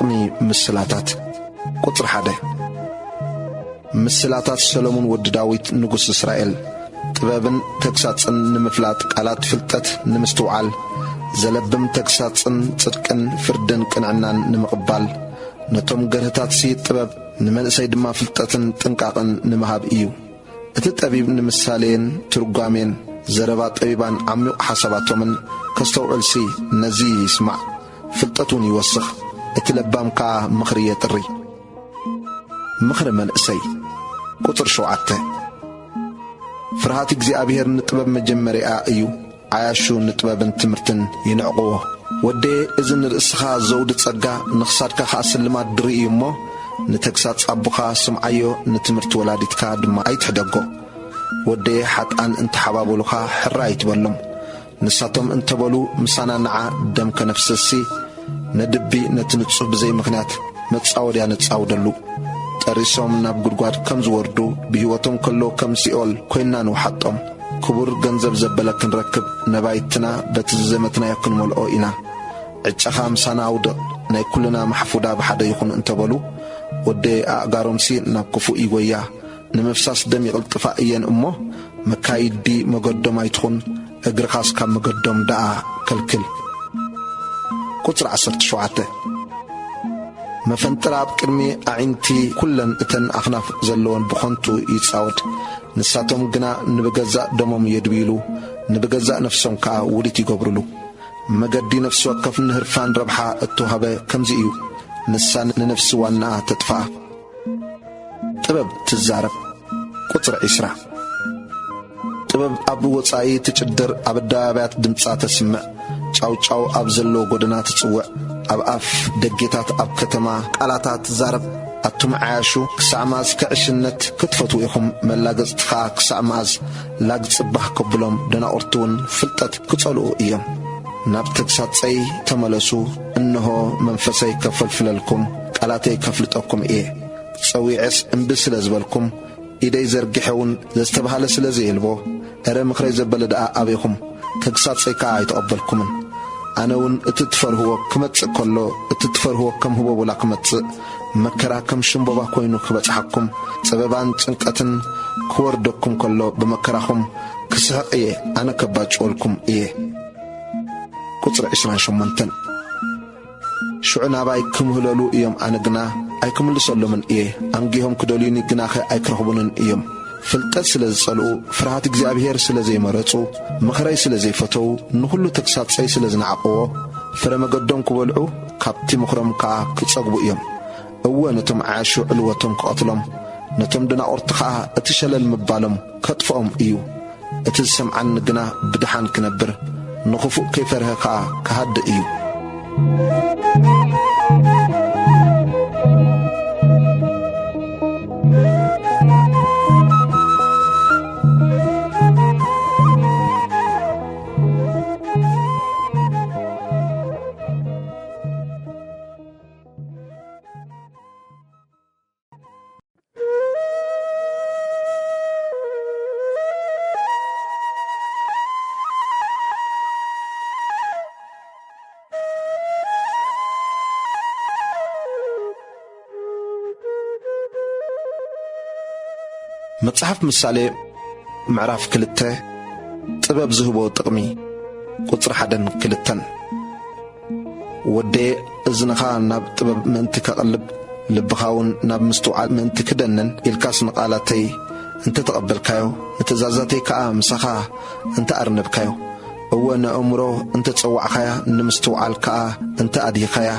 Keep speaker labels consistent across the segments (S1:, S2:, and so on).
S1: طقمي مسلاتات قطر حدا مسلاتات سلمون ود داويت نغس إسرائيل طبابن تكساتن نمفلات قالات فلطت نمستوعال زلبم تكساتن صدقن فردن قنعنان نمقبال نتوم غرهتات سي طباب نمنسي دما فلطتن طنقاقن نمهاب ايو اتطبيب نمسالين ترغامين زربا طبيبان عميق حساباتهم كستوعل سي نزي يسمع فلطتون يوسخ اتلبام كا مخريه طري مخر من اسي قطر شوعته فرهات እግዚአብሔር ንጥበብ መጀመሪያ እዩ አያሹ ንጥበብን ትምርትን ይንዕቆ ወዴ እዝን ርእስኻ ዘውድ ጸጋ ንኽሳድካ ካስልማት ድሪእሞ ንተግሳጽ አቡኻ ስምዓዮ ንትምርት ወላዲትካ ድማ አይትሕደጎ ወዴ ሓጣን እንተሓባበሉኻ ሕራ አይትበሎም ንሳቶም እንተበሉ ምሳና ነዓ ደም ከነፍስሲ ነድቢ ነትንጹህ ብዘይ ምክንያት መጻወድያ ነጻውደሉ ጠሪሶም ናብ ጉድጓድ ከም ዝወርዱ ብህይወቶም ከሎ ከም ሲኦል ኮይና ነው ሓጦም ክቡር ገንዘብ ዘበለክን ረክብ ነባይትና በትዘመትና ያክን መልኦ ኢና እጨኻ ምሳና አውድ ናይ ኩልና ማሕፉዳ በሓደ ይኹን እንተበሉ ወዴ አጋሮም ሲ ናብ ክፉ ይጎያ ንምፍሳስ ደም ይቅልጥፋ እየን እሞ መካይዲ መገዶም አይትኹን እግርኻስ ካብ መገዶም ዳአ ከልክል ቁጥር 17 መፈንጥራብ ቅድሚ አዒንቲ ኩለን እተን አኽናፍ ዘለወን ብኾንቱ ይጻወድ ንሳቶም ግና ንበገዛ ደሞም የድቢሉ ንበገዛ ነፍሶም ከዓ ውዲት ይገብሩሉ መገዲ ነፍስ ወከፍ ንህርፋን ረብሓ እትውሃበ ከምዚ እዩ ንሳን ንነፍስ ዋና ተጥፋ ጥበብ ትዛረብ ቁጥር 20 ጥበብ አብ ወጻኢ ትጭድር አብ ዳባያት ድምጻ ተስምዕ ጫው አብ ዘሎ ጎደና ትጽውዕ አብ አፍ ደጌታት አብ ከተማ ቃላታት ዛረብ አቱም ዓያሹ ክሳዕማዝ ከዕሽነት ክትፈቱ ኢኹም መላገጽትኻ ክሳዕማዝ ላግጽባህ ከብሎም ደናቁርቱን ፍልጠት ክጸልኡ እዮም ናብ ተግሳጸይ ተመለሱ እነሆ መንፈሰይ ከፈልፍለልኩም ቃላተይ ከፍልጠኩም እየ ጸዊዕስ እምቢ ስለ ዝበልኩም ኢደይ ዘርጊሐውን ዘስተባሃለ ስለ ዘይልቦ እረ ምኽረይ ዘበለ ደኣ አበይኹም ተግሳጸይ ከዓ አይተቀበልኩምን አነውን እትትፈርህዎ ክመጽእ ከሎ እትትፈርህዎ ከም ህቦቦላ ክመጽእ መከራ ከም ሽምቦባ ኮይኑ ክበጽሐኩም ጽበባን ጭንቀትን ክወርደኩም ከሎ በመከራኹም ክስሕቅ እየ አነ ከባጭወልኩም እየ ቁጥር 28 ሽዑ ናባይ ክምህለሉ እዮም አነ ግና ኣይክምልሰሎምን እየ አንጊሆም ክደልዩኒ ግናኸ ኣይክረኽቡንን እዮም ፍልጠት ስለ ዝጸልኡ ፍርሃት እግዚአብሔር ስለ ዘይመረጹ ምኽረይ ስለ ዘይፈተው ንኹሉ ተግሳጸይ ስለ ዝነዓቕዎ ፍረ መገዶም ክበልዑ ካብቲ ምኽሮም ከዓ ክጸግቡ እዮም እወ ነቶም ዓያሹ ዕልወቶም ክቐትሎም ነቶም ድናቁርቲ ከዓ እቲ ሸለል ምባሎም ከጥፍኦም እዩ እቲ ዝሰምዓኒ ግና ብድሓን ክነብር ንኽፉእ ከይፈርሀ ከዓ ክሃድእ እዩ መጽሐፍ ምሳሌ ምዕራፍ 2 ጥበብ ዝህቦ ጥቅሚ ቁጥር 1-2 ወዴ እዝንኻ ናብ ጥበብ ምእንቲ ከቕልብ ልብኻውን ናብ ምስትውዓል ምእንቲ ክደንን ኢልካስ ንቃላተይ እንተ ተቐበልካዮ ንትእዛዛተይ ከዓ ምሳኻ እንተ ኣርነብካዮ እወ ንእምሮ እንተ ጸዋዕኻያ ንምስትውዓል ከዓ እንተ ኣድይኻያ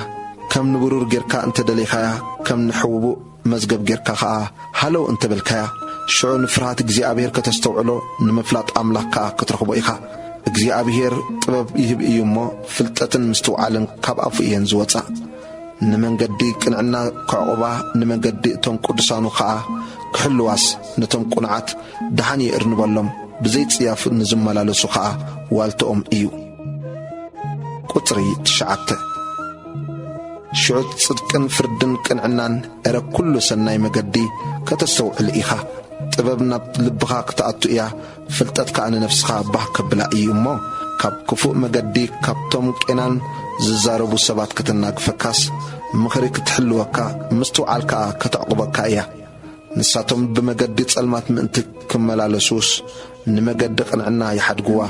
S1: ከም ንብሩር ጌርካ እንተ ደለይኻያ ከም ንሕውቡእ መዝገብ ጌርካ ከዓ ሃለው እንተ በልካያ شعون فرهات እግዚአብሔር ከተስተውዕሎ ንምፍላጥ አምላክ ክትረኽቦ ኢኻ እግዚአብሔር ጥበብ ይህብ እዩሞ ፍልጠትን ምስትውዓልን ካብ አፉ እየን ዝወፃ ንመንገዲ ቅንዕና ከዕቆባ ንመንገዲ እቶም ቅዱሳኑ ከዓ ክሕልዋስ ነቶም ቁንዓት ደሓን ይእርንበሎም ብዘይ ጽያፍ ንዝመላለሱ ከዓ ዋልተኦም እዩ ቁጥሪ 9 ሽዑት ጽድቅን ፍርድን ቅንዕናን እረ ኩሉ ሰናይ መገዲ ከተስተውዕል ኢኻ ጥበብና ልብኻ ክትኣቱ እያ ፍልጠት ከዓ ንነፍስኻ ባህ ከብላ እዩ እሞ ካብ ክፉእ መገዲ ካብቶም ቄናን ዝዛረቡ ሰባት ክትናግፈካስ ምኽሪ ክትሕልወካ ምስትውዓልካ ከተዕቕበካ እያ ንሳቶም ብመገዲ ጸልማት ምእንቲ ክመላለሱስ ንመገዲ ቅንዕና ይሓድግዋ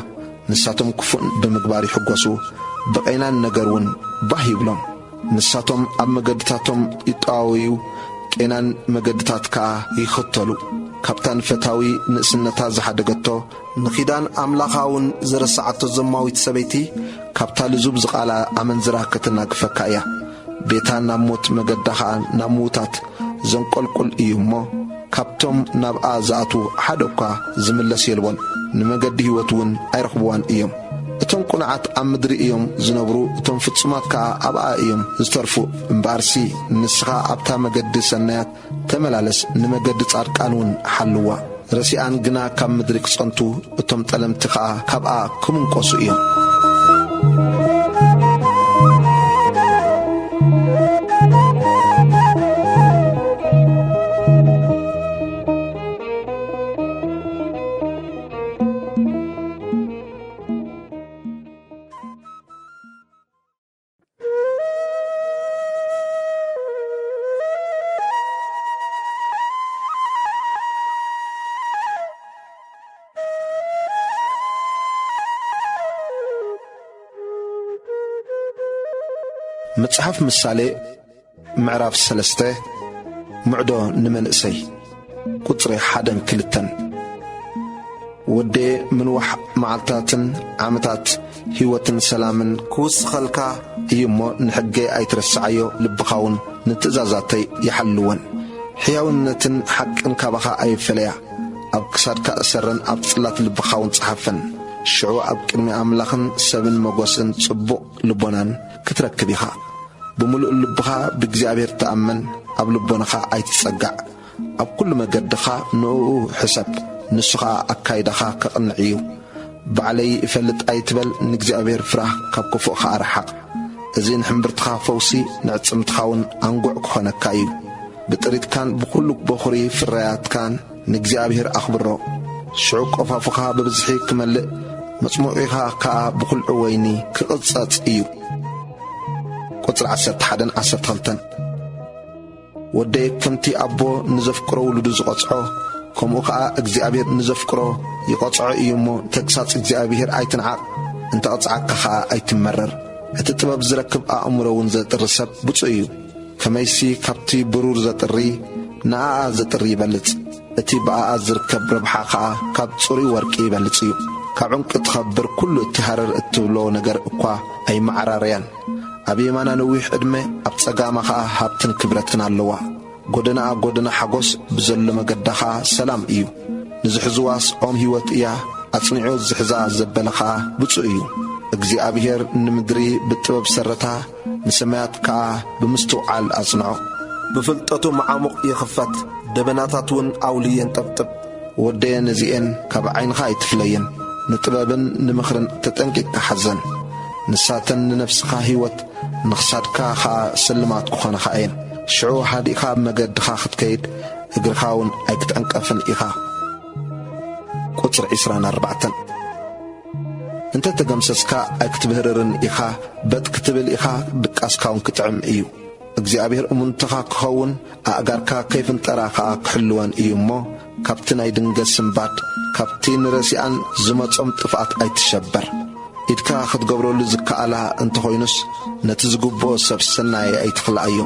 S1: ንሳቶም ክፉእ ብምግባር ይሕጐሱ ብቐይናን ነገርውን ባህ ይብሎም ንሳቶም ኣብ መገድታቶም ይጠዋወዩ ቄናን መገድታት ከዓ ይኽተሉ ካብታን ፈታዊ ንእስነታ ዝሓደገቶ ንኺዳን ኣምላኻውን ዝረስዓቶ ዘማዊት ሰበይቲ ካብታ ልዙብ ዝቓላ ኣመንዝራ ክትናግፈካ እያ ቤታ ናብ ሞት መገዳ ኸዓ ናብ ምዉታት ዘንቈልቁል እዩ እሞ ካብቶም ናብኣ ዝኣቱ ሓደ እኳ ዝምለስ የልቦን ንመገዲ ሕይወትውን ኣይረኽብዋን እዮም እቶም ቁንዓት ኣብ ምድሪ እዮም ዝነብሩ እቶም ፍጹማት ከዓ ኣብኣ እዮም ዝተርፉ እምበኣርሲ ንስኻ ኣብታ መገዲ ሰናያት ተመላለስ ንመገዲ ጻድቃንውን ሓልዋ ረሲኣን ግና ካብ ምድሪ ክጸንቱ እቶም ጠለምቲ ከዓ ካብኣ ክምንቆሱ እዮም መጽሓፍ ምሳሌ ምዕራፍ 3 ሙዕዶ ንመንእሰይ ቁጽሪ 1-2 ወዴ ምንዋሕ መዓልታትን ዓመታት ሕይወትን ሰላምን ክውስኸልካ እዩ እሞ ንሕጌ ኣይትረስዓዮ ልብኻውን ንትእዛዛተይ ይሓልወን ሕያውነትን ሓቅን ካባኻ ኣይፈለያ ኣብ ክሳድካ እሰረን ኣብ ጽላት ልብኻውን ጽሓፈን ሽዑ ኣብ ቅድሚ ኣምላኽን ሰብን መጐስን ጽቡቕ ልቦናን ክትረክብ ኢኻ ብምሉእ ልብኻ ብእግዚአብሔር ተኣመን ኣብ ልቦናኻ ኣይትጸጋዕ ኣብ ኩሉ መገድኻ ንኡ ሕሰብ ንሱኻ ኣካይዳኻ ከቕንዕ እዩ ባዕለይ እፈልጥ ኣይትበል ንእግዚአብሔር ፍራሕ ካብ ክፉእ ኸዓ ርሓቕ እዚ ንሕምብርትኻ ፈውሲ ንዕጽምትኻውን አንጉዕ ክኾነካ እዩ ብጥሪትካን ብኩሉ በኹሪ ፍራያትካን ንእግዚአብሔር ኣኽብሮ ሽዑ ቆፋፉኻ ብብዝሒ ክመልእ መጽሙዒኻ ከዓ ብኩልዑ ወይኒ ክቕጸጽ እዩ ቁጽሪ 11-12 ወደይ ከምቲ ኣቦ ንዘፍቅሮ ውሉዱ ዝቖጽዖ ከምኡ ከዓ እግዚኣብሔር ንዘፍቅሮ ይቖጽዖ እዩ እሞ ተግሳጽ እግዚኣብሔር ኣይትንዓቕ እንተቐጽዓካ ከዓ ኣይትመረር እቲ ጥበብ ዝረክብ ኣእምሮውን ዘጥሪ ሰብ ብፁዕ እዩ ከመይሲ ካብቲ ብሩር ዘጥሪ ንኣኣ ዘጥሪ ይበልጽ እቲ ብኣኣ ዝርከብ ረብሓ ከዓ ካብ ጽሩይ ወርቂ ይበልጽ እዩ ካብ ዕንቂ ትኸብር ኩሉ እቲ ሃረር እትብሎ ነገር እኳ ኣይመዓራርያን ኣብ የማና ነዊሕ ዕድመ ኣብ ጸጋማ ኸዓ ሃብትን ክብረትን ኣለዋ ጐደናኣ ጐደና ሓጐስ ብዘሎ መገዳ ኸዓ ሰላም እዩ ንዝሕዝዋስ ኦም ሕይወት እያ ኣጽኒዑ ዝሕዛ ዘበለ ኸዓ ብፁዕ እዩ እግዚኣብሔር ንምድሪ ብጥበብ ሰረታ ንሰማያት ከዓ ብምስትውዓል ኣጽንዖ ብፍልጠቱ መዓሙቕ ይኽፈት ደበናታትውን ኣውልየን ጠብጥብ ወደየ ነዚአን ካብ ዓይንኻ ኣይትፍለየን ንጥበብን ንምኽርን ተጠንቂቅካ ሓዘን ንሳተን ንነፍስኻ ሕይወት ንኽሳድካ ኸዓ ስልማት ክኾነኻ እየን ሽዑ ሓዲእኻ መገድኻ ክትከይድ እግርኻውን ኣይክትዕንቀፍን ኢኻ ቁጽሪ 24 እንተ ተገምሰስካ ኣይክትብህርርን ኢኻ በጥ ክትብል ኢኻ ድቃስካውን ክጥዕም እዩ እግዚኣብሔር እሙንትኻ ክኸውን ኣእጋርካ ከይፍንጠራ ኸዓ ክሕልወን እዩ እሞ ካብቲ ናይ ድንገት ስምባድ ካብቲ ንረሲኣን ዝመጾም ጥፍኣት ኣይትሸበር ኢድካ ክትገብረሉ ዝከኣላ እንተኾይኑስ ነቲ ዝግብኦ ሰብ ሰናይ ኣይትኽልኣዮ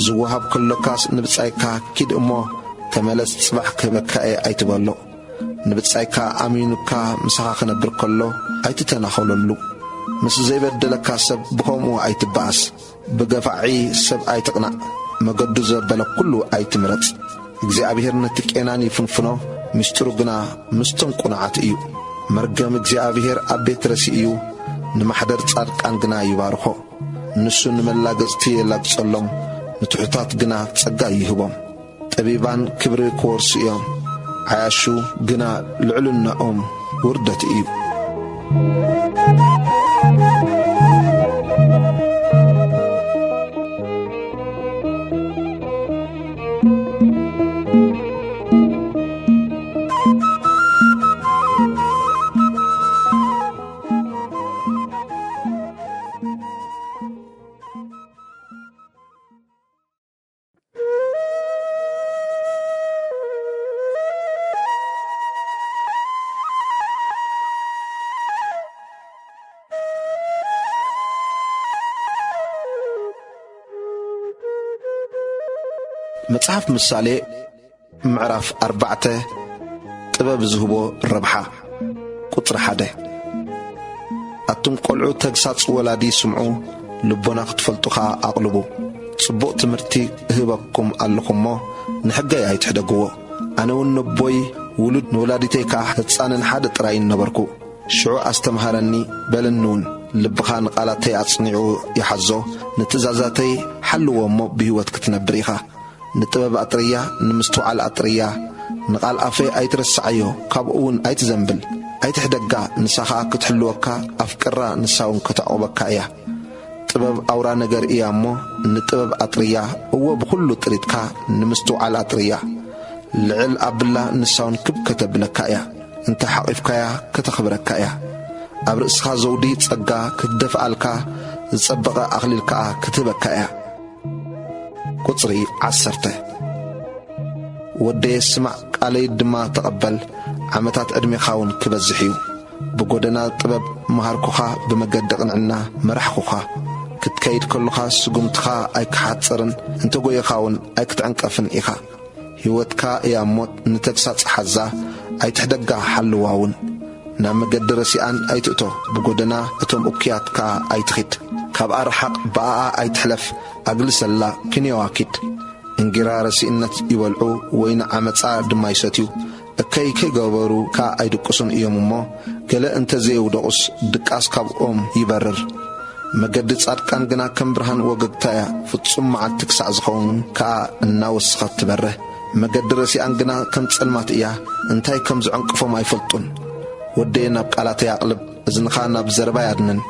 S1: ዝወሃብ ከሎካስ ንብጻይካ ኪድ እሞ ተመለስ ጽባሕ ክህበካ ኣይትበሎ ንብጻይካ ኣሚኑካ ምሳኻ ክነብር ከሎ ኣይትተናኸለሉ ምስ ዘይበደለካ ሰብ ብኸምኡ ኣይትበኣስ ብገፋዒ ሰብ ኣይትቕናዕ መገዱ ዘበለ ኩሉ ኣይትምረጽ እግዚኣብሔር ነቲ ቄናን ይፍንፍኖ ምስጢሩ ግና ምስቶም ቁንዓት እዩ መርገም እግዚኣብሔር ኣብ ቤት ረሲ እዩ ንማሕደር ጻድቃን ግና ይባርኾ ንሱ ንመላገጽቲ የላግጸሎም ንትሑታት ግና ጸጋ ይህቦም ጠቢባን ክብሪ ክወርሱ እዮም ዓያሹ ግና ልዕልናኦም ውርደት እዩ መጽሐፍ ምሳሌ ምዕራፍ 4 ጥበብ ዝህቦ ረብሓ ቁጥሪ 1 ኣቱም ቆልዑ ተግሳጽ ወላዲ ስምዑ ልቦና ክትፈልጡኻ ኣቕልቡ ጽቡቕ ትምህርቲ እህበኩም ኣለኹሞ ንሕገይ ኣይትሕደግዎ ኣነ እውን ንቦይ ውሉድ ንወላዲተይካ ህፃንን ሓደ ጥራይ ነበርኩ ሽዑ ኣስተምሃረኒ በለኒውን ልብኻ ንቓላተይ ኣጽኒዑ ይሓዞ ንትእዛዛተይ ሓልዎ እሞ ብህይወት ክትነብር ኢኻ ንጥበብ ኣጥርያ ንምስትውዓል ኣጥርያ ንቓል ኣፈይ ኣይትረሳዓዮ ካብኡ እውን ኣይትዘንብል ኣይትሕደጋ ንሳኻ ክትሕልወካ ኣፍቅራ ንሳውን ከተዕቑበካ እያ ጥበብ ኣውራ ነገር እያ እሞ ንጥበብ ኣጥርያ እወ ብኹሉ ጥሪትካ ንምስትውዓል ኣጥርያ ልዕል ኣብላ ንሳውን ክብ ከተብለካ እያ እንተ ሓቒፍካያ ከተኽብረካ እያ ኣብ ርእስኻ ዘውዲ ጸጋ ክትደፍኣልካ ዝጸበቐ ኣኽሊል ከዓ ክትህበካ እያ ቁጽሪ 10 ወደየ ስማዕ ቃለይ ድማ ተቐበል ዓመታት ዕድሜኻውን ክበዝሕ እዩ ብጐደና ጥበብ መሃርኩኻ ብመገዲ ቅንዕና መራሕኩኻ ክትከይድ ከሉኻ ስጉምትኻ ኣይክሓጽርን እንተ ጐየኻውን ኣይክትዕንቀፍን ኢኻ ሕይወትካ እያ ሞት ንተግሳጽ ሓዛ ኣይትሕደጋ ሓልዋውን ናብ መገዲ ረሲኣን ኣይትእቶ ብጐደና እቶም እኩያትካ ኣይትኺድ ካብኣ ርሓቕ ብኣኣ ኣይትሕለፍ ኣግልሰላ ክንየዋኪድ እንጊራ ረሲእነት ይበልዑ ወይኒ ዓመፃ ድማ ይሰትዩ እከይ ከይገበሩ ካ ኣይድቅሱን እዮም እሞ ገለ እንተ ዘየውደቑስ ድቃስ ካብኦም ይበርር መገዲ ጻድቃን ግና ከም ብርሃን ወገግታ እያ ፍጹም መዓልቲ ክሳዕ ዝኸውን ከዓ እናወስኸት ትበርህ መገዲ ረሲኣን ግና ከም ጸልማት እያ እንታይ ከም ዝዕንቅፎም ኣይፈልጡን ወደየ ናብ ቃላተይ ኣቕልብ እዝንኻ ናብ ዘረባ ያድንን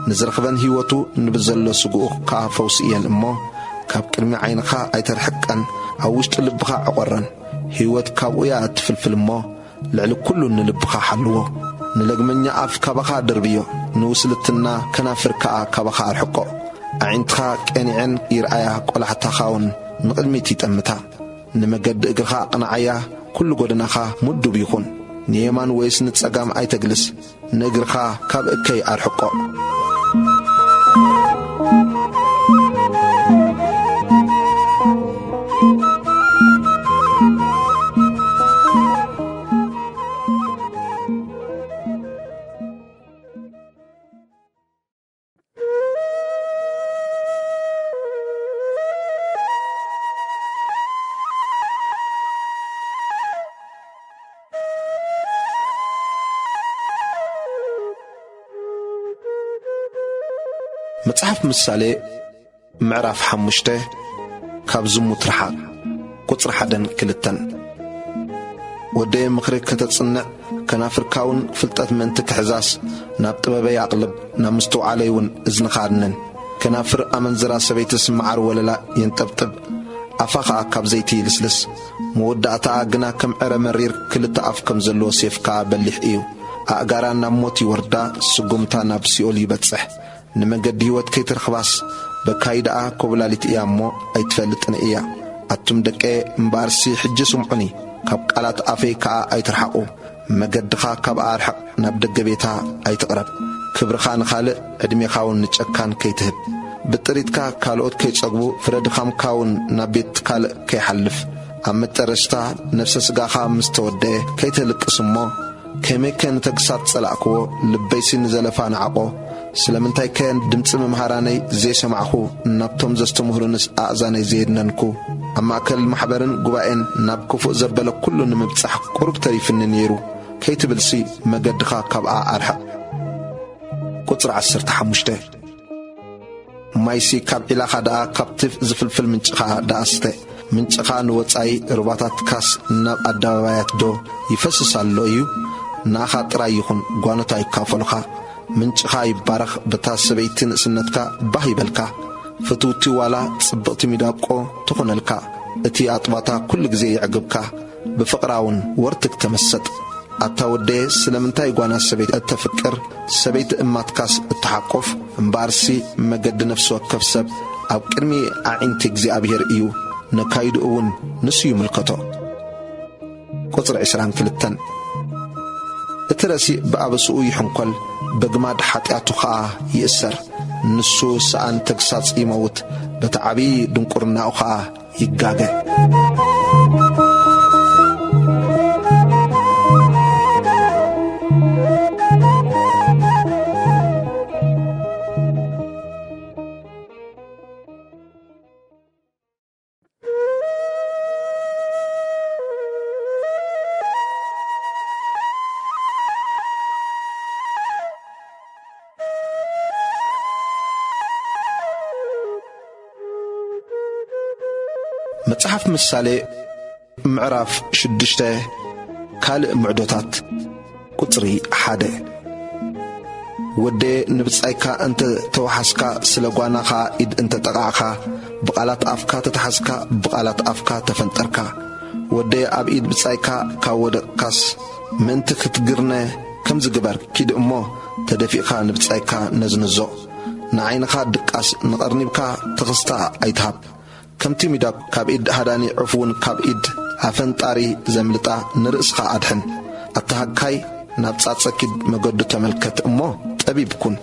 S1: ንዝረኽበን ሕይወቱ ንብዘሎ ስጉኡ ከዓ ፈውሲ እየን እሞ ካብ ቅድሚ ዓይንኻ ኣይተርሕቀን ኣብ ውሽጢ ልብኻ ዕቖረን ሕይወት ካብኡ እያ እትፍልፍል እሞ ልዕሊ ኩሉ ንልብኻ ሓልዎ ንለግመኛ ኣፍ ካባኻ ድርብዮ ንውስልትና ከናፍር ከዓ ካባኻ ኣርሕቆ ኣዒንትኻ ቀኒዐን ይርኣያ ቈላሕታኻውን ንቕድሚት ይጠምታ ንመገዲ እግርኻ ኣቕንዓያ ኩሉ ጐደናኻ ምዱብ ይኹን ንየማን ወይስ ንጸጋም ኣይተግልስ ንእግርኻ ካብ እከይ ኣርሕቆ መጽሐፍ ምሳሌ ምዕራፍ 5 ካብ ዝሙት ርሓቕ ቁጽሪ 1-2 ወደየ ምኽሪ ከተጽንዕ ከናፍርካውን ፍልጠት ምእንቲ ክሕዛስ ናብ ጥበበይ ኣቕልብ ናብ ምስትውዓለይውን እዝንኻ ኣድንን ከናፍር ኣመንዝራ ሰበይትስ መዓር ወለላ የንጠብጥብ ኣፋ ኸኣ ካብ ዘይቲ ይልስልስ መወዳእታኣ ግና ከም ዕረ መሪር ክልተ ኣፍ ከም ዘለዎ ሴፍካ በሊሕ እዩ ኣእጋራ ናብ ሞት ይወርዳ ስጉምታ ናብ ሲኦል ይበጽሕ ንመገዲ ሕይወት ከይትርኽባስ በካይዳኣ ኮብላሊት እያ እሞ ኣይትፈልጥን እያ ኣቱም ደቀ እምበኣርሲ ሕጂ ስምዑኒ ካብ ቃላት ኣፈይ ከዓ ኣይትርሓቑ መገድኻ ካብኣ ርሕቕ ናብ ደገ ቤታ ኣይትቕረብ ክብርኻ ንኻልእ ዕድሜኻውን ንጨካን ከይትህብ ብጥሪትካ ካልኦት ከይጸግቡ ፍረድኻምካውን ናብ ቤት ካልእ ከይሓልፍ ኣብ መጨረሽታ ነፍሰ ስጋኻ ምስ ተወደየ ከይትልቅስ እሞ ከመይከ ንተግሳጽ ጸላእክዎ ልበይሲ ንዘለፋ ንዓቆ ስለምንታይ ከን ድምፂ መምሃራነይ ዘይሰማዕኹ ናብቶም ዘስተምህሩንስ ኣእዛነይ ዘየድነንኩ ኣብ ማእከል ማሕበርን ጉባኤን ናብ ክፉእ ዘበለ ኩሉ ንምብጻሕ ቁሩብ ተሪፍኒ ነይሩ ከይትብልሲ መገድኻ ካብኣ ኣርሕቕ ቁጽሪ 15 ማይሲ ካብ ዒላኻ ደኣ ካብቲ ዝፍልፍል ምንጭኻ ደኣስተ ምንጭኻ ንወጻኢ ሩባታትካስ ናብ ኣደባባያት ዶ ይፈስስ ኣሎ እዩ ንኣኻ ጥራይ ይኹን ጓኖታ ይካፈሉኻ ምንጭኻ ይባረኽ በታ ሰበይቲ ንእስነትካ ባህ ይበልካ ፍትውቲ ዋላ ጽብቕቲ ሚዳቆ ትኹነልካ እቲ ኣጥባታ ኩሉ ግዜ ይዕግብካ ብፍቕራውን ወርትክ ተመሰጥ ኣታ ወደየ ስለምንታይ ጓና ሰበይቲ እተፍቅር ሰበይቲ እማትካስ እተሓቆፍ እምበኣርሲ መገዲ ነፍሲ ወከፍ ሰብ ኣብ ቅድሚ ኣዒንቲ እግዚኣብሔር እዩ ነካይዱ እውን ንሱ ይምልከቶ ቁጽሪ 22 እቲ ረሲእ ብኣበስኡ ይሕንኰል በግማድ ሓጢኣቱ ኸዓ ይእሰር ንሱ ሰኣን ተግሳጽ ይመውት በቲ ዓብዪ ድንቁርናኡ ኸዓ ይጋገ መጽሐፍ ምሳሌ ምዕራፍ 6 ካልእ ምዕዶታት ቁጽሪ 1 ወደ ንብጻይካ እንተ ተዋሓስካ ስለ ጓናኻ ኢድ እንተ ጠቓዕኻ ብቓላት ኣፍካ ተተሓስካ ብቓላት ኣፍካ ተፈንጠርካ ወደ ኣብ ኢድ ብጻይካ ካብ ወደቕካስ ምእንቲ ክትግርነ ከም ዝግበር ኪድ እሞ ተደፊእኻ ንብጻይካ ነዝንዞ ንዓይንኻ ድቃስ ንቐርኒብካ ተኽስታ ኣይትሃብ ከምቲ ሚዳብ ካብ ኢድ ሃዳኒ ዕፉውን ካብ ኢድ ኣፈንጣሪ ዘምልጣ ንርእስኻ ኣድሕን ኣተሃካይ ናብ ጻጸኪድ መገዱ ተመልከት እሞ ጠቢብኩን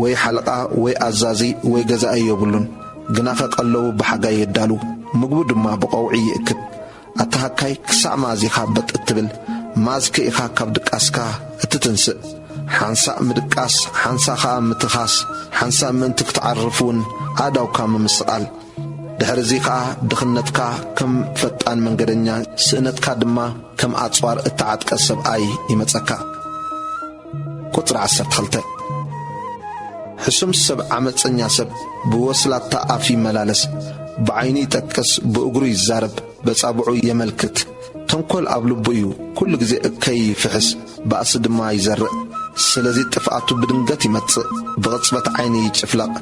S1: ወይ ሓለቓ ወይ ኣዛዚ ወይ ገዛኢ የብሉን ግናኸ ቀለቡ ብሓጋይ የዳሉ ምግቡ ድማ ብቐውዒ ይእክብ ኣተሃካይ ክሳዕ ማእዚኻ በጥ እትብል ማዝከ ኢኻ ካብ ድቃስካ እትትንስእ ሓንሳእ ምድቃስ ሓንሳኻ ምትኻስ ሓንሳእ ምእንቲ ክትዓርፉን ኣዳውካ ምምስቓል ድሕርዚ ከዓ ድኽነትካ ከም ፈጣን መንገደኛ ስእነትካ ድማ ከም ኣጽዋር እተዓጥቀ ሰብኣይ ይመጸካ ቁጽሪ 12 ሕሱም ሰብ ዓመፀኛ ሰብ ብወስላታ ኣፍ ይመላለስ ብዓይኒ ይጠቅስ ብእግሩ ይዛረብ በጻብዑ የመልክት ተንኰል ኣብ ልቡ እዩ ኩሉ ጊዜ እከይ ይፍሕስ ባእሲ ድማ ይዘርእ ስለዚ ጥፍኣቱ ብድንገት ይመጽእ ብቕጽበት ዓይኒ ይጭፍለቕ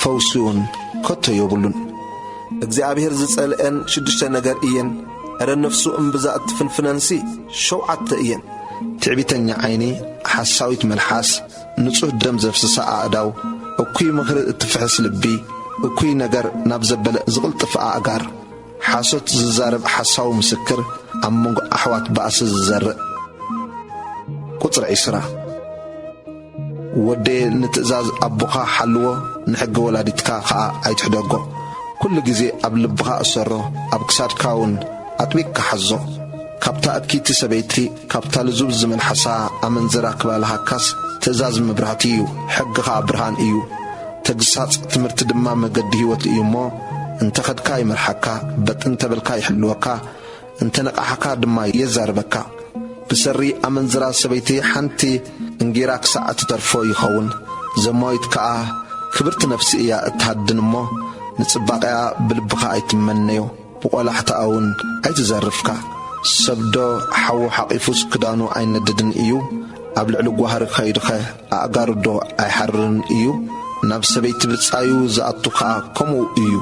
S1: ፈውሱን ከቶ የብሉን እግዚአብሔር ዝጸልአን 6 ነገር እየን እረ ነፍሱ እምብዛ እትፍንፍነንሲ 7 እየን ትዕቢተኛ ዓይኒ ሓሳዊት መልሓስ ንጹህ ደም ዘፍስሳ ኣእዳው እኩይ ምኽሪ እትፍሕስ ልቢ እኩይ ነገር ናብ ዘበለ ዝቕልጥፍ ኣእጋር ሓሶት ዝዛረብ ሓሳዊ ምስክር ኣብ መንጎ ኣሕዋት ባእሲ ዝዘርእ ቁጽሪ 20 ወደ ንትእዛዝ ኣቦኻ ሓልዎ ንሕጊ ወላዲትካ ከዓ ኣይትሕደጎ ኩሉ ጊዜ ኣብ ልብኻ እሰሮ ኣብ ክሳድካውን ኣጥቢቅካ ሓዞ ካብታ እኪቲ ሰበይቲ ካብታ ልዙብ ዝመልሓሳ ኣመንዝራ ክባልሃካስ ትእዛዝ ምብራህቲ እዩ ሕግኻ ብርሃን እዩ ተግሳጽ ትምህርቲ ድማ መገዲ ሕይወት እዩ እሞ እንተ ኸድካ ይመርሓካ በጥን ተበልካ ይሕልወካ እንተ ነቓሓካ ድማ የዛርበካ ብሰሪ ኣመንዝራ ሰበይቲ ሓንቲ እንጌራ ክሳዕ እትተርፎ ይኸውን ዘማዊት ከዓ ክብርቲ ነፍሲ እያ እትሃድን እሞ ንጽባቕያ ብልብኻ ኣይትመነዮ ብቖላሕተኣውን ኣይትዘርፍካ ሰብዶ ሓዉ ሓቒፉስ ክዳኑ ኣይነድድን እዩ ኣብ ልዕሊ ጓህሪ ኸይድኸ ኣእጋሩዶ ኣይሓርርን እዩ ናብ ሰበይቲ ብጻዩ ዝኣቱ ከዓ ከምኡ እዩ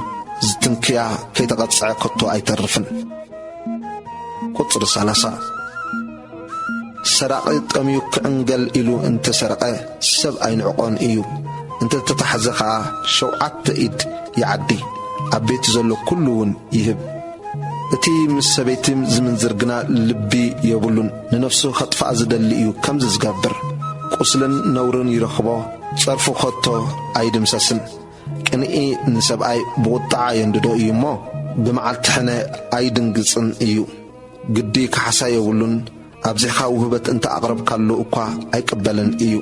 S1: ዝትንክያ ከይተቐጽዐ ከቶ ኣይተርፍን ቁጽሪ 30 ሰራቒ ጠምዩ ክዕንገል ኢሉ እንተ ሰረቐ ሰብ ኣይንዕቖን እዩ እንተ ተታሕዘ ከዓ 7 ኢድ ይዓዲ ኣብ ቤቱ ዘሎ ኩሉውን ይህብ እቲ ምስ ሰበይቲ ዝምንዝር ግና ልቢ የብሉን ንነፍሱ ኸጥፋእ ዝደሊ እዩ ከምዚ ዝገብር ቁስልን ነውርን ይረኽቦ ጸርፉ ኸቶ ኣይድምሰስን ቅንኢ ንሰብኣይ ብቁጣዓ የንድዶ እዩ እሞ ብመዓልቲ ሕነ ኣይድንግጽን እዩ ግዲ ካሓሳ የብሉን ኣብዚኻ ውህበት እንተ ኣቕረብካሉ እኳ ኣይቅበልን እዩ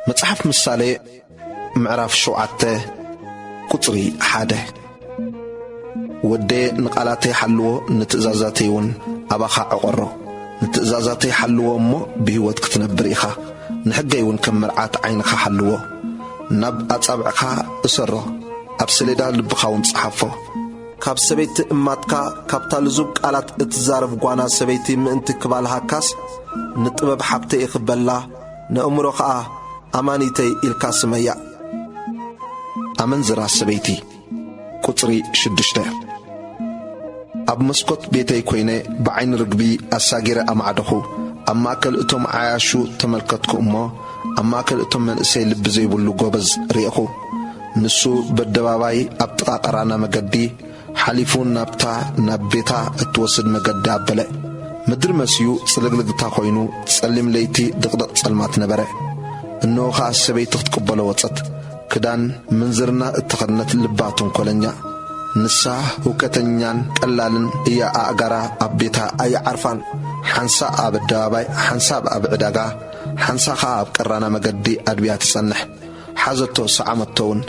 S1: መጽሐፍ ምሳሌ ምዕራፍ 7 ቁጽሪ 1 ወደ ንቃላተይ ሓልዎ ንትእዛዛተይውን ኣባኻ ዕቖሮ ንትእዛዛተይ ሓልዎ እሞ ብሕይወት ክትነብር ኢኻ ንሕገይውን ከም መርዓት ዓይንኻ ሓልዎ ናብ ኣጻብዕኻ እሰሮ ኣብ ሰሌዳ ልብኻውን ጽሓፎ ካብ ሰበይቲ እማትካ ካብታ ልዙብ ቃላት እትዛረብ ጓና ሰበይቲ ምእንቲ ክባልሃካስ ንጥበብ ሓብተይ ይኽበላ ንእምሮ ኸዓ ኣማኒተይ ኢልካ ስመያ። ኣመንዝራ ሰበይቲ ቁጽሪ 6 ኣብ መስኮት ቤተይ ኮይነ ብዓይኒ ርግቢ ኣሳጊረ ኣማዕደኹ ኣብ ማእከል እቶም ዓያሹ ተመልከትኩ እሞ ኣብ ማእከል እቶም መንእሰይ ልቢ ዘይብሉ ጎበዝ ርኢኹ። ንሱ በደባባይ ኣብ ጥቓ ቀራና መገዲ ሓሊፉ ናብ ቤታ እትወስድ መገዲ ኣበለ። ምድሪ መስዩ ጽልግልግታ ኮይኑ ጸሊም ለይቲ ድቕድቕ ጸልማት ነበረ። እነሆ ኸዓ ሰበይቲ ክትቅበሎ ወጸት። ክዳን ምንዝርና እተኸድነት ልባ ተንኰለኛ ንሳ ህውከተኛን ቀላልን እያ። ኣእጋራ ኣብ ቤታ ኣይዓርፋን። ሓንሳ ኣብ ኣደባባይ፣ ሓንሳ ኣብ ዕዳጋ፣ ሓንሳ ኸዓ ኣብ ቀራና መገዲ ኣድብያ ትጸንሕ። ሓዘቶ ሰዓመቶውን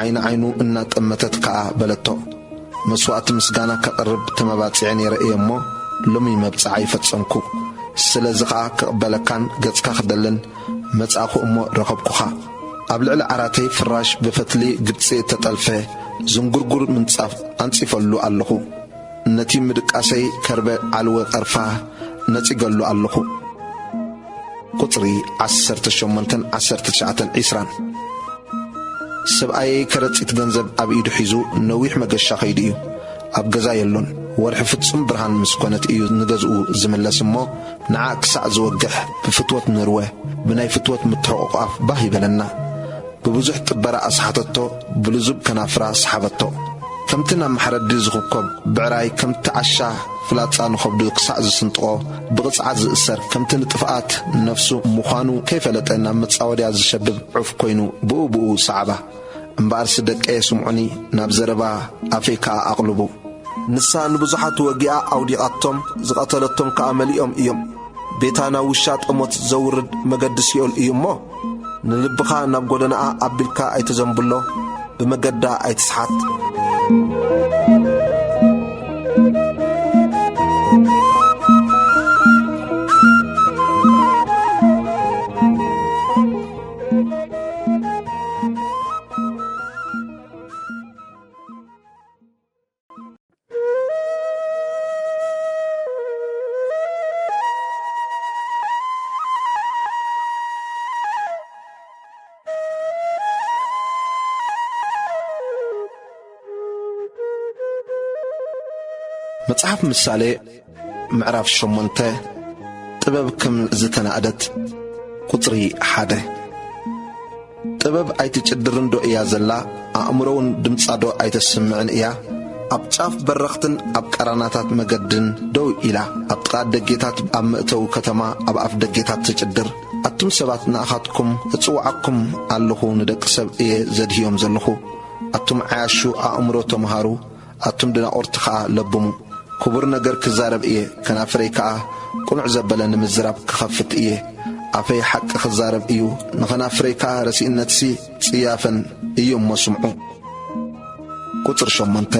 S1: ዓይኒ ዓይኑ እናጠመተት ከኣ በለቶ መስዋዕቲ ምስጋና ከቕርብ ተመባጺዐ ነይረ እየ እሞ ሎሚ መብጽዓ ይፈጸምኩ። ስለዚ ኸዓ ክቕበለካን ገጽካ ክደልን መጻኹ እሞ ረኸብኩኻ። ኣብ ልዕሊ ዓራተይ ፍራሽ ብፈትሊ ግብፂ እተጠልፈ ዝንጉርጉር ምንጻፍ ኣንጺፈሉ ኣለኹ። ነቲ ምድቃሰይ ከርበ ዓልወ ቐርፋ ነጺገሉ ኣለኹ። ቁጽሪ 18-19 ሰብኣየይ ከረጺት ገንዘብ ኣብ ኢዱ ሒዙ ነዊሕ መገሻ ኸይዱ እዩ። ኣብ ገዛ የሎን። ወርሒ ፍጹም ብርሃን ምስ ኮነት እዩ ንገዝኡ ዝምለስ እሞ ንዓ ክሳዕ ዝወግሕ ብፍትወት ንርወ ብናይ ፍትወት ምትሕቑቕ ኣፍ ባህ ይበለና። ብብዙሕ ጥበራ ኣስሓተቶ ብልዙብ ከናፍራ ሰሓበቶ። ከምቲ ናብ ማሕረዲ ዝኽኮብ ብዕራይ ከምቲ ዓሻ ፍላጻ ንኸብዱ ክሳዕ ዝስንጥቖ ብቕጽዓት ዝእሰር ከምቲ ንጥፍኣት ነፍሱ ምዃኑ ከይፈለጠ ናብ መጻወድያ ዝሸብብ ዑፍ ኮይኑ ብኡ ሰዓባ። እምበኣርሲ ደቀየ ስምዑኒ ናብ ዘረባ ኣፈይ ከኣ ኣቕልቡ። ንሳ ንብዙሓት ወጊኣ ኣውዲቓቶም ዝቐተለቶም ከኣ መሊኦም እዮም። ቤታ ናብ ውሻ ጠሞት ዘውርድ መገዲ ሲኦል እዩ እሞ ንልብኻ ናብ ጐደናኣ ኣቢልካ ኣይተዘንብሎ ብመገዳ ኣይትስሓት። መጽሓፍ ምሳሌ ምዕራፍ 8 ጥበብ ከም ዝተናእደት ቁጽሪ 1 ጥበብ ኣይትጭድርን ዶ እያ ዘላ ኣእምሮውን ድምጻ ዶ ኣይተስምዕን እያ። ኣብ ጫፍ በረኽትን ኣብ ቀራናታት መገድን ደው ኢላ ኣብ ጥቓ ደጌታት ኣብ ምእተው ከተማ ኣብ ኣፍ ደጌታት ትጭድር። ኣቱም ሰባት ንኣኻትኩም እጽዋዓኩም ኣለኹ ንደቂ ሰብ እየ ዘድህዮም ዘለኹ። ኣቱም ዓያሹ ኣእምሮ ተምሃሩ ኣቱም ድናቑርቲ ኸዓ ለብሙ። ክቡር ነገር ክዛረብ እየ ከናፍረይ ከኣ ቁኑዕ ዘበለ ንምዝራብ ክኸፍት እየ። ኣፈይ ሓቂ ክዛረብ እዩ ንኸናፍረይ ከኣ ረሲእነትሲ ጽያፈን እዩ እሞ ስምዑ። ቁጽሪ 8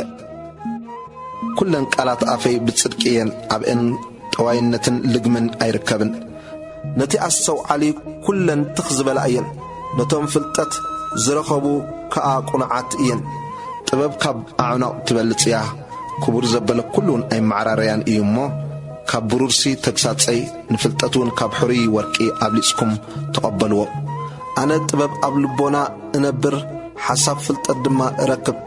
S1: ኩለን ቃላት ኣፈይ ብጽድቂ እየን ኣብአን ጠዋይነትን ልግምን ኣይርከብን። ነቲ ኣስተውዓሊ ኩለን ትኽ ዝበላ እየን ነቶም ፍልጠት ዝረኸቡ ከኣ ቁኑዓት እየን። ጥበብ ካብ ኣዕናቕ ትበልጽ እያ ክቡር ዘበለ ኩሉን ኣይመዓራረያን እዩ እሞ ካብ ብሩርሲ ተግሳጸይ ንፍልጠቱን ካብ ሕሩይ ወርቂ ኣብሊጽኩም ተቐበልዎ። ኣነ ጥበብ ኣብ ልቦና እነብር ሓሳብ ፍልጠት ድማ እረክብ።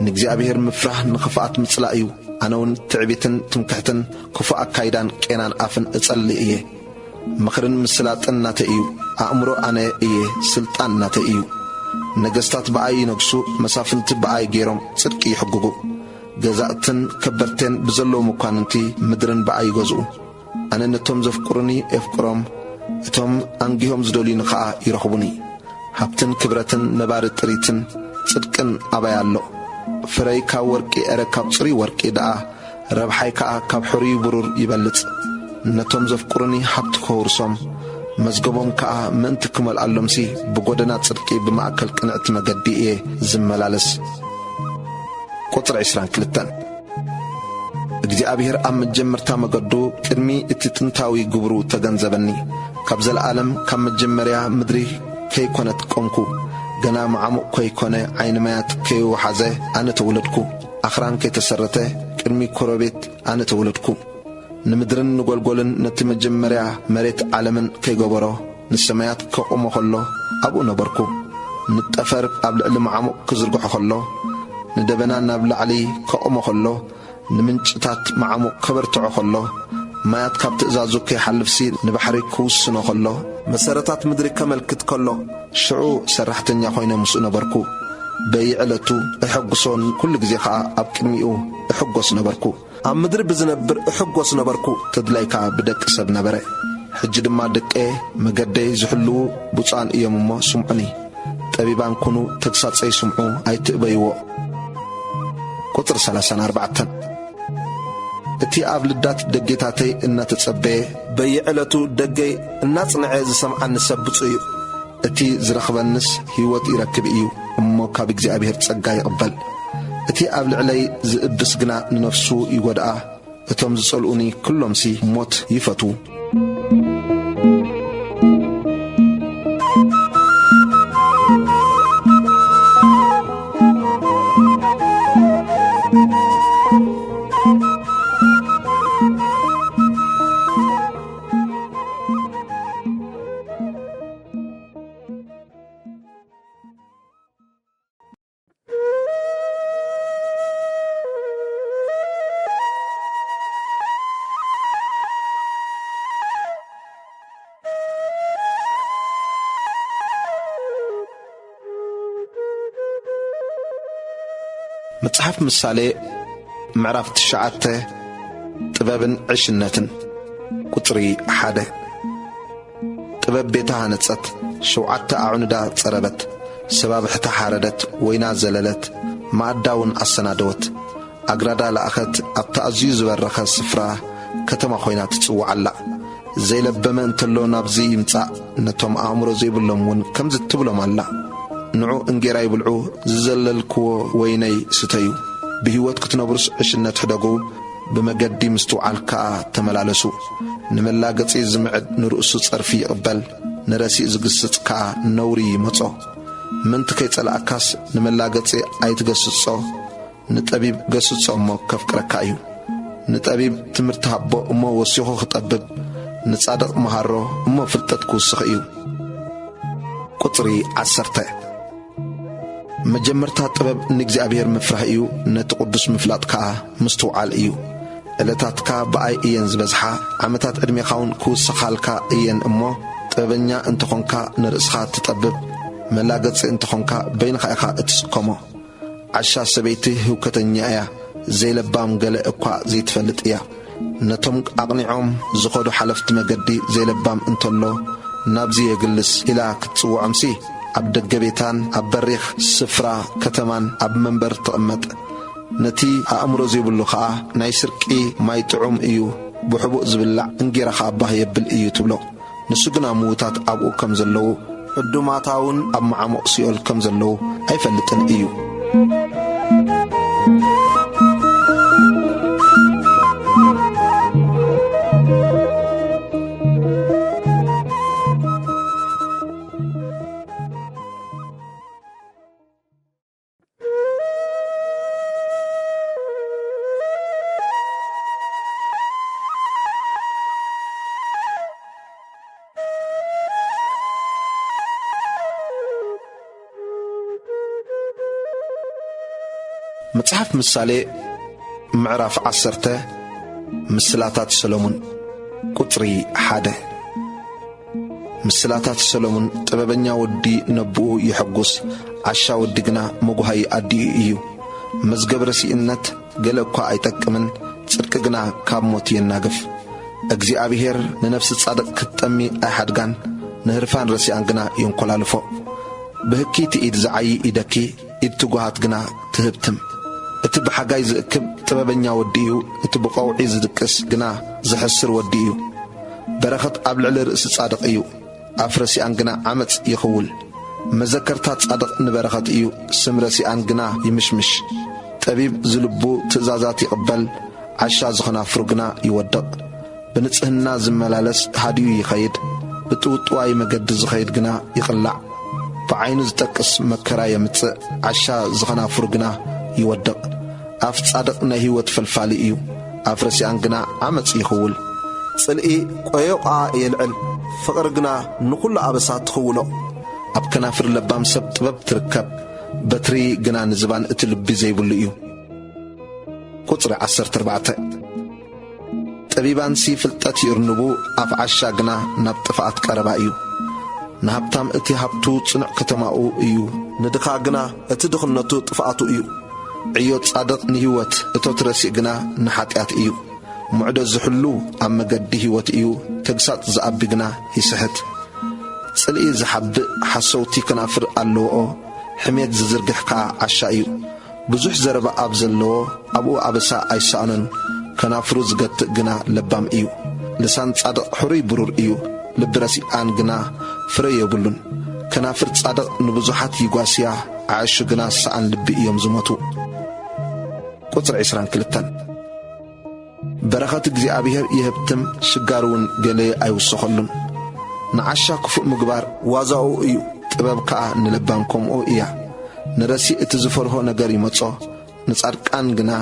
S1: ንእግዚአብሔር ምፍራሕ ንኽፍኣት ምጽላእ እዩ። ኣነውን ትዕቢትን ትምክሕትን ክፉእ ኣካይዳን ቄናን ኣፍን እጸልእ እየ። ምኽርን ምስላጥን ናተ እዩ። ኣእምሮ ኣነ እየ ስልጣን ናተ እዩ። ነገሥታት በኣይ ይነግሱ መሳፍንቲ በኣይ ገይሮም ጽድቂ ይሕግጉ። ገዛእትን ከበርቴን ብዘለዉ መኳንንቲ ምድርን በኣይ ይገዝኡ። ኣነ ነቶም ዘፍቁሩኒ የፍቅሮም እቶም ኣንጊሆም ዝደልዩኒ ኸዓ ይረኽቡኒ። ሃብትን ክብረትን ነባሪ ጥሪትን ጽድቅን ኣባይ ኣሎ። ፍረይ ካብ ወርቂ ኤረ ካብ ጽሩይ ወርቂ ደኣ ረብሓይ ከኣ ካብ ሕሩይ ብሩር ይበልጽ። ነቶም ዘፍቁሩኒ ሃብቲ ክውርሶም መዝገቦም ከኣ ምእንቲ ክመልኣሎምሲ ብጐደና ጽድቂ ብማእከል ቅንዕቲ መገዲ እየ ዝመላለስ። ቁጽሪ 22 እግዚኣብሔር ኣብ መጀመርታ መገዱ ቅድሚ እቲ ጥንታዊ ግብሩ ተገንዘበኒ። ካብ ዘለዓለም ካብ መጀመርያ ምድሪ ከይኮነት ቆምኩ ገና መዓሙቕ ከይኮነ ዓይኒ ማያት ከይወሓዘ ኣነ ተውለድኩ። ኣኽራን ከይተሰረተ ቅድሚ ኮረቤት ኣነ ተወለድኩ ንምድርን ንጐልጐልን ነቲ መጀመርያ መሬት ዓለምን ከይገበሮ ንሰማያት ከቆሞ ኸሎ ኣብኡ ነበርኩ ንጠፈር ኣብ ልዕሊ መዓሙቕ ክዝርግሖ ኸሎ ንደበና ናብ ላዕሊ ከቆሞ ኸሎ ንምንጭታት መዓሙቕ ከበርትዖ ኸሎ ማያት ካብ ትእዛዙ ከይሓልፍሲ ንባሕሪ ክውስኖ ኸሎ መሰረታት ምድሪ ከመልክት ከሎ ሽዑ ሰራሕተኛ ኾይነ ምስኡ ነበርኩ በይዕለቱ እሕጉሶን ኩሉ ጊዜ ኸዓ ኣብ ቅድሚኡ እሕጐስ ነበርኩ ኣብ ምድሪ ብዝነብር እሕጐስ ነበርኩ ተድላይካ ብደቂ ሰብ ነበረ ሕጂ ድማ ደቀ መገደይ ዝሕልው ብፁዓን እዮም እሞ ስምዑኒ ጠቢባን ኩኑ ተግሳጸይ ስምዑ ኣይትእበይዎ ቁጥር 34 እቲ ኣብ ልዳት ደጌታተይ እናተጸበየ በይዕለቱ ደገይ እናጽንዐ ዝሰምዓኒ ሰብ ብፁዕ እዩ እቲ ዝረኽበንስ ሕይወት ይረክብ እዩ እሞ ካብ እግዚኣብሔር ጸጋ ይቕበል እቲ ኣብ ልዕለይ ዝእብስ ግና ንነፍሱ ይጐድኣ እቶም ዝጸልኡኒ ኩሎምሲ ሞት ይፈቱ መጽሓፍ ምሳሌ ምዕራፍ 9 ጥበብን ዕሽነትን ቁጥሪ 1 ጥበብ ቤታ ሃነጸት 7 ኣዑንዳ ጸረበት ሰባብሕታ ሓረደት ወይና ዘለለት ማዕዳውን ኣሰናደወት ኣግራዳ ለኣኸት ኣብታ ኣዝዩ ዝበረኸ ስፍራ ከተማ ኾይና ትጽውዓላ ዘይለበመ እንተሎ ናብዚ ይምጻእ ነቶም ኣእምሮ ዘይብሎም እውን ከምዚ ትብሎም ኣላ ንዑ እንጌራ ይብልዑ ዝዘለልክዎ ወይነይ ስተዩ ብሕይወት ክትነብሩስ ዕሽነት ሕደጉ ብመገዲ ምስትውዓል ከዓ ተመላለሱ ንመላገጺ ዝምዕድ ንርእሱ ጸርፊ ይቕበል ንረሲእ ዝግስጽ ከዓ ነውሪ ይመጾ ምንቲ ከይጸላእካስ ንመላገጺ ኣይትገስጾ ንጠቢብ ገስጾ እሞ ከፍቅረካ እዩ ንጠቢብ ትምህርቲ ሃቦ እሞ ወሲኹ ክጠብብ ንጻድቕ መሃሮ እሞ ፍልጠት ክውስኽ እዩ ቁጥሪ 10 መጀመርታ ጥበብ ንእግዚኣብሔር ምፍራሕ እዩ ነቲ ቅዱስ ምፍላጥ ከዓ ምስትውዓል እዩ ዕለታትካ ብኣይ እየን ዝበዝሓ ዓመታት ዕድሜኻውን ክውስኻልካ እየን እሞ ጥበበኛ እንተኾንካ ንርእስኻ ትጠብብ መላገጺ እንተኾንካ በይንኻ ኢኻ እትስከሞ ዓሻ ሰበይቲ ህውከተኛ እያ ዘይለባም ገለ እኳ ዘይትፈልጥ እያ ነቶም ኣቕኒዖም ዝኸዱ ሓለፍቲ መገዲ ዘይለባም እንተሎ ናብዚ የግልስ ኢላ ክትጽውዖምሲ ኣብ ደገ ቤታን ኣብ በሪኽ ስፍራ ከተማን ኣብ መንበር ትቕመጥ ነቲ ኣእምሮ ዘይብሉ ከዓ ናይ ስርቂ ማይ ጥዑም እዩ ብሕቡእ ዝብላዕ እንጌራኻ ኣባህ የብል እዩ ትብሎ ንሱ ግና ምዉታት ኣብኡ ከም ዘለዉ ዕዱማታውን ኣብ መዓሞቕ ሲኦል ከም ዘለዉ ኣይፈልጥን እዩ መጽሓፍ ምሳሌ ምዕራፍ 10 ምስላታት ሰሎሞን ቁጥሪ 1 ምስላታት ሰሎሞን ጥበበኛ ወዲ ነብኡ ይሕጉስ ዓሻ ወዲ ግና መጉሃይ ኣዲኡ እዩ መዝገብ ረሲእነት ገለ እኳ ኣይጠቅምን ጽድቂ ግና ካብ ሞት የናግፍ እግዚአብሔር ንነፍሲ ጻድቕ ክትጠሚ ኣይሓድጋን ንህርፋን ረሲኣን ግና የንኰላልፎ ብህኪቲ ኢድ ዝዓይ ኢደኪ ኢድ ትጓሃት ግና ትህብትም እቲ ብሓጋይ ዝእክብ ጥበበኛ ወዲ እዩ እቲ ብቐውዒ ዝድቅስ ግና ዝሕስር ወዲ እዩ በረኸት ኣብ ልዕሊ ርእሲ ጻድቕ እዩ ኣፍ ረሲኣን ግና ዓመፅ ይኽውል መዘከርታ ጻድቕ ንበረኸት እዩ ስም ረሲኣን ግና ይምሽምሽ ጠቢብ ዝልቡ ትእዛዛት ይቕበል ዓሻ ዝኸናፍሩ ግና ይወድቕ ብንጽህና ዝመላለስ ሃድዩ ይኸይድ ብጥውጥዋይ መገዲ ዝኸይድ ግና ይቕላዕ ብዓይኑ ዝጠቅስ መከራ የምጽእ ዓሻ ዝኸናፍሩ ግና ይወድቕ أف صادق نهيوت فالفالي إيو أفرسيان قنا عمت يخول صلئي قيوقع يلعل فقرقنا نقول أبسات تخولو أب كنافر لبام سب طبب تركب بتري قنا نزبان اتلبي زيبولو إيو قطر 14 طبيبان سي فلطات يرنبو أف عشا قنا نبطفات قربا إيو نهبتام اتي هبتو صنع كتماؤو إيو ندخا قنا اتدخلنتو طفاتو إيو عيوت صادق نهيوت اتوترسي قنا نحاتيات إيو معدو زحلو أما قد هيوت إيو تقسات زعبي قنا يسحت صلئي زحب حسوتي كنافر اللوءو حميد ززرقحكا عشا إيو بزوح زربا أبزلو أبو أبسا أيسانن كنافرو زغت قنا لبام إيو لسان صادق حري برور إيو لبرسي آن قنا فري يبولن كنافر صادق نبزوحات يقواسيا عايشو قنا سعان لبي إيوم زموتو قطر 22 برخات غزي أبيهر يهبتم شقارون قلي أيوسخلن نعشا كفؤ مقبار وازاو إيو تبابكا نلبانكم أو إيا نرسي اتزفره نقاري مطو نصاركان قنا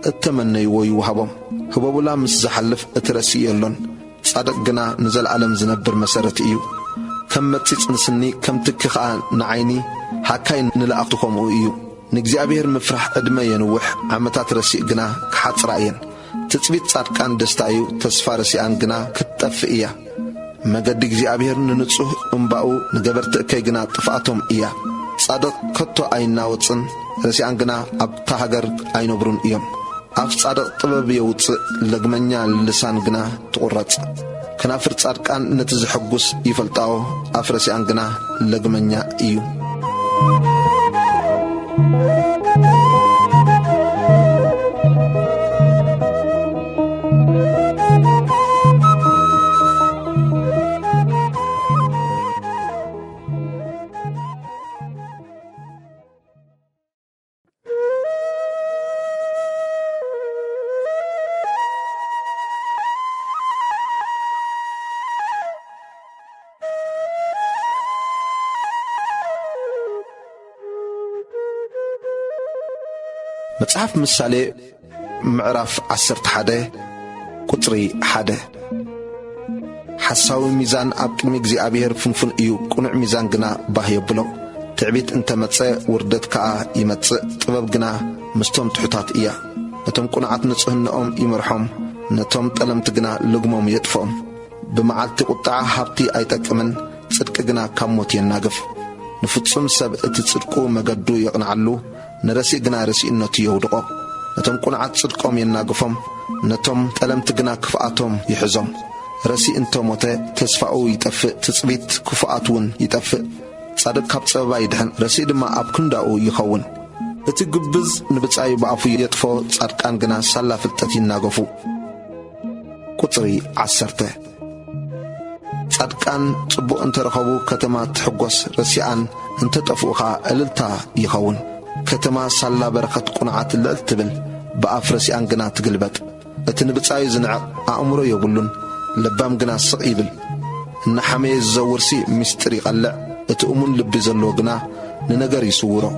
S1: اتمنى ويوهبهم هبابولا مس زحلف اترسي يلون صادق قنا نزل عالم زنبر مسارت إيو كم متسيس نسني كم تكخا نعيني حكاين نلاقتكم أو إيو نجزي أبيهر مفرح أدمى ينوح عمتات رسي قنا كحات رأيين تثبيت صادقان دستايو تسفارسي آن قنا كتف إيا مقد جزي أبيهر ننصوه انباو نقبرت كي قنا طفاتهم إيا صادق كتو أين ناوتسن رسي آن قنا أبتا هقر أين برون إيوم أف صادق طبب يوت لقمنيا لسان قنا تقرط كنافر صادقان نتزحقوس يفلتاو أفرسي آن قنا لقمنيا إيو مصحف مثالي معرف 11 قطري 1 حساوي ميزان أبقمي غزي أبيهر فنفن إيو قنع ميزان قنا باهي بلو تعبيت انت متصي وردت كا يمتصي طبب قنا مستوم تحطات إيا نتوم قنعات نصهنهم يمرحهم نتوم تلمت قنا لقمهم يدفهم بمعالتي قطعة هابتي أيتكمن صدق قنا كاموت يناقف نفتسم سب اتتصدقو مقدو يقنعلو نرسي قنا رسي إنتي يودقو نتوم قنعات صدقهم يناقفهم نتوم تلمت قنا كفاءتهم يحزم رسي انتو موتي تسفعو يتفق تثبيت كفاءتون يتفق صادق كاب صبا يدحن رسي دما أب كنداو يخون اتي قبز نبتساي بعفو يطفو صادقان قنا سالا فلتتي ناقفو قطري 10 صادقان صبو انت رخبو كتما تحقوس رسيان انت طفوخا أللتا يخون كتما سالا بركت قنعات اللالتبل بأفرسي أنقنا تقلبت اتنبتساي زنع أمرو يقولون لبام قنا السقيبل إن حمي الزورسي مستري قلع اتأمون لبي زلو قنا ننقر يسورو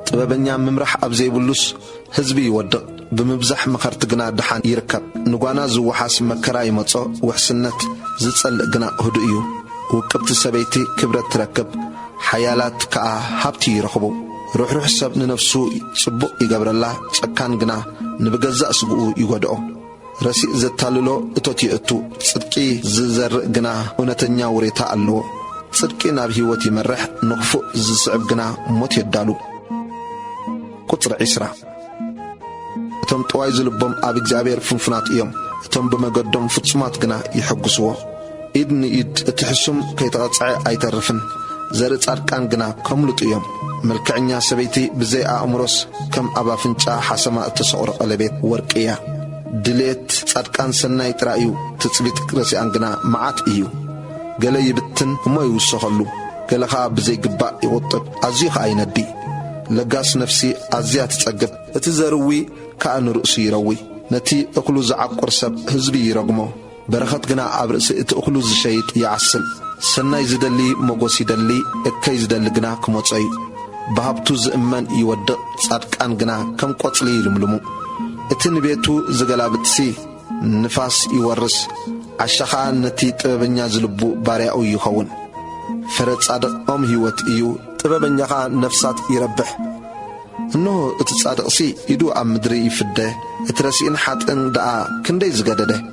S1: طبابنيا ممرح أبزي بلوس هزبي يودق بمبزح مخارت قنا دحان يركب نقوانا زوحاس مكراي مطو وحسنت زتصل قنا هدئيو وكبت سبيتي كبرت تركب حيالات كا حابتي يرخبو روح سب نفسو صبو يقبر الله سكان قنا نبقزا سبقو يقودعو رسي زتاللو اتوتي اتو صدقي ززر قنا ونتنيا وريتا اللو صدقي ناب هيوتي مرح نقفو زصعب قنا موت يدالو قطر 10 اتم طواي زلبهم اب اغزابير فنفنات ايوم اتم بمقدم فتصمات قنا يحقسوه إدن إد اتحسم كي تغطعي ايترفن زر صادقان قنا كملط ايوم ملكعنيا سبيتي بزي أمروس كم أبا فنشا حسما التسعور قلبيت ورقيا دليت صادقان سناي ترأيو تثبيت رسي أنقنا معات إيو قال يبتن وما يوسخلو قال خا بزي قباء يغطب أزيخ أين الدي لقاس نفسي أزيات تسقب اتزاروي كأن رؤسي يروي نتي أخلو زعقر سب هزبي يرقمو برخت قنا عبرس اتأخلو زشيت يعسل سناي زدلي مغوسي دلي اكاي زدل قنا كموصي بهابتو زئمن يودق صادقان غنا كم قصلي يلملمو اتن بيتو زغلابتسي نفاس يورس عشخان نتي طببنيا زلبو بارياو يخون فرد صادق ام هيوت ايو طببنيا نفسات يربح انه اتصادق سي يدو ام مدري يفده اترسين حاتن دا كندي زغدده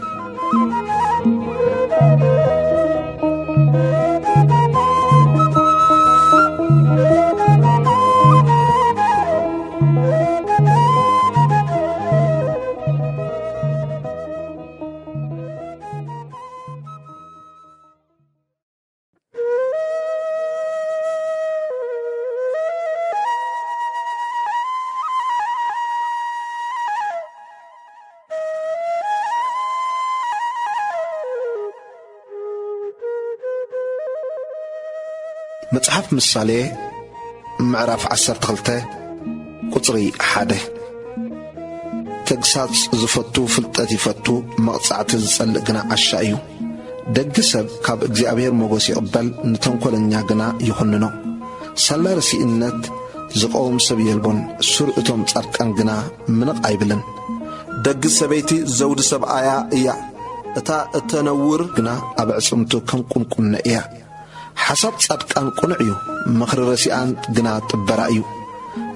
S1: مصحف ምሳሌ ምዕራፍ 12 ቁጽሪ 1 ተግሳጽ ዝፈቱ ፍልጠት ይፈቱ መቅጻዕት ዝጸልእ ግና ዓሻ እዩ ደግ ሰብ ካብ እግዚአብሔር ሞገስ ይቕበል ንተንኰለኛ ግና ይኹንኖ ሰላ ርሲእነት ዝቆም ሰብ የልቦን ሱርእቶም ጻድቃን ግና ምንቕ ኣይብልን ደግ ሰበይቲ ዘውድ ሰብኣያ እያ እታ እተነውር ግና ኣብ ዕጽምቱ ከም ቁንቁነ እያ حسب صدقان قنعيو مخر رسيان غنا طبرايو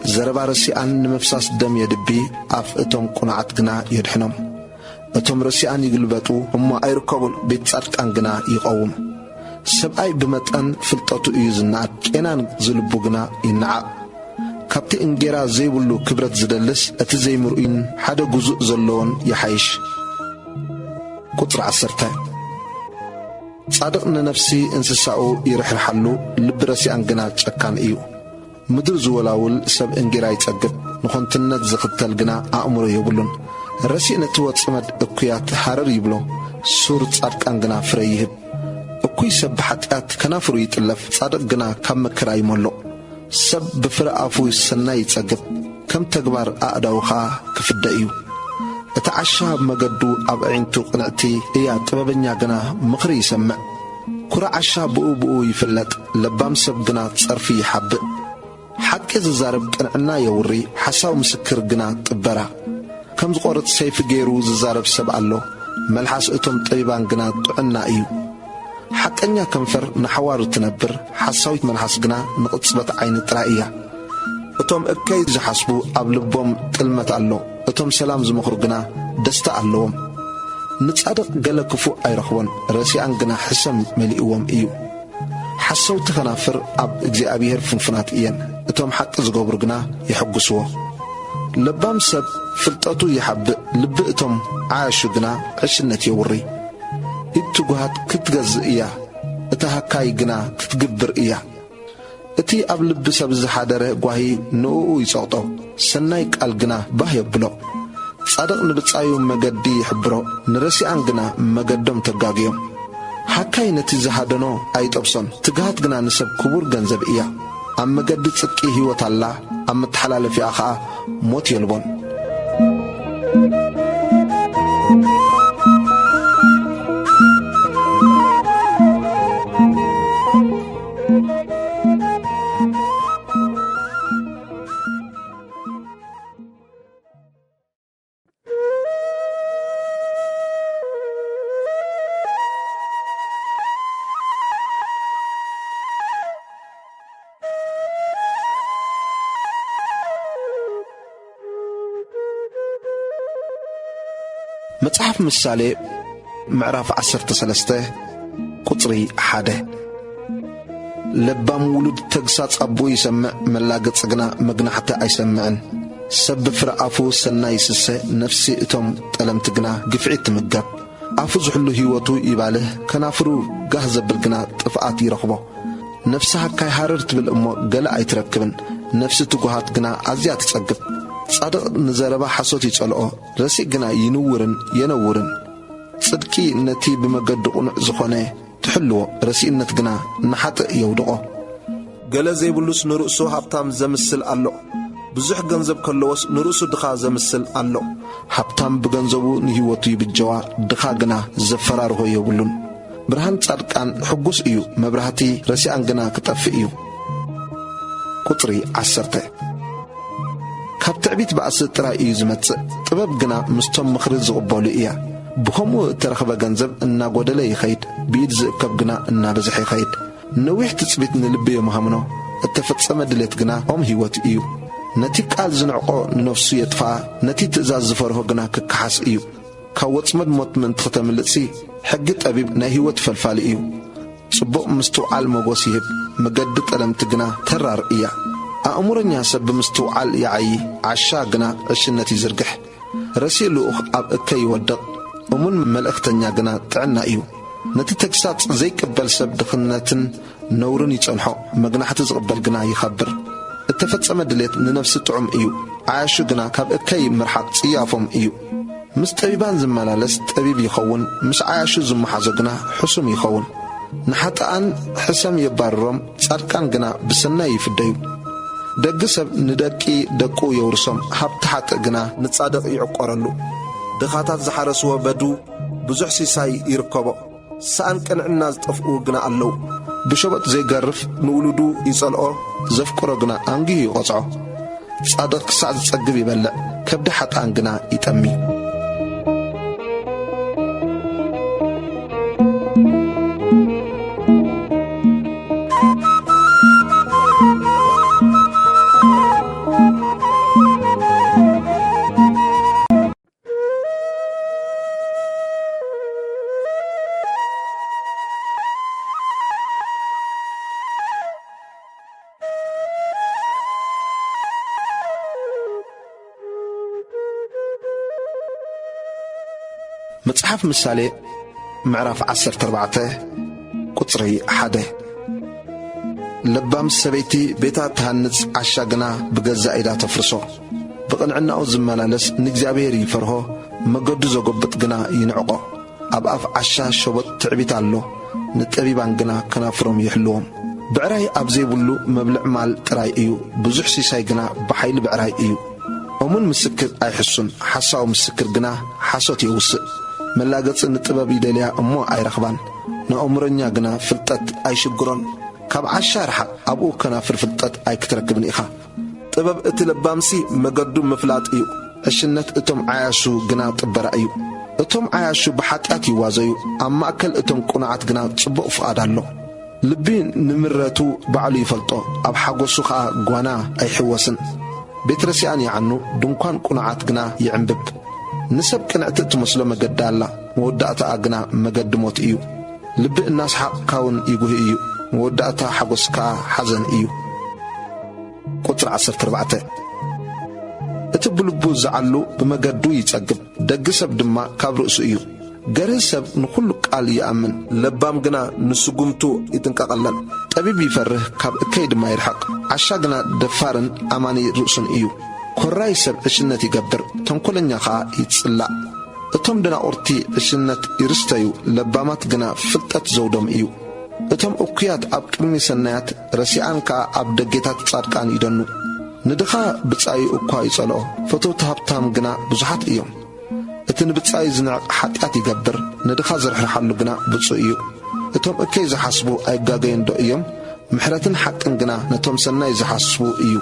S1: زربا رسيان نمفساس دم يدبي اف اتم قنعت غنا يدحنم اتم رسيان يغلبطو اما ايركبون بيت صدقان غنا يقوم سباي بمطن فلطتو يزنا كينان زلبو غنا ينع كابتي انجيرا زيبلو كبرت زدلس ات زيمرئين حدا غزو زلون يحيش قطر 10 صادقنا نفسي انسساو يرحلحلو لبرسي انغنا تشكان ايو مدر زولاول سب انغراي تصقب نخنتنت زختل غنا امرو يبلون رسينا توصمد اكيات حرر يبلو سور صادقان غنا فريهب اكوي سب حطات كنافرو يطلف صادق غنا كم كراي مولو سب بفرافو يسنا يتصقب كم تغبار ااداوخا كفدايو اتعشى مقدو ابعينتو قنعتي ايا طببنيا غنا مخري يسمع كرا عشى بؤو يفلت لبام سب غنا تصرفي يحب حق ززارب قنعنا يوري حساو مسكر غنا طبرا كم زقورت سيف غيرو ززارب سب الله ملحس اتم طيبان غنا طعنا ايو حقنيا كنفر نحوار تنبر حساويت ملحس غنا نقصبت عين طرائيا اتم اكيد زحسبو ابلبوم تلمت الله اتم سلام زمخر غنا دستا اللهم نتصادق غلكفو ايرخون رسيان غنا حسم مليئوم ايو حسو تخنافر اب اغزابيهر فنفنات ايان اتم حق زغبر غنا يحقسو لبام سب فلطتو يحب لب اتم عاشو غنا عشنت يوري اتغات كتغز ايا اتهكاي غنا تتغبر ايا اتي اب لب سب زحادره غواهي نو يصوتو سناي قال غنا باه يبلو صادق نبصايو مغدي يحبرو نرسيان غنا مغدم تغاغيو حكاي نتي زحادنو ايطبسون تغات غنا نسب كبور غنزب ايا ام مغدي صقي هيوت الله ام تحلالفي اخا موت يلبون مصحف ምሳሌ ምዕራፍ 13 ቁጽሪ 1 لبام ولد تغساص ابو يسمع ملاغص غنا مغنحته ايسمعن سب فرافو سناي سس نفسي اتم طلمت غنا غفعت تمغب افو زحلو هيوتو يباله كنافرو غهزب غنا طفات يرخبو نفسها كاي حرر تبل امو غلا ايتركبن نفس تغهات غنا ازيا تصقب صادق نزربا حسوت يصلؤ رسي غنا ينورن ينورن صدقي نتي بمغدقون زخونه تحلو رسينت غنا نحط يودقو غلا زيبلوس نرؤسو حبتام زمسل الله بزح ገንዘብ ከለወስ ንሩሱ ድኻ ዘምስል አሎ ሀብታም በገንዘቡ ንህይወቱ ይብጀዋ ድኻ ግና ዘፈራርሆ ይብሉን ብርሃን ጻድቃን ሕጉስ እዩ መብራህቲ ረሲአን ግና ክጠፍ እዩ ቁጥሪ 10 ካብ ትዕቢት ባእሲ ጥራይ እዩ ዝመጽእ ጥበብ ግና ምስቶም ምኽሪ ዝቕበሉ እያ ብኸምኡ እተረኸበ ገንዘብ እናጐደለ ይኸይድ ብኢድ ዝእከብ ግና እናበዝሐ ይኸይድ ነዊሕ ትጽቢት ንልቢ የመሃምኖ እተፈጸመ ድሌት ግና ኦም ሕይወት እዩ ነቲ ቃል ዝንዕቆ ንነፍሱ የጥፍኣ ነቲ ትእዛዝ ዝፈርሆ ግና ክከሓስ እዩ ካብ ወጽመድ ሞት ምእንቲ ኽተምልእሲ ሕጊ ጠቢብ ናይ ሕይወት ፈልፋሊ እዩ ጽቡቕ ምስትውዓል መጎስ ይህብ መገዲ ጠለምቲ ግና ተራር እያ ኣእሙረኛ ሰብ ብምስትውዓል ይዓዪ ዓሻ ግና ዕሽነት ይዝርግሕ ረሲእ ልኡኽ ኣብ እከይ ይወድቕ እሙን መልእኽተኛ ግና ጥዕና እዩ ነቲ ተግሳጽ ዘይቅበል ሰብ ድኽነትን ነውርን ይጸንሖ መግናሕቲ ዝቕበል ግና ይኸብር እተፈጸመ ድሌት ንነፍሲ ጥዑም እዩ ዓያሹ ግና ካብ እከይ ምርሓቕ ጽያፎም እዩ ምስ ጠቢባን ዝመላለስ ጠቢብ ይኸውን ምስ ዓያሹ ዝመሓዞ ግና ሕሱም ይኸውን ንሓጥኣን ሕሰም የባርሮም ጻድቃን ግና ብሰናይ ይፍደዩ ደግ ሰብ ንደቂ ደቁ የውርሶም ሃብቲ ሓጥእ ግና ንጻድቕ ይዕቈረሉ ድኻታት ዝሓረስዎ በዱ ብዙሕ ሲሳይ ይርከቦ ሰኣን ቅንዕና ዝጠፍኡ ግና ኣለዉ ብሸበጥ ዘይገርፍ ንውሉዱ ይጸልኦ ዘፍቅሮ ግና ኣንጊሁ ይቖጽዖ ጻድቕ ክሳዕ ዝጸግብ ይበልዕ ከብዲ ሓጥኣን ግና ይጠሚ መጽሓፍ ምሳሌ ምዕራፍ 14 ቁጽሪ 1 ለባም ሰበይቲ ቤታ ትሃንጽ ዓሻ ግና ብገዛእ ኢዳ ተፍርሶ ብቕንዕናኡ ዝመላለስ ንእግዚአብሔር ይፈርሆ መገዱ ዘጐብጥ ግና ይንዕቆ ኣብ ኣፍ ዓሻ ሸበጥ ትዕቢት ኣሎ ንጠቢባን ግና ከናፍሮም ይሕልዎም ብዕራይ ኣብ ዘይብሉ መብልዕ ማል ጥራይ እዩ ብዙሕ ሲሳይ ግና ብሓይሊ ብዕራይ እዩ እሙን ምስክር ኣይሕሱን ሓሳዊ ምስክር ግና ሓሶት የውስእ መላገጽ ንጥበብ ይደልያ እሞ ኣይረኽባን ንኣእሙረኛ ግና ፍልጠት ኣይሽግሮን ካብ ዓሻ ርሓቕ ኣብኡ ከናፍር ፍልጠት ኣይክትረክብን ኢኻ ጥበብ እቲ ለባምሲ መገዱ ምፍላጥ እዩ ዕሽነት እቶም ዓያሹ ግና ጥበራ እዩ እቶም ዓያሹ ብሓጢኣት ይዋዘዩ ኣብ ማእከል እቶም ቁኑዓት ግና ጽቡቕ ፍቓድ ኣሎ ልቢ ንምረቱ ባዕሉ ይፈልጦ ኣብ ሓጐሱ ኸዓ ጓና ኣይሕወስን ቤት ረሲኣን ይዓኑ ድንኳን ቁኑዓት ግና ይዕንብብ ንሰብ ቅንዕቲ እትመስሎ መገዳ ኣላ መወዳእታኣ ግና መገዲ ሞት እዩ ልቢ እናስሓቕካውን ይጉህ እዩ መወዳእታ ሓጐስካ ሓዘን እዩ ቁጥሪ 14 እቲ ብልቡ ዝዓሉ ብመገዱ ይጸግብ ደግ ሰብ ድማ ካብ ርእሱ እዩ ገርህ ሰብ ንኹሉ ቃል ይኣምን ለባም ግና ንስጉምቱ ይጥንቀቐለን ጠቢብ ይፈርህ ካብ እከይ ድማ ይርሐቕ ዓሻ ግና ደፋርን ኣማኒ ርእሱን እዩ ኮራይ ሰብ ዕሽነት ይገብር ተንኰለኛ ኸዓ ይጽላእ እቶም ደናቑርቲ ዕሽነት ይርስተዩ ለባማት ግና ፍልጠት ዘውዶም እዩ እቶም እኩያት ኣብ ቅድሚ ሰናያት ረሲኣን ከኣ ኣብ ደጌታት ጻድቃን ይደኑ ንድኻ ብጻዩ እኳ ይጸልኦ ፈተውቲ ሃብታም ግና ብዙሓት እዮም እቲ ንብጻይ ዝንዕቕ ሓጢኣት ይገብር ንድኻ ዝርሕርሓሉ ግና ብፁዕ እዩ እቶም እከይ ዝሓስቡ ኣይጋገየን ዶ እዮም ምሕረትን ሓቅን ግና ነቶም ሰናይ ዝሓስቡ እዩ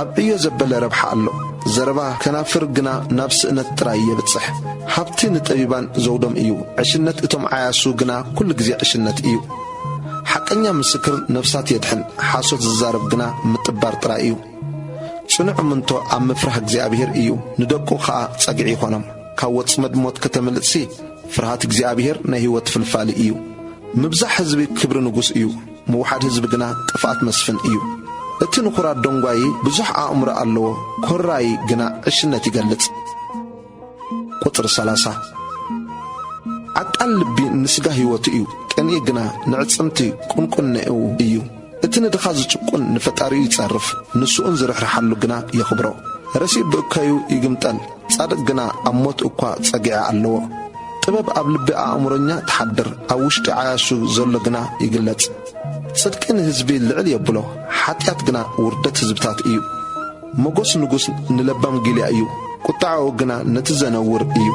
S1: ኣብ ዕዮ ዘበለ ረብሓ ኣሎ ዘረባ ከናፍር ግና ናብ ስእነት ጥራይ የብጽሕ ሃብቲ ንጠቢባን ዘውዶም እዩ ዕሽነት እቶም ዓያሱ ግና ኩሉ ግዜ ዕሽነት እዩ ሓቀኛ ምስክር ነፍሳት የድሕን ሓሶት ዝዛረብ ግና ምጥባር ጥራይ እዩ ጽኑዕ ምንቶ ኣብ ምፍራሕ እግዚኣብሔር እዩ ንደቁ ኸዓ ጸጊዕ ይኾኖም ካብ ወጽመድ ሞት ከተምልእሲ ፍርሃት እግዚኣብሔር ናይ ሕይወት ፍልፋሊ እዩ ምብዛሕ ሕዝቢ ክብሪ ንጉስ እዩ ምውሓድ ሕዝቢ ግና ጥፍኣት መስፍን እዩ እቲ ንኹራት ደንጓይ ብዙሕ ኣእምሮ ኣለዎ ኮራይ ግና ዕሽነት ይገልጽ ቁጥሪ 30 ዓቃል ልቢ ንስጋ ሕይወቱ እዩ ቅንኢ ግና ንዕጽምቲ ቁንቁንኡ እዩ እቲ ንድኻ ዝጭቁን ንፈጣሪኡ ይጸርፍ ንስኡን ዝርሕርሓሉ ግና የኽብሮ ረሲእ ብእካዩ ይግምጠል ጻድቕ ግና ኣብ ሞት እኳ ጸጊዐ ኣለዎ ጥበብ ኣብ ልቢ ኣእምሮኛ ተሓድር ኣብ ውሽጢ ዓያሹ ዘሎ ግና ይግለጽ ጽድቂ ንህዝቢ ልዕል የብሎ ሓጢኣት ግና ውርደት ህዝብታት እዩ መጎስ ንጉስ ንለባም ጊልያ እዩ ቁጣዓኡ ግና ነቲ ዘነውር እዩ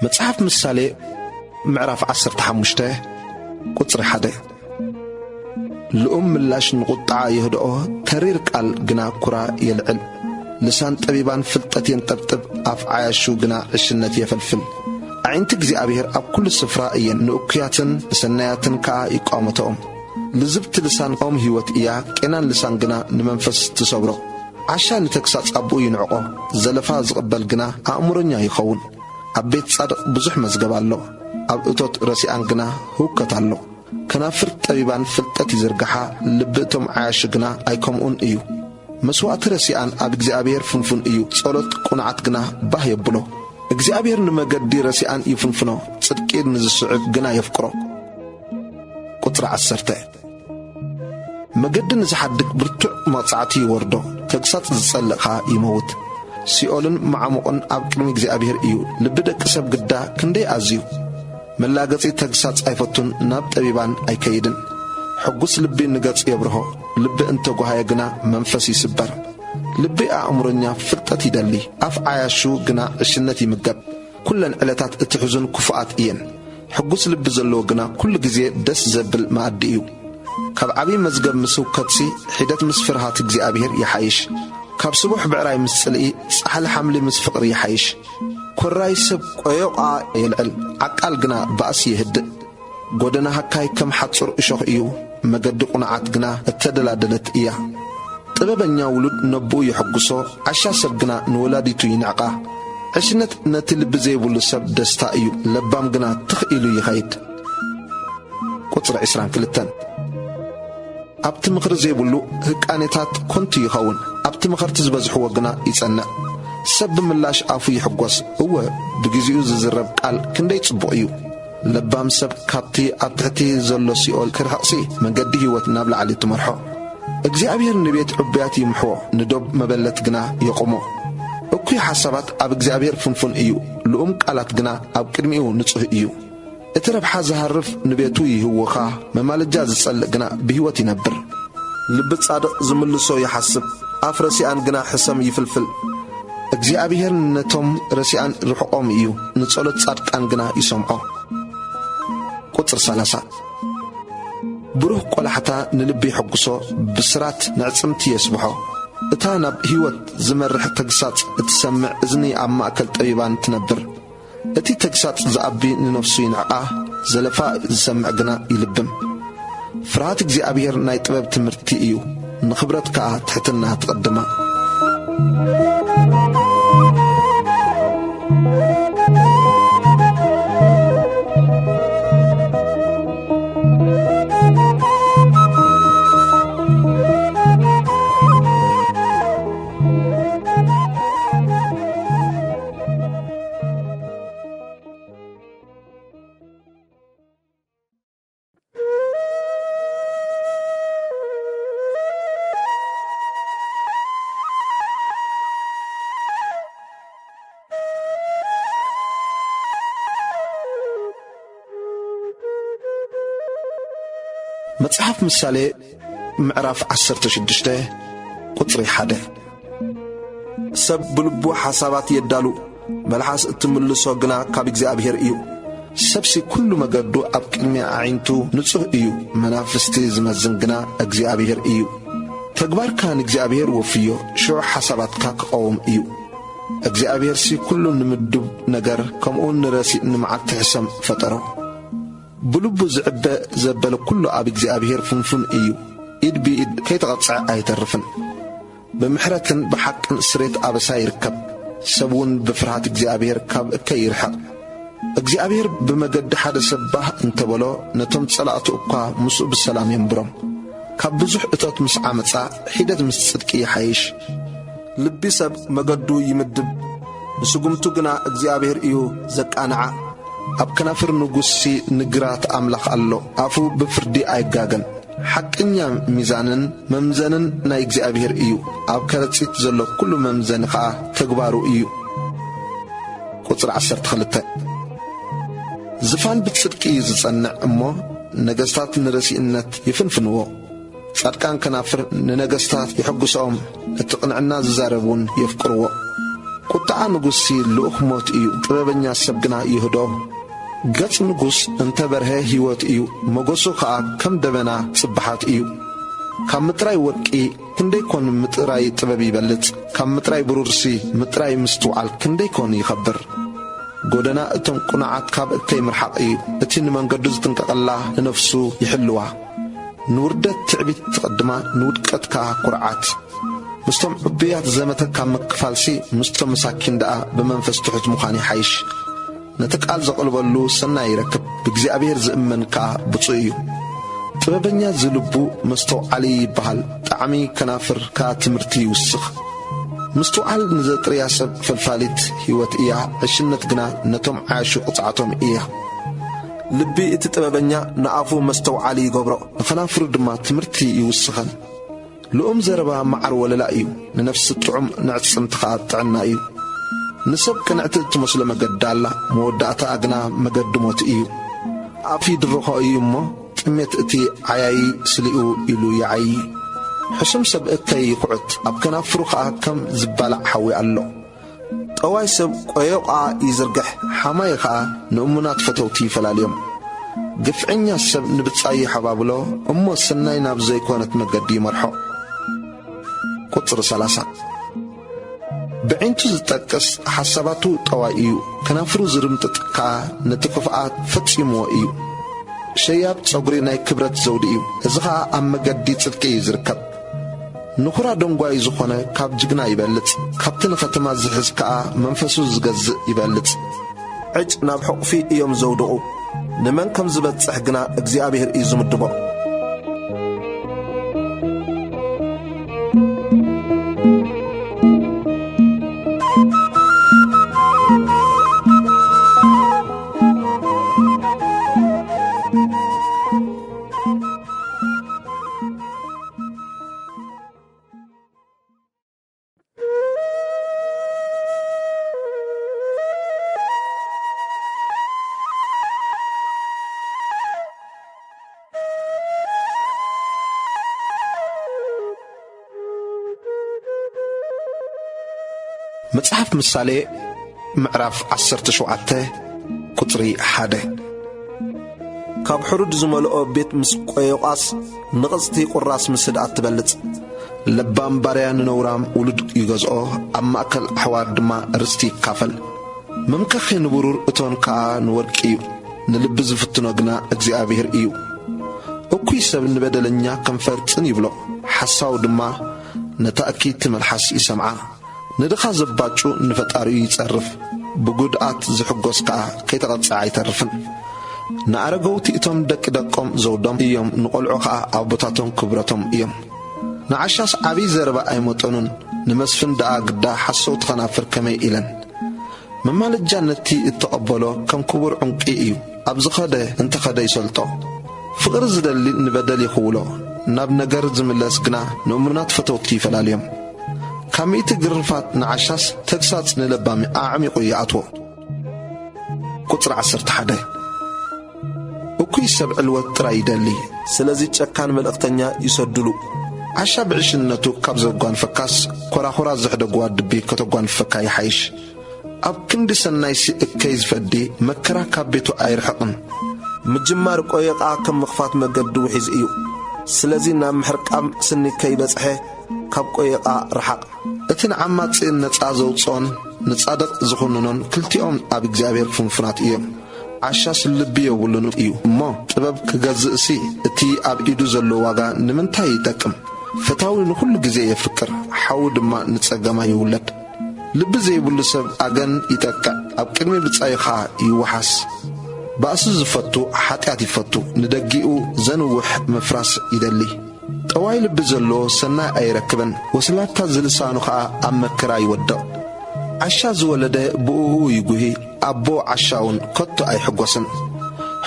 S1: መጽሐፍ ምሳሌ ምዕራፍ 15 ቁጽሪ 1 ልኡም ምላሽ ንቁጣዓ ይህድኦ ተሪር ቃል ግና ኩራ የልዕል ልሳን ጠቢባን ፍልጠት የንጠብጥብ አፍ ዓያሹ ግና ዕሽነት የፈልፍል ዓይንቲ እግዚአብሔር ኣብ ኩሉ ስፍራ እየን ንእኩያትን ሰናያትን ከዓ ይቃወመቶም ልዝብቲ ልሳን ቆም ሕይወት እያ ቄናን ልሳን ግና ንመንፈስ ትሰብሮ ዓሻ ንተግሳጽ አብኡ ይንዕቆ ዘለፋ ዝቕበል ግና ኣእምሮኛ ይኸውን ኣብ ቤት ጻድቕ ብዙሕ መዝገብ ኣሎ ኣብ እቶት ረሲኣን ግና ህውከት ኣሎ ከናፍር ጠቢባን ፍልጠት ይዝርግሓ ልብእቶም ዓያሽ ግና ኣይከምኡን እዩ መስዋዕቲ ረሲኣን ኣብ እግዚአብሔር ፍንፉን እዩ ጸሎት ቁንዓት ግና ባህ የብሎ እግዚአብሔር ንመገዲ ረሲኣን ይፍንፍኖ ጽድቂ ንዝስዕብ ግና የፍቅሮ ቁጥሪ 10 መገዲ ንዝሓድግ ብርቱዕ መቕጻዕቲ ይወርዶ ተግሳጽ ዝጸልቕኻ ይመውት ሲኦልን ማዓሞቕን ኣብ ቅድሚ እግዚአብሔር እዩ ልቢ ደቂ ሰብ ግዳ ክንደይ ኣዝዩ መላገጺ ተግሳጽ ኣይፈቱን ናብ ጠቢባን ኣይከይድን ሕጉስ ልቢ ንገጽ የብርሆ ልቢ እንተጓሃየ ግና መንፈስ ይስበር ልቢ ኣእምሮኛ ፍልጠት ይደሊ ኣፍ ዓያሹ ግና ዕሽነት ይምገብ ኩለን ዕለታት እትሕዙን ክፉኣት እየን ሕጉስ ልቢ ዘለዎ ግና ኩሉ ጊዜ ደስ ዘብል ማዕዲ እዩ ካብ ዓብይ መዝገብ ምስ ውከትሲ ሒደት ምስ ፍርሃት እግዚአብሔር ይሓይሽ ካብ ስቡሕ ብዕራይ ምስ ጽልኢ ጻሕሊ ሓምሊ ምስ ፍቕሪ ይሓይሽ ኮራይ ሰብ ቆዮቓ የልዕል ዓቃል ግና ባእሲ ይህድእ ጎደና ሃካይ ከም ሓጹር እሾኽ እዩ መገዲ ቁንዓት ግና እተደላደለት እያ ጥበበኛ ውሉድ ነብኡ ይሕጉሶ ዓሻ ሰብ ግና ንወላዲቱ ይንዕቃ ዕሽነት ነቲ ልቢ ዘይብሉ ሰብ ደስታ እዩ ለባም ግና ትኽ ኢሉ ይኸይድ ቁጽሪ 22 ኣብቲ ምኽሪ ዘይብሉ ህቃኔታት ኮንቲ ይኸውን ኣብቲ ምኽርቲ ዝበዝሕዎ ግና ይጸንዕ ሰብ ብምላሽ አፉ ይሕጐስ እወ ብግዚኡ ዝዝረብ ቃል ክንደይ ጽቡቕ እዩ ለባም ሰብ ካብቲ ኣብ ትሕቲ ዘሎ ሲኦል ክርሕቕሲ መንገዲ ሕይወት ናብ ላዕሊ ትመርሖ እግዚአብሔር ንቤት ዕቡያት ይምሕዎ ንዶብ መበለት ግና የቆሞ እኩይ ሓሳባት ኣብ እግዚአብሔር ፍንፉን እዩ ልኡም ቃላት ግና ኣብ ቅድሚኡ ንጹህ እዩ እቲ ረብሓ ዝሃርፍ ንቤቱ ይህወኻ መማለጃ ዝጸልእ ግና ብሕይወት ይነብር ልቢ ጻድቕ ዝምልሶ ይሓስብ ኣፍ ረሲኣን ግና ሕሰም ይፍልፍል እግዚአብሔር ነቶም ረሲኣን ርሕቖም እዩ ንጸሎት ጻድቃን ግና ይሰምዖ ቁጽሪ 30 ብሩህ ቆላሕታ ንልቢ ይሕጉሶ ብስራት ንዕጽምቲ የስብሖ እታ ናብ ሕይወት ዝመርሕ ተግሳጽ እትሰምዕ እዝኒ ኣብ ማእከል ጠቢባን ትነብር እቲ ተግሳጽ ዝኣቢ ንነፍሱ ይንዕቃ ዘለፋ ዝሰምዕ ግና ይልብም ፍርሃት እግዚአብሔር ናይ ጥበብ ትምህርቲ እዩ ንኽብረት ከዓ ትሕትና ትቐድማ መጽሐፍ ምሳሌ ምዕራፍ 16 ቁጽሪ 1 ሰብ ብልቡ ሓሳባት የዳሉ መልሓስ እትምልሶ ግና ካብ እግዚአብሔር እዩ ሰብሲ ኩሉ መገዱ ኣብ ቅድሚ ዓይንቱ ንጹህ እዩ መናፍስቲ ዝመዝን ግና እግዚአብሔር እዩ ተግባርካ ንእግዚአብሔር ወፍዮ ሽዑ ሓሳባትካ ክቐውም እዩ እግዚአብሔር ሲ ኩሉ ንምድብ ነገር ከምኡ ንረሲእ ንመዓልቲ ሕሰም ፈጠሮ ብልቡ ዝዕበ ዘበለ ኩሉ ኣብ እግዚአብሔር ፍንፉን እዩ ኢድ ብኢድ ከይተቐጽዐ ኣይተርፍን ብምሕረትን ብሓቅን ስሬት ኣበሳ ይርከብ ሰብውን ብፍርሃት እግዚአብሔር ካብ እከይ ይርሐቕ እግዚአብሔር ብመገዲ ሓደ ሰብ ባህ እንተበሎ ነቶም ጸላእቱ እኳ ምስኡ ብሰላም የንብሮም ካብ ብዙሕ እቶት ምስ ዓመፃ ሒደት ምስ ጽድቂ ይሓይሽ ልቢ ሰብ መገዱ ይምድብ ብስጉምቱ ግና እግዚአብሔር እዩ ዘቃንዓ ኣብ ከናፍር ንጉሲ ንግራት ኣምላኽ ኣሎ ኣፉ ብፍርዲ ኣይጋገን ሓቅኛ ሚዛንን መምዘንን ናይ እግዚአብሔር እዩ ኣብ ከረጺት ዘሎ ኩሉ መምዘን ከዓ ተግባሩ እዩ ቁጽሪ 12 ዝፋን ብጽድቂ ዝጸንዕ እሞ ነገሥታት ንረሲእነት ይፍንፍንዎ ጻድቃን ከናፍር ንነገሥታት ይሕጉሶም እቲ ቅንዕና ዝዛረቡን የፍቅርዎ ቁጣ ንጉሥ ልኡኽ ሞት እዩ ጥበበኛ ሰብ ግና ይህዶ ገጽ ንጉሥ እንተ በርሀ ሕይወት እዩ መጎሱ ኸዓ ከም ደበና ጽባሓት እዩ ካብ ምጥራይ ወርቂ ክንደይ ኮን ምጥራይ ጥበብ ይበልጽ ካብ ምጥራይ ብሩርሲ ምጥራይ ምስትውዓል ክንደይ ኮን ይኸብር ጎደና እቶም ቁናዓት ካብ እከይ ምርሓቕ እዩ እቲ ንመንገዱ ዝጥንቀቐላ ንነፍሱ ይሕልዋ ንውርደት ትዕቢት ትቐድማ ንውድቀት ከዓ ኵርዓት ምስቶም ዕብያት ዘመተካ ምክፋልሲ ምስቶም መሳኪን ደኣ ብመንፈስ ትሑት ምዃን ይሓይሽ ነቲ ቃል ዘቕልበሉ ሰናይ ይረክብ ብእግዚአብሔር ዝእመን ከዓ ብፁዕ እዩ ጥበበኛ ዝልቡ መስተውዓሊ ይበሃል ጣዕሚ ከናፍር ከዓ ትምህርቲ ይውስኽ ምስትውዓል ንዘጥርያ ሰብ ፈልፋሊት ሕይወት እያ ዕሽነት ግና ነቶም ዓያሹ ቕፅዓቶም እያ ልቢ እቲ ጥበበኛ ንኣፉ መስተውዓሊ ይገብሮ ንኸናፍሩ ድማ ትምህርቲ ይውስኸን ልኡም ዘረባ መዓር ወለላ እዩ ንነፍሲ ጥዑም ንዕጽምቲ ኸዓ ጥዕና እዩ ንሰብ ቅንዕቲ እትመስሎ መገዲ ኣላ መወዳእታ ግና መገዲ ሞት እዩ ኣፍ ይድርኾ እዩ እሞ ጥሜት እቲ ዓያይ ስሊኡ ኢሉ ይዓይ ሕሱም ሰብ እከይ ይኹዕት ኣብ ከናፍሩ ኸዓ ከም ዝባላዕ ሓዊ ኣሎ ጠዋይ ሰብ ቆዮቓ ይዝርግሕ ሓማይ ኸዓ ንእሙናት ፈተውቲ ይፈላልዮም ግፍዐኛ ሰብ ንብጻይ ሓባብሎ እሞ ሰናይ ናብ ዘይኮነት መገዲ ይመርሖ ቁጽሪ 30 ብዒንቱ ዝጠቅስ ሓሳባቱ ጠዋይ እዩ ከናፍሩ ዝርምጥጥ ከዓ ነቲ ክፍኣት ፈጺምዎ እዩ ሸያብ ጸጉሪ ናይ ክብረት ዘውዲ እዩ እዚ ኸዓ ኣብ መገዲ ጽድቂ እዩ ዝርከብ ንኹራ ደንጓይ ዝኾነ ካብ ጅግና ይበልጽ ካብቲ ንኸተማ ዝሕዝ ከዓ መንፈሱ ዝገዝእ ይበልጽ ዕጭ ናብ ሕቑፊ እዮም ዘውድቑ ንመን ከም ዝበጽሕ ግና እግዚኣብሔር እዩ ዝምድቦ መጽሐፍ ምሳሌ ምዕራፍ 17 ቁጽሪ 1 ካብ ሕሩድ ዝመልኦ ቤት ምስ ቆዮቓስ ንቕጽቲ ቁራስ ምስድ ኣትበልጽ ለባም ባርያ ንነውራም ውሉድ ይገዝኦ ኣብ ማእከል ኣሕዋር ድማ ርስቲ ይካፈል መምከኺ ንብሩር እቶን ከዓ ንወርቂ እዩ ንልቢ ዝፍትኖ ግና እግዚኣብሔር እዩ እኩይ ሰብ ንበደለኛ ከንፈር ጽን ይብሎ ሓሳቡ ድማ ነታእኪት መልሓስ ይሰምዓ ንድኻ ዘባጩ ንፈጣሪኡ ይጸርፍ ብጉድኣት ዝሕጐስ ከዓ ከይተቐጽዓ ኣይተርፍን ንኣረገውቲ እቶም ደቂ ደቆም ዘውዶም እዮም ንቖልዑ ከዓ ኣቦታቶም ክብረቶም እዮም ንዓሻስ ዓብይ ዘረባ ኣይመጠኑን ንመስፍን ደኣ ግዳ ሓሰውቲ ኸናፍር ከመይ ኢለን መማለጃ ነቲ እተቐበሎ ከም ክቡር ዕንቂ እዩ ኣብ ዝኸደ እንተኸደ ይሰልጦ ፍቕሪ ዝደሊ ንበደል ይኽውሎ ናብ ነገር ዝምለስ ግና ንእሙናት ፈተውቲ ይፈላልዮም ካብ ሚእቲ ግርፋት ንዓሻስ ተግሳጽ ንለባሚ ኣዕሚቑ ይኣትዎ ቁጽሪ 11 እኩይ ሰብ ዕልወት ጥራይ ይደሊ ስለዚ ጨካን መልእኽተኛ ይሰድሉ ዓሻ ብዕሽነቱ ካብ ዘጓንፈካስ ኮራኹራ ዘሕደግዋ ድቢ ከተጓንፈካ ይሓይሽ ኣብ ክንዲ ሰናይሲ እከይ ዝፈዲ መከራ ካብ ቤቱ ኣይርሕቕን ምጅማር ቆየቓ ከም ምኽፋት መገዲ ውሒዝ እዩ ስለዚ ናብ ምሕርቃም ስኒ ከይበጽሐ ካብ ቆየቓ ረሓቕ እቲ ንዓማጺ ነጻ ዘውፅኦን ንጻድቕ ዝኹንኖን ክልቲኦም ኣብ እግዚኣብሔር ፍንፉናት እዮም ዓሻስ ልቢ የብሉን እዩ እሞ ጥበብ ክገዝእሲ እቲ ኣብ ኢዱ ዘሎ ዋጋ ንምንታይ ይጠቅም ፈታዊ ንኹሉ ጊዜ የፍቅር ሓዊ ድማ ንጸገማ ይውለድ ልቢ ዘይብሉ ሰብ ኣገን ይጠቅዕ ኣብ ቅድሚ ብጻይኻ ይወሓስ ባእሱ ዝፈቱ ሓጢኣት ይፈቱ ንደጊኡ ዘንውሕ መፍራስ ይደሊ ጠዋይ ልቢ ዘሎ ሰናይ ኣይረክበን ወስላታ ዝልሳኑ ከዓ ኣብ መከራ ይወድቕ ዓሻ ዝወለደ ብኡሁ ይጉሂ ኣቦ ዓሻውን ከቶ ኣይሕጐስን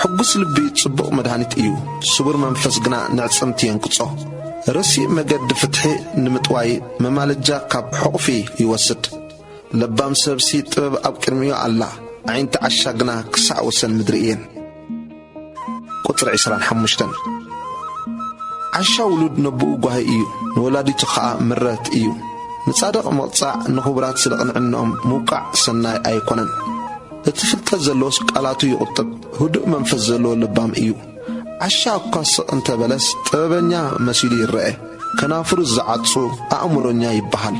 S1: ሕጉስ ልቢ ጽቡቕ መድኃኒት እዩ ስቡር መንፈስ ግና ንዕጽምቲ የንቅጾ ረሲእ መገዲ ፍትሒ ንምጥዋይ መማለጃ ካብ ሕቑፊ ይወስድ ለባም ሰብሲ ጥበብ ኣብ ቅድሚዮ ኣላ ዓይንቲ ዓሻ ግና ክሳዕ ወሰን ምድሪ እየን ቁጽሪ 25 ዓሻ ውሉድ ነብኡ ጓሂ እዩ ንወላዲቱ ኸዓ ምረት እዩ ንጻድቕ መቕጻዕ ንኽቡራት ስለቕንዕኖም ምውቃዕ ሰናይ ኣይኮነን። እቲ ፍልጠት ዘለዎስ ቃላቱ ይቝጥብ፣ ህዱእ መንፈስ ዘለዎ ልባም እዩ። ዓሻ እኳ ስቕ እንተበለስ ጥበበኛ መሲሉ ይርአ፣ ከናፍሩ ዝዓጹ ኣእምሮኛ ይበሃል።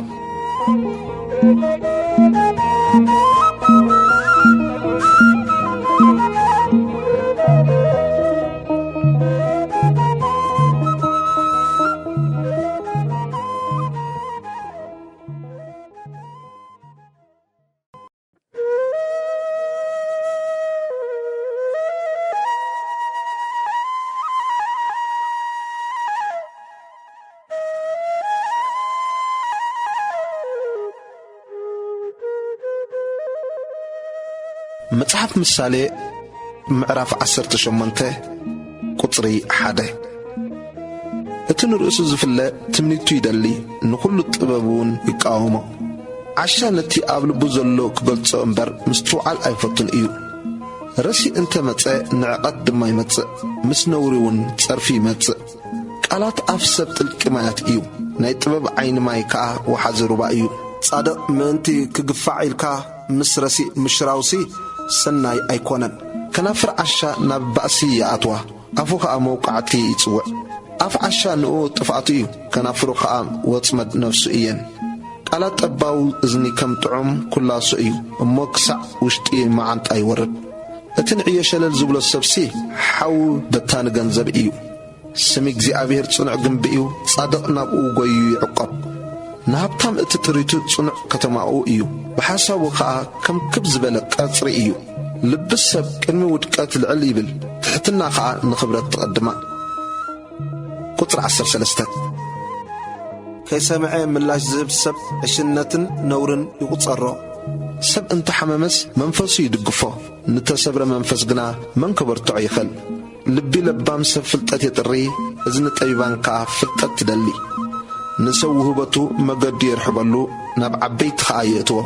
S1: መጽሓፍ ምሳሌ ምዕራፍ 18 ቁጽሪ 1 እቲ ንርእሱ ዝፍለ ትምኒቱ ይደሊ ንኹሉ ጥበቡን ይቃወሞ። ዓሻ ነቲ ኣብ ልቡ ዘሎ ክገልጾ እምበር ምስ ትውዓል ኣይፈቱን እዩ። ረሲ እንተ መጸ ንዕቐት ድማ ይመጽእ፣ ምስ ነውሪውን ጸርፊ ይመጽእ። ቃላት ኣፍ ሰብ ጥልቂ ማያት እዩ፣ ናይ ጥበብ ዓይኒ ማይ ከኣ ወሓዚ ሩባ እዩ። ጻድቕ ምእንቲ ክግፋዕ ኢልካ ምስ ረሲ ምሽራውሲ ሰናይ ኣይኮነን። ከናፍር ዓሻ ናብ ባእሲ ይኣትዋ፣ ኣፉ ኸኣ መውቃዕቲ ይጽውዕ። ኣፍ ዓሻ ንኡ ጥፍኣቱ እዩ፣ ከናፍሩ ኸኣ ወጽመድ ነፍሱ እየን። ቃላት ጠባው እዝኒ ከም ጥዑም ኩላሱ እዩ፣ እሞ ክሳዕ ውሽጢ መዓንጣ ይወርድ። እቲ ንዕዮ ሸለል ዝብሎ ሰብሲ ሓዊ በታኒ ገንዘብ እዩ። ስሚ እግዚኣብሔር ጽኑዕ ግንቢ እዩ፣ ጻድቕ ናብኡ ጐዩ ይዕቆብ። ንሃብታም እቲ ጥሪቱ ጽኑዕ ከተማኡ እዩ፣ ብሓሳቡ ኸኣ ከም ክብ ዝበለ ቀጽሪ እዩ። ልብስ ሰብ ቅድሚ ውድቀት ልዕል ይብል፣ ትሕትና ኸኣ ንኽብረት ትቐድማ። ቁጽሪ 13 ከይሰምዐ ምላሽ ዝህብ ሰብ ዕሽነትን ነውርን ይቝጸሮ። ሰብ እንተሓመመስ መንፈሱ ይድግፎ፣ ንተሰብረ መንፈስ ግና መን ከበርትዖ ይኽእል። ልቢ ለባም ሰብ ፍልጠት የጥሪ፣ እዝኒ ጠቢባን ከኣ ፍልጠት ትደሊ። ንሰብ ውህበቱ መገዲ የርሕበሉ፣ ናብ ዓበይቲ ኸኣ የእትዎ።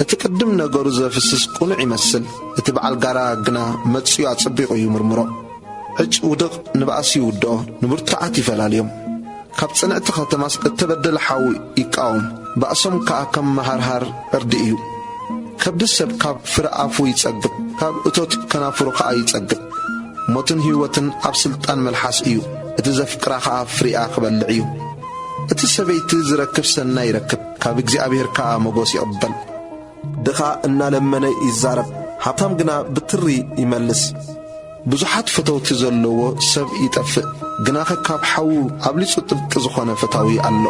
S1: እቲ ቅድም ነገሩ ዘፍስስ ቁኑዕ ይመስል፣ እቲ በዓል ጋራ ግና መጺኡ ኣጸቢቑ ይምርምሮ። ዕጭ ውድቕ ንባእሲ ይውድኦ፣ ንብርቱዓት ይፈላለዮም። ካብ ጽንዕቲ ኸተማስ እተበደለ ሓዊ ይቃወም፣ ባእሶም ከኣ ከም መሃርሃር ዕርዲ እዩ። ከብዲ ሰብ ካብ ፍረ ኣፉ ይጸግብ፣ ካብ እቶት ከናፍሩ ኸኣ ይጸግብ። ሞትን ሕይወትን ኣብ ስልጣን መልሓስ እዩ፣ እቲ ዘፍቅራ ኸኣ ፍሪኣ ክበልዕ እዩ። እቲ ሰበይቲ ዝረክብ ሰናይ ይረክብ፣ ካብ እግዚኣብሔር ከኣ መጎስ ይቕበል። ድኻ እናለመነ ይዛረብ፣ ሃብታም ግና ብትሪ ይመልስ። ብዙሓት ፈተውቲ ዘለዎ ሰብ ይጠፍእ፣ ግናኸ ካብ ሓዉ ኣብሊጹ ጥብቂ ዝኾነ ፈታዊ ኣሎ።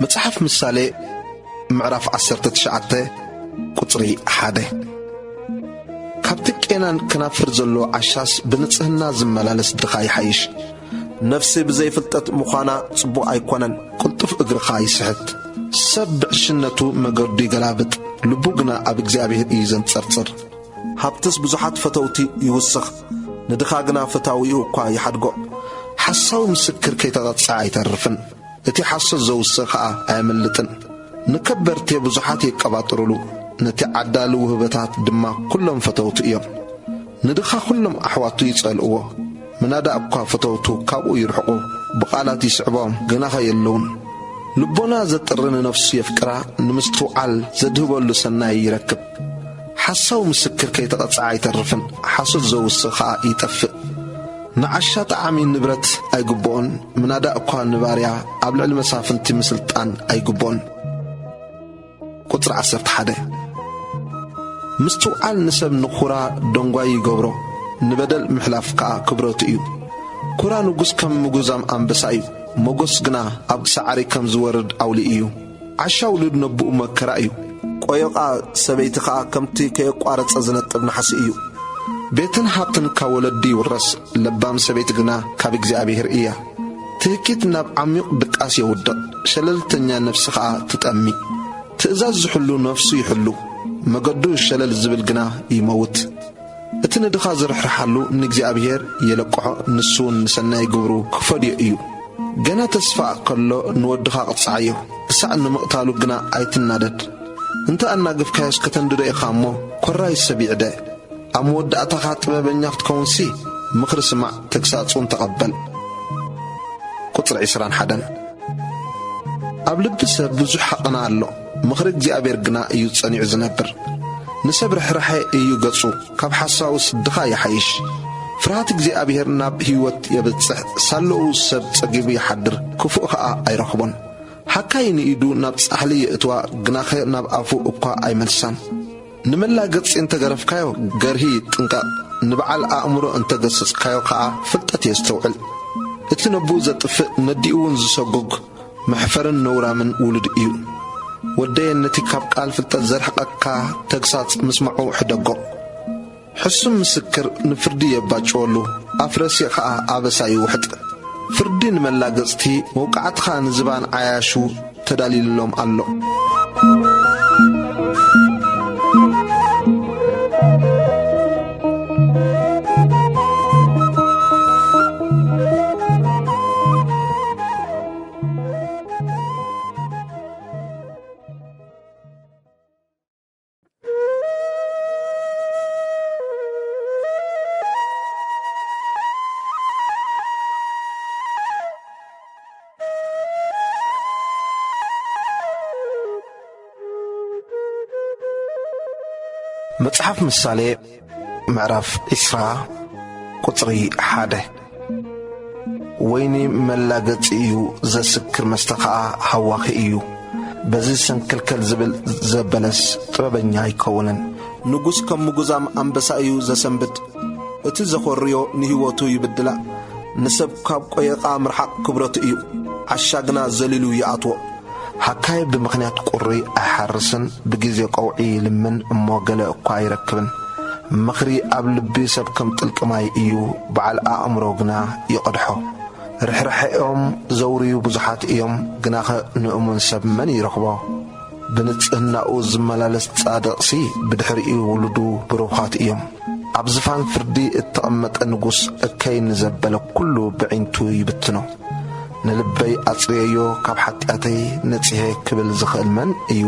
S1: መጽሓፍ ምሳሌ ምዕራፍ 19 ቁጽሪ 1 ካብቲ ቄናን ከናፍር ዘሎ ዓሻስ ብንጽህና ዝመላለስ ድኻ ይሓይሽ። ነፍሲ ብዘይፍልጠት ምዃና ጽቡቕ ኣይኮነን፣ ቁልጡፍ እግርኻ ይስሕት። ሰብ ብዕሽነቱ መገዱ ይገላብጥ፣ ልቡ ግና ኣብ እግዚኣብሔር እዩ ዘንጸርጽር። ሃብትስ ብዙሓት ፈተውቲ ይውስኽ፣ ንድኻ ግና ፈታዊኡ እኳ ይሓድጎ። ሓሳዊ ምስክር ከይተቐጽዐ ኣይተርፍን፣ እቲ ሓሶት ዘውስኽ ኸኣ ኣየምልጥን። ንከበርቴ ብዙሓት የቀባጥሩሉ፣ ነቲ ዓዳሊ ውህበታት ድማ ኩሎም ፈተውቱ እዮም። ንድኻ ኩሎም ኣሕዋቱ ይጸልእዎ፣ ምናዳ እኳ ፈተውቱ ካብኡ ይርሕቑ። ብቓላት ይስዕቦም ግናኸ የለውን። ልቦና ዘጥርን ነፍሱ የፍቅራ፣ ንምስትውዓል ዘድህበሉ ሰናይ ይረክብ። ሓሳዊ ምስክር ከይተቐጽዐ ኣይተርፍን፣ ሓሶት ዘውስኽ ኸኣ ይጠፍእ። ንዓሻ ጣዕሚ ንብረት ኣይግብኦን፣ ምናዳ እኳ ንባርያ ኣብ ልዕሊ መሳፍንቲ ምስልጣን ኣይግብኦን። ቁጽሪ 11 ምስትውዓል ንሰብ ንኹራ ደንጓይ ይገብሮ፣ ንበደል ምሕላፍ ከኣ ክብረቱ እዩ። ኩራ ንጉስ ከም ምጉዛም ኣንበሳ እዩ፣ መጎስ ግና ኣብ ሳዕሪ ከም ዝወርድ ኣውሊ እዩ። ዓሻ ውሉድ ነብኡ መከራ እዩ፣ ቆዮቓ ሰበይቲ ከኣ ከምቲ ከየቋረጸ ዝነጥብ ናሕሲ እዩ። ቤትን ሃብትን ካብ ወለዲ ይውረስ፣ ለባም ሰበይቲ ግና ካብ እግዚኣብሔር እያ። ትህኪት ናብ ዓሚቕ ድቃስ የውድቕ ሸለልተኛ ነፍሲ ኸዓ ትጠሚ ትእዛዝ ዝሕሉ ነፍሱ ይሕሉ መገዱ ሸለል ዝብል ግና ይመውት እቲ ንድኻ ዝርሕርሓሉ ንእግዚአብሔር የለቅሖ ንሱን ንሰናይ ግብሩ ክፈድዮ እዩ ገና ተስፋ ከሎ ንወድኻ ቅጽዓዮ ክሳዕ ንምቕታሉ ግና ኣይትናደድ እንተ ኣናግፍካዮስ ከተንድዶ ኢኻ እሞ ኮራይ ሰቢዕደ ኣብ መወዳእታኻ ጥበበኛ ክትከውንሲ ምኽሪ ስማዕ ተግሳጹን ተቐበል ቁጽሪ 21 ኣብ ልቢ ሰብ ብዙሕ ሓቕና ኣሎ ምኽሪ እግዚኣብሔር ግና እዩ ጸኒዑ ዝነብር ንሰብ ርሕራሐ እዩ ገጹ ካብ ሓሳውስ ድኻ ይሓይሽ ፍርሃት እግዚኣብሔር ናብ ህይወት የብጽሕ ሳልኡ ሰብ ጸጊቡ ይሓድር ክፉእ ኸዓ ኣይረኽቦን ሓካይ ንኢዱ ናብ ጻሕሊ የእትዋ ግናኸ ናብ ኣፉ እኳ ኣይመልሳን ንመላገጽ እንተገረፍካዮ ገርሂ ጥንቃቕ ንበዓል ኣእምሮ እንተገሰጽካዮ ኸዓ ፍልጠት የስተውዕል እቲ ነብኡ ዘጥፍእ ነዲኡውን ዝሰጉግ መሕፈርን ነውራምን ውሉድ እዩ ወደየ ነቲ ካብ ቃል ፍልጠት ዘርሕቐካ ተግሳጽ ምስማዑ ሕደጎ ሕሱም ምስክር ንፍርዲ የባጭወሉ ኣፍረሲ ኸዓ ኣበሳ ይውሕጥ ፍርዲ ንመላገጽቲ መውቃዕትኻ ንዝባን ዓያሹ ተዳሊልሎም ኣሎ መጽሐፍ ምሳሌ ምዕራፍ 20 ቁጽሪ 1 ወይኒ መላገጽ እዩ ዘስክር መስተኸዓ ሃዋኺ እዩ በዚ ሰንክልከል ዝብል ዘበለስ ጥበበኛ ይከውንን ንጉስ ከም ምጉዛም አንበሳ እዩ ዘሰንብድ እቲ ዘኾርዮ ንህይወቱ ይብድላ ንሰብ ካብ ቆየቓ ምርሓቕ ክብረቱ እዩ ዓሻግና ዘሊሉ ይኣትዎ ሓካይ ብምኽንያት ቁሪ ኣይሓርስን ብጊዜ ቀውዒ ልምን እሞ ገለ እኳ ይረክብን ምኽሪ ኣብ ልቢ ሰብ ከም ጥልቅማይ እዩ በዓል ኣእምሮ ግና ይቐድሖ ርሕርሕኦም ዘውርዩ ብዙሓት እዮም ግናኸ ንእሙን ሰብ መን ይረኽቦ ብንጽህናኡ ዝመላለስ ጻድቕሲ ብድሕሪኡ ውሉዱ ብሩኻት እዮም ኣብ ዝፋን ፍርዲ እተቐመጠ ንጉስ እከይ ንዘበለ ኩሉ ብዒንቱ ይብትኖ ንልበይ ኣጽርየዮ ካብ ሓጢኣተይ ነጽሄ ክብል ዝኽእል መን እዩ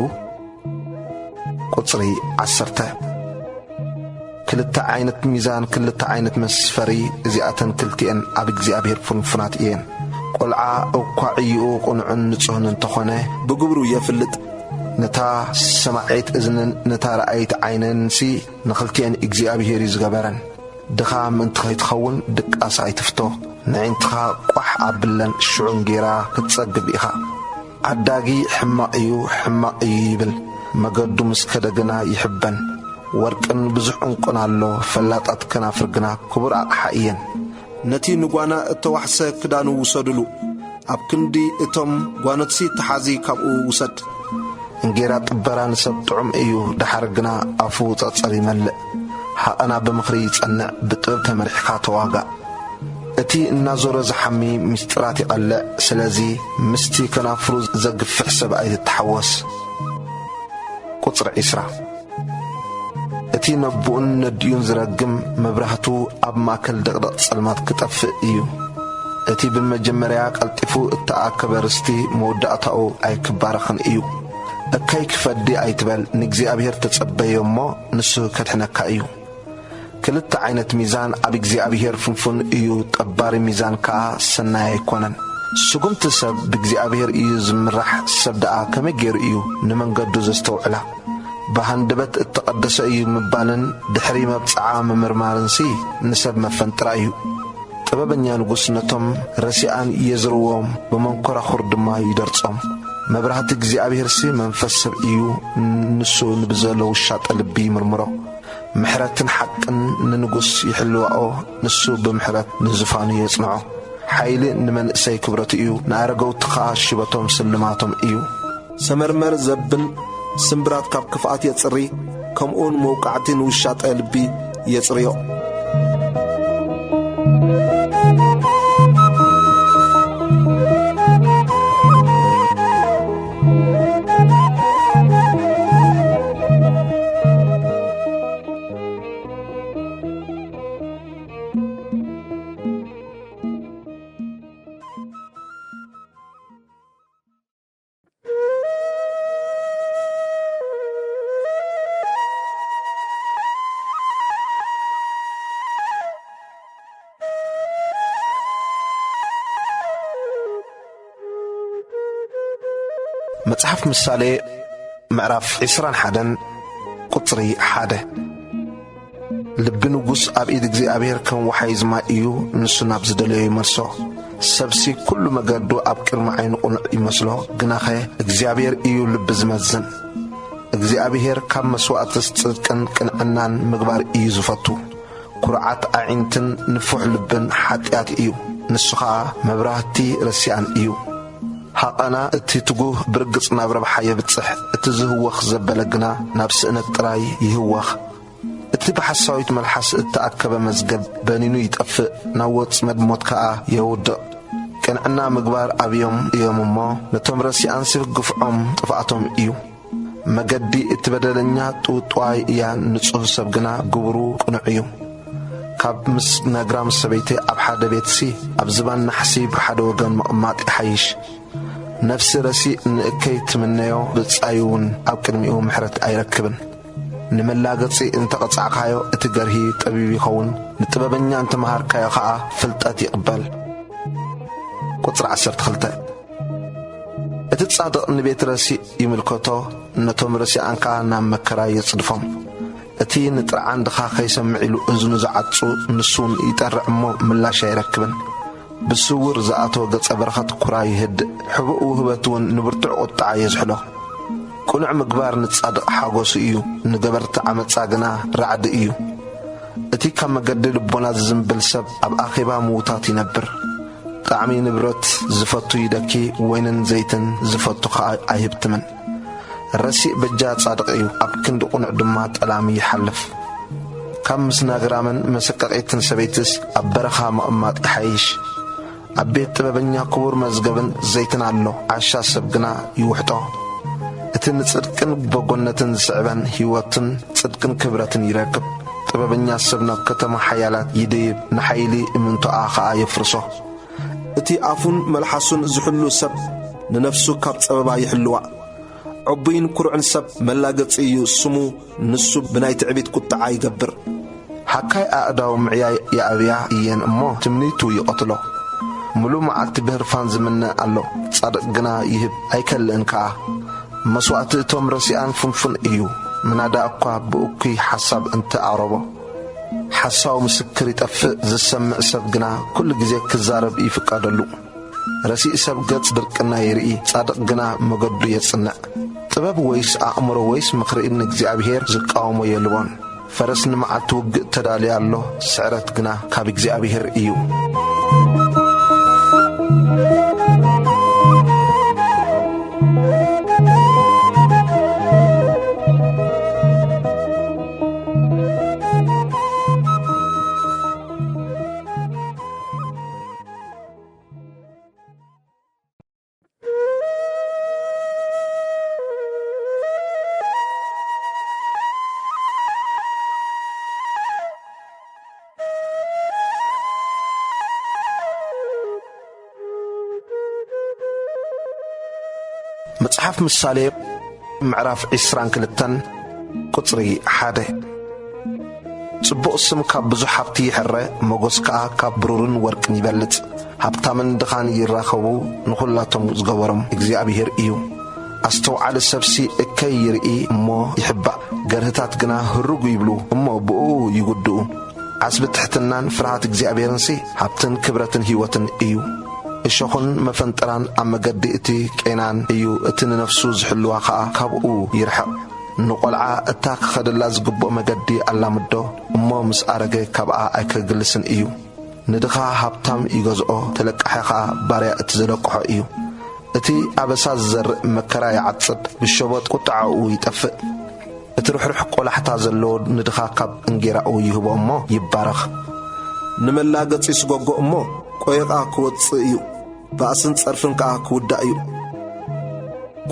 S1: ቁጽሪ 10 ክልተ ዓይነት ሚዛን ክልተ ዓይነት መስፈሪ እዚኣተን ክልቲአን ኣብ እግዚኣብሔር ፍንፉናት እየን ቆልዓ እኳ ዕይኡ ቁኑዕን ንጹህን እንተኾነ ብግብሩ የፍልጥ ነታ ሰማዒት እዝንን ነታ ረኣይት ዓይነንሲ ንኽልቲአን እግዚኣብሔር እዩ ዝገበረን ድኻ ምእንቲ ኸይትኸውን ድቃስ ኣይትፍቶ ንዕንትኻ ቋሕ ኣብለን ሽዑን ጌራ ክትጸግብ ኢኻ ዓዳጊ ሕማቕ እዩ ይብል መገዱ ምስ ከደግና ይሕበን ወርቅን ብዙሕ ዕንቁን ኣሎ ፈላጣት ከናፍር ግና ክቡር ኣቕሓ እየን ነቲ ንጓና እተዋሕሰ ክዳኑ ውሰድሉ ኣብ ክንዲ እቶም ጓኖትሲ ተሓዚ ካብኡ ውሰድ እንጌራ ጥበራ ንሰብ ጥዑም እዩ ድሓር ግና ኣፉ ጸጸር ይመልእ ሓቐና ብምኽሪ ይጸንዕ ብጥበብ ተመሪሕካ ተዋጋእ እቲ እናዞረ ዝሓሚ ምስጢራት ይቐልዕ ስለዚ ምስቲ ከናፍሩ ዘግፍሕ ሰብ ኣይትተሓወስ ቁጽሪ 20 እቲ ነብኡን ነድዩን ዝረግም መብራህቱ ኣብ ማእከል ደቕደቕ ጸልማት ክጠፍእ እዩ እቲ ብመጀመርያ ቀልጢፉ እተኣከበ ርስቲ መወዳእታኡ ኣይክባረኽን እዩ እከይ ክፈዲ ኣይትበል ንእግዚአብሔር ተጸበዮ እሞ ንሱ ከድሕነካ እዩ ክልተ ዓይነት ሚዛን ኣብ እግዚኣብሔር ፍንፉን እዩ ጠባሪ ሚዛን ከዓ ሰናይ ኣይኮነን ስጉምቲ ሰብ ብእግዚኣብሔር እዩ ዝምራሕ ሰብ ደኣ ከመይ ገይሩ እዩ ንመንገዱ ዘስተውዕላ በሃንደበት እተቐደሰ እዩ ምባልን ድሕሪ መብጽዓ ምምርማርንሲ ንሰብ መፈንጥራ እዩ ጥበበኛ ንጉስ ነቶም ረሲኣን የዝርዎም ብመንኰራኹር ድማ ይደርጾም መብራህቲ እግዚኣብሔርሲ መንፈስ ሰብ እዩ ንሱ ንብዘለው ሻጠ ልቢ ይምርምሮ ምሕረትን ሓቅን ንንጉስ ይሕልዋኦ ንሱ ብምሕረት ንዝፋኑ የጽንዖ ሓይሊ ንመንእሰይ ክብረቱ እዩ ንኣረገውቲ ኸዓ ሽበቶም ስልማቶም እዩ ሰመርመር ዘብል ስምብራት ካብ ክፍኣት የጽሪ ከምኡን መውቃዕትን ውሻጠ ልቢ የጽርዮ መጽሐፍ ምሳሌ ምዕራፍ 21 ቁጥሪ 1 ልብ ንጉስ ኣብ ኢድ እግዚአብሔር ከም ወሓይ ዝማይ እዩ ንሱ ናብ ዝደለዮ ይመልሶ ሰብሲ ኩሉ መገዱ ኣብ ቅድሚ ዓይኑ ቁኑዕ ይመስሎ ግናኸ እግዚአብሔር እዩ ልብ ዝመዝን እግዚአብሔር ካብ መስዋዕትስ ጽድቅን ቅንዕናን ምግባር እዩ ዝፈቱ ኩርዓት ኣዒንትን ንፉሕ ልብን ሓጢአት እዩ ንሱኻ መብራህቲ ረሲአን እዩ ሓቐና እቲ ትጉህ ብርግጽ ናብ ረብሓ የብጽሕ እቲ ዝህወኽ ዘበለግና ናብ ስእነት ጥራይ ይህወኽ እቲ ብሓሳዊት መልሓስ እተኣከበ መዝገብ በኒኑ ይጠፍእ ናብ ወጥመድ ሞት ከዓ የውድቕ ቅንዕና ምግባር ኣብዮም እዮም እሞ ነቶም ረሲአን ዝግፍዖም ጥፍኣቶም እዩ መገዲ እቲ በደለኛ ጥውጥዋይ እያ ንጹህ ሰብ ግና ግብሩ ቁኑዕ እዩ ካብ ምስ ነግራም ሰበይቲ ኣብ ሓደ ቤትሲ ኣብ ዝባን ናሕሲ ብሓደ ወገን መቕማጥ ይሓይሽ ነፍሲ ረሲእ ንእከይ ትምነዮ ብጻዩውን ኣብ ቅድሚኡ ምሕረት ኣይረክብን ንመላገጺ እንተቐጻዕካዮ እቲ ገርሂ ጠቢብ ይኸውን ንጥበበኛ እንተመሃርካዮ ከዓ ፍልጠት ይቕበል ቁጥሪ 12 እቲ ጻድቕ ንቤት ረሲእ ይምልከቶ ነቶም ረሲኣንካ ናብ መከራ የጽድፎም እቲ ንጥርዓን ድኻ ከይሰምዕ ኢሉ እዝኑ ዝዓጹ ንሱን ይጠርዕ እሞ ምላሽ ኣይረክብን ብስውር ዝኣተወ ገጸ በረኸት ኩራ ይህድእ ሕቡእ ውህበትውን ንብርቱዕ ቁጣዓ የዝሕሎ ቁኑዕ ምግባር ንጻድቕ ሓጐሱ እዩ ንገበርቲ ዓመፃ ግና ራዕዲ እዩ እቲ ካብ መገዲ ልቦና ዝዝምብል ሰብ ኣብ ኣኼባ ምዉታት ይነብር ጣዕሚ ንብረት ዝፈቱ ይደኪ ወይንን ዘይትን ዝፈቱ ከዓ ኣይህብትምን ረሲእ በጃ ጻድቕ እዩ ኣብ ክንዲ ቁኑዕ ድማ ጠላሚ ይሓልፍ ካብ ምስናግራምን መሰቀቒትን ሰበይትስ ኣብ በረኻ መቕማጥ ይሓይሽ ኣብ ቤት ጥበበኛ ክቡር መዝገብን ዘይትን ኣሎ ዓሻ ሰብ ግና ይውሕጦ እቲ ንጽድቅን በጎነትን ዝስዕበን ሕይወትን ጽድቅን ክብረትን ይረክብ ጥበበኛ ሰብ ናብ ከተማ ሓያላት ይድይብ ንሓይሊ እምንቶኣ ከዓ የፍርሶ እቲ ኣፉን መልሓሱን ዝሕሉ ሰብ ንነፍሱ ካብ ጸበባ ይሕልዋ ዕቡይን ኩርዕን ሰብ መላገጺ እዩ ስሙ ንሱ ብናይ ትዕቢት ቁጥዓ ይገብር ሓካይ ኣእዳው ምዕያይ የኣብያ እየን እሞ ትምኒቱ ይቐትሎ ሙሉእ መዓልቲ ብህርፋን ዝምነ ኣሎ ጻድቕ ግና ይህብ ኣይከልእን ከዓ መስዋዕቲ እቶም ረሲኣን ፍንፉን እዩ ምናዳ እኳ ብእኩይ ሓሳብ እንተኣቕረቦ ሓሳው ምስክር ይጠፍእ ዝሰምዕ ሰብ ግና ኩሉ ግዜ ክዛረብ ይፍቀደሉ ረሲእ ሰብ ገጽ ድርቅና ይርኢ ጻድቕ ግና መገዱ የጽንዕ ጥበብ ወይስ ኣእምሮ ወይስ ምኽሪ ንእግዚአብሔር ዝቃወሞ የልቦን ፈረስ ንመዓልቲ ውግእ ተዳልያ ኣሎ ስዕረት ግና ካብ እግዚአብሔር እዩ መጽሐፍ ምሳሌ ምዕራፍ 22 ቁጥሪ 1 ጽቡቕ ስም ካብ ብዙሕ ሃብቲ ይሕረ መጎስ ከዓ ካብ ብሩርን ወርቅን ይበልጽ ሃብታምን ድኻን ይራኸቡ ንኹላቶም ዝገበሮም እግዚአብሔር እዩ ኣስተውዓለ ሰብሲ እከይ ይርኢ እሞ ይሕባእ ገርህታት ግና ህሩጉ ይብሉ እሞ ብኡ ይጉድኡ ዓስቢ ትሕትናን ፍርሃት እግዚአብሔርንሲ ሃብትን ክብረትን ሕይወትን እዩ እሾኹን መፈንጠራን ኣብ መገዲ እቲ ቄናን እዩ እቲ ንነፍሱ ዝሕልዋ ከዓ ካብኡ ይርሕቕ ንቖልዓ እታ ክኸደላ ዝግብኦ መገዲ ኣላምዶ እሞ ምስ ኣረገ ካብኣ ኣይከግልስን እዩ ንድኻ ሃብታም ይገዝኦ ተለቃሐ ከዓ ባርያ እቲ ዘለቅሖ እዩ እቲ ኣበሳ ዝዘርእ መከራ ይዓጽድ ብሸቦጥ ቁጥዓኡ ይጠፍእ እቲ ርሕሩሕ ቆላሕታ ዘለዎ ንድኻ ካብ እንጌራኡ ይህቦ እሞ ይባረኽ ንመላገጺ ስጎጎ እሞ ቆይቓ ክወጽእ እዩ ባእስን ጸርፍን ከዓ ክውዳእ እዩ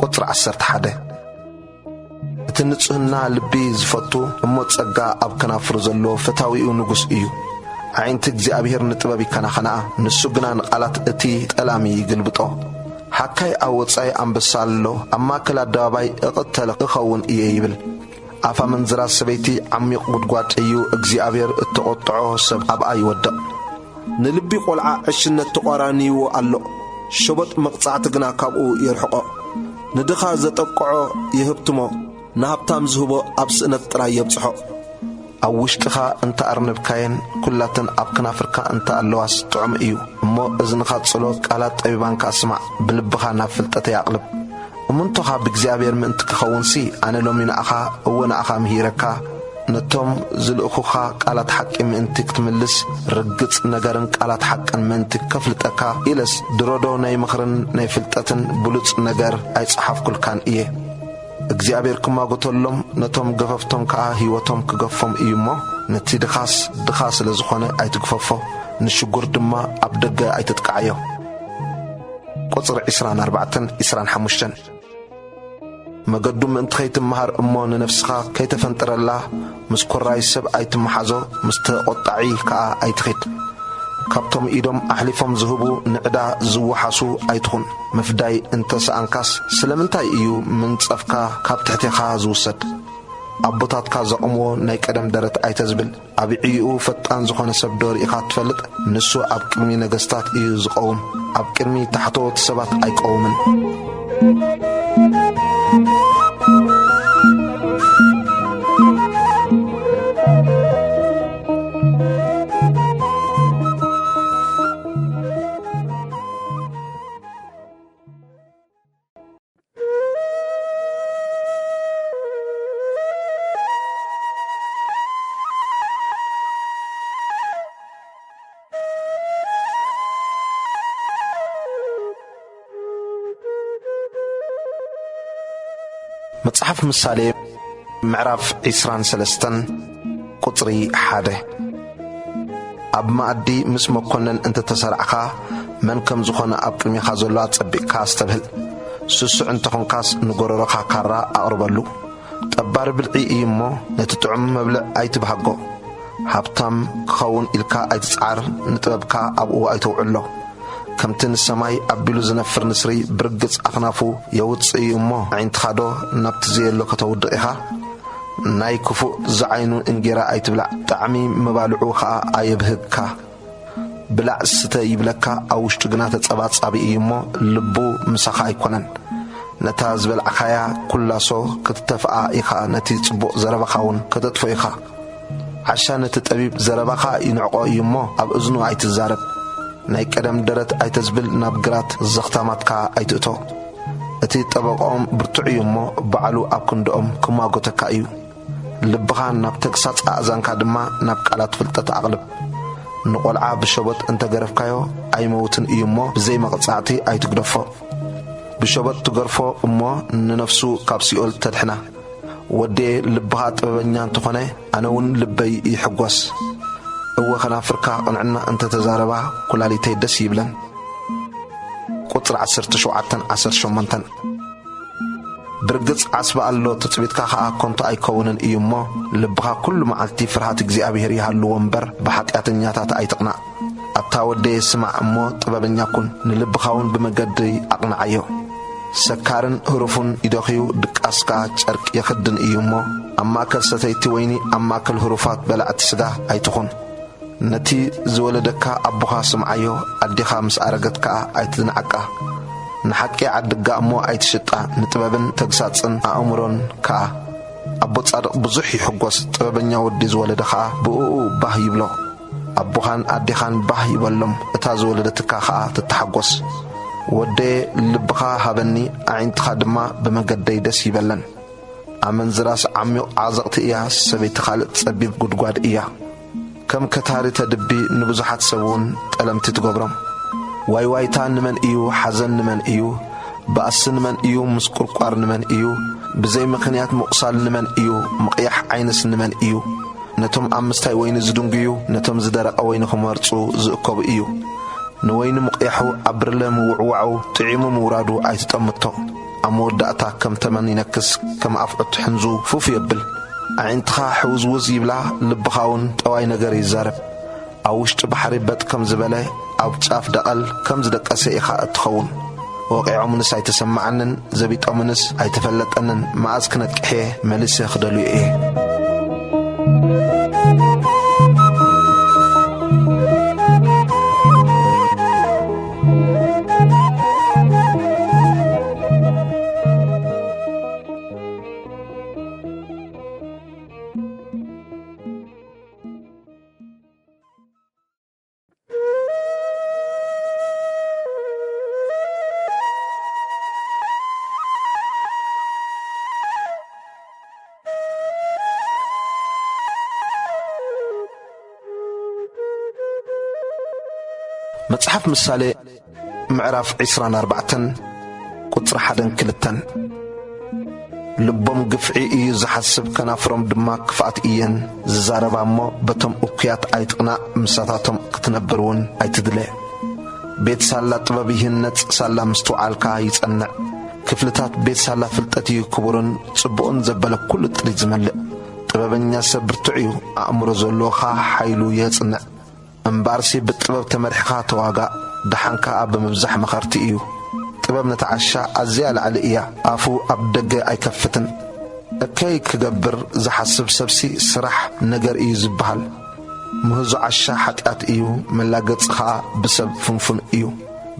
S1: ቁጥሪ 11 እቲ ንጽህና ልቢ ዝፈቱ እሞ ጸጋ ኣብ ከናፍሩ ዘሎ ፍታዊኡ ንጉስ እዩ ዓይንቲ እግዚአብሔር ንጥበብ ይከናኸናኣ ንሱ ግና ንቓላት እቲ ጠላሚ ይግልብጦ ሓካይ ኣብ ወጻኢ ኣንበሳ ኣሎ ኣብ ማእከል ኣደባባይ እቕተለ እኸውን እየ ይብል ኣፋ መንዝራ ሰበይቲ ዓሚቕ ጉድጓድ እዩ እግዚአብሔር እተቖጥዖ ሰብ ኣብኣ ይወድቕ ንልቢ ቆልዓ ዕሽነት ተቋራኒዎ ኣሎ ሸበጥ መቕጻዕቲ ግና ካብኡ የርሕቆ
S2: ندخا زتقعو يهبتمو نهبتام زهبو أبسئنت طراي يبصحو
S1: أوشتخا أنت أرنب كاين كلاتن أبكنا فركا أنت اللواس طعم إيو مو إذنخا تصلوك قالات أبيبانك أسمع بلبخا نافلتة يقلب ومنتخا بكزيابير من تكخونسي أنا لومين أخا وانا أخا مهيركا نتوم زلأخوخا قالات حق من انتك تملس رقص نقرن قالات حق من انتك كفلتكا إلس درودو ناي مخرن ناي فلتتن بلوت نقر أي صحاف كل كان إيه እግዚአብሔር ከማጎተሎም ነቶም ገፈፍቶም ከአ ህይወቶም ከገፈም እዩሞ ነቲ ድኻስ ለዝኾነ አይትግፈፎ ንሽጉር ድማ ኣብ ደገ አይትጥቃዮ ቁጽር 24-25 መገዱ ምእንቲ ከይትመሃር እሞ ንነፍስኻ ከይተፈንጥረላ ምስ ኮራይ ሰብ አይትመሓዞ ምስ ተቆጣዒ ከአ አይትኺድ ካብቶም ኢዶም ኣሕሊፎም ዝህቡ ንዕዳ ዝወሓሱ ኣይትኹን መፍዳይ እንተሰኣንካስ ስለምንታይ እዩ ምንጸፍካ ካብ ትሕቲኻ ዝውሰድ ኣቦታትካ ዘቕምዎ ናይ ቀደም ደረት ኣይተዝብል ኣብ ዕይኡ ፈጣን ዝኾነ ሰብ ዶሪኢኻ ትፈልጥ ንሱ ኣብ ቅድሚ ነገስታት እዩ ዝቐውም ኣብ ቅድሚ ታሕተዎት ሰባት ኣይቀውምን مصحف ምሳሌ ምዕራፍ 23 ቁጽሪ 1 ኣብ ማዕዲ ምስ መኮነን እንተ ተሰርዓኻ መን ከም ዝኾነ ኣብ ቅድሚኻ ዘሎ ጸቢቕካ ዝተብህል ስሱዕ እንተኾንካስ ንጎረሮኻ ካራ ኣቕርበሉ ጠባሪ ብልዒ እዩሞ ነቲ ጥዑም መብልዕ ኣይትብሃጎ ሃብታም ክኸውን ኢልካ ኣይትጻዓር ንጥበብካ ኣብኡ ኣይተውዕሎ ከምቲ ንሰማይ ኣቢሉ ዝነፍር ንስሪ ብርግጽ ኣኽናፉ የውፅእ እሞ ዓይንትኻዶ ናብቲ ዘየሎ ከተውድቕ ኢኻ ናይ ክፉእ ዝዓይኑ እንጌራ ኣይትብላዕ ጣዕሚ መባልዑ ኸዓ ኣየብህግካ ብላዕ ስተ ይብለካ ኣብ ውሽጡ ግና ተጸባጻቢ እዩሞ ልቡ ምሳኻ ኣይኮነን ነታ ዝበልዓኻያ ኩላሶ ክትተፍኣ ኢኻ ነቲ ጽቡቕ ዘረባኻውን ከተጥፎ ኢኻ ዓሻ ነቲ ጠቢብ ዘረባኻ ይንዕቆ እዩሞ ኣብ እዝኑ ኣይትዛረብ ናይ ቀደም ደረት ኣይተዝብል ናብ ግራት ዘኽታማትካ ኣይትእቶ እቲ ጠበቆም ብርቱዕ እዩሞ በዓሉ ኣብ ክንዶኦም ክማጎተካ እዩ ልብኻ ናብ ተግሳጽ ኣእዛንካ ድማ ናብ ቃላት ፍልጠት ኣቕልብ ንቖልዓ ብሸበጥ እንተገረፍካዮ ኣይመውትን እዩሞ ብዘይ መቕጻዕቲ ኣይትግደፎ ብሸበጥ ትገርፎ እሞ ንነፍሱ ካብ ሲኦል ተድሕና ወዴ ልብኻ ጥበበኛ እንተኾነ ኣነውን ልበይ ይሕጐስ እወ ኸናፍርካ ቕንዕና እንተ ተዛረባ ኩላሊተይ ደስ ይብለን ቁጽር 17-18 ብርግጽ ዓስባ ኣሎ ትጽቢትካ ኸዓ ኮንቶ ኣይከውንን እዩሞ ልብኻ ኩሉ መዓልቲ ፍርሃት እግዚኣብሔር ይሃልዎ እምበር ብሓጢአተኛታት ኣይትቕናዕ ኣታ ወደየ ስማዕ እሞ ጥበበኛ ኩን ንልብኻውን ብመገዲ ኣቕንዓዮ ሰካርን ህሩፉን ይደኽዩ ድቃስካ ጨርቅ የኽድን እዩሞ ኣብ ማእከል ሰተይቲ ወይኒ ኣብ ማእከል ህሩፋት በላዕቲ ስጋ ኣይትኹን ነቲ ዝወለደካ ኣቦኻ ስምዓዮ ኣዲኻ ምስ ኣረገትካ ኣይትዝንዓቃ ንሓቂ ዓድጋ እሞ ኣይትሽጣ ንጥበብን ተግሳጽን ኣእምሮን ከኣ ኣቦ ጻድቕ ብዙሕ ይሕጐስ ጥበበኛ ወዲ ዝወለደ ኸዓ ብኡኡ ባህ ይብሎ ኣቦኻን ኣዲኻን ባህ ይበሎም እታ ዝወለደትካ ኸዓ ትተሓጐስ ወደየ ልብኻ ሃበኒ ኣዒንትኻ ድማ ብመገደይ ደስ ይበለን ኣመንዝራስ ዓሚቕ ዓዘቕቲ እያ ሰበይቲ ካልእ ጸቢብ ጉድጓድ እያ ከም ከታሪ ተድቢ ንብዙሓት ሰብውን ጠለምቲ ትገብሮም ዋይዋይታ ንመን እዩ ሓዘን ንመን እዩ ባእሲ ንመን እዩ ምስቁርቋር ንመን እዩ ብዘይ ምኽንያት ምቕሳል ንመን እዩ ምቕያሕ ዓይንስ ንመን እዩ ነቶም ኣብ ምስታይ ወይኒ ዝድንግዩ ነቶም ዝደረቐ ወይኒ ክመርፁ ዝእከቡ እዩ ንወይኒ ምቕያሑ ኣብ ብርለ ምውዕዋዑ ጥዒሙ ምውራዱ ኣይትጠምቶ ኣብ መወዳእታ ከም ተመን ይነክስ ከም ኣፍዑት ሕንዙ ፉፍ የብል ዓይንትኻ ሕውዝውዝ ይብላ ልብኻውን ጠዋይ ነገር ይዛረብ ኣብ ውሽጢ ባሕሪ በጥ ከም ዝበለ ኣብ ጫፍ ደቐል ከም ዝደቀሰ ኢኻ እትኸውን ወቂዖምንስ ኣይተሰማዓንን ዘቢጦምንስ ኣይተፈለጠንን መዓዝ ክነቅሐ መሊሰ ክደልዩ እየ መጽሐፍ ምሳሌ ምዕራፍ 24 ቁጥር 1-2 ልቦም ግፍዒ እዩ ዝሓስብ ከናፍሮም ድማ ክፋት እየን ዝዛረባ እሞ በቶም እኩያት ኣይጥቕና ምሳታቶም ክትነብሩን ኣይትድለ ቤት ሳላ ጥበብ ይህነጽ ሳላ ምስትውዓልካ ይጸንዕ ክፍልታት ቤት ሳላ ፍልጠት እዩ ክቡርን ጽቡቕን ዘበለ ኩሉ ጥሪት ዝመልእ ጥበበኛ ሰብ ብርቱዕ እዩ ኣእምሮ ዘለዎኻ ሓይሉ የጽንዕ እምባርሲ ብጥበብ ተመሪሕኻ ተዋጋእ ድሓንካ ብምብዛሕ መኸርቲ እዩ ጥበብ ነተዓሻ ኣዝያ ልዕሊ እያ ኣፉ ኣብ ደገ ኣይከፍትን እከይ ክገብር ዝሓስብ ሰብሲ ስራሕ ነገር እዩ ዝበሃል ምህዞ ዓሻ ሓጢኣት እዩ መላገጽኻ ብሰብ ፍንፉን እዩ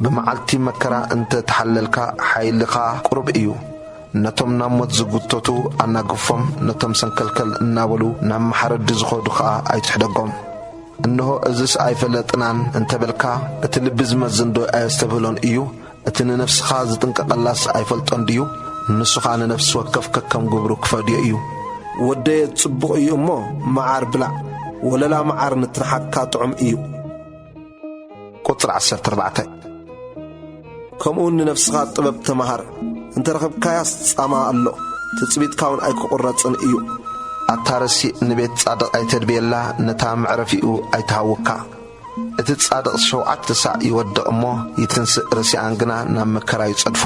S1: ብመዓልቲ መከራ እንተ ተሓለልካ ሓይልኻ ቁርብ እዩ ነቶም ናብ ሞት ዝጉተቱ ኣናግፎም ነቶም ሰንከልከል እናበሉ ናብ መሓረዲ ዝኸዱ ከዓ ኣይትሕደጎም እንሆ እዝስ ኣይፈለጥናን እንተበልካ እቲ ልቢ ዝመዝንዶ ኣየስተብህሎን እዩ እቲ ንነፍስኻ ዝጥንቀቐላስ ኣይፈልጦን ድዩ ንሱኻ ንነፍስ ወከፍ ከከም ግብሩ ክፈድዮ እዩ
S2: ወደየ ጽቡቕ እዩ እሞ መዓር ብላዕ ወለላ መዓር ንትንሓካ ጥዑም እዩ
S1: ቁጥር 14
S2: ከምኡን ንነፍስኻ ጥበብ ተመሃር እንተረኸብካያስ ጻማ ኣሎ ትጽቢትካውን ኣይክቑረጽን እዩ
S1: ኣታረሲ ንቤት ጻድቕ ኣይተድብየላ ነታ ምዕረፊኡ ኣይተሃውካ እቲ ጻድቕ 7 ሰዕ ይወድቕ እሞ ይትንስእ ርሲኣን ግና ናብ መከራ ይጸድፉ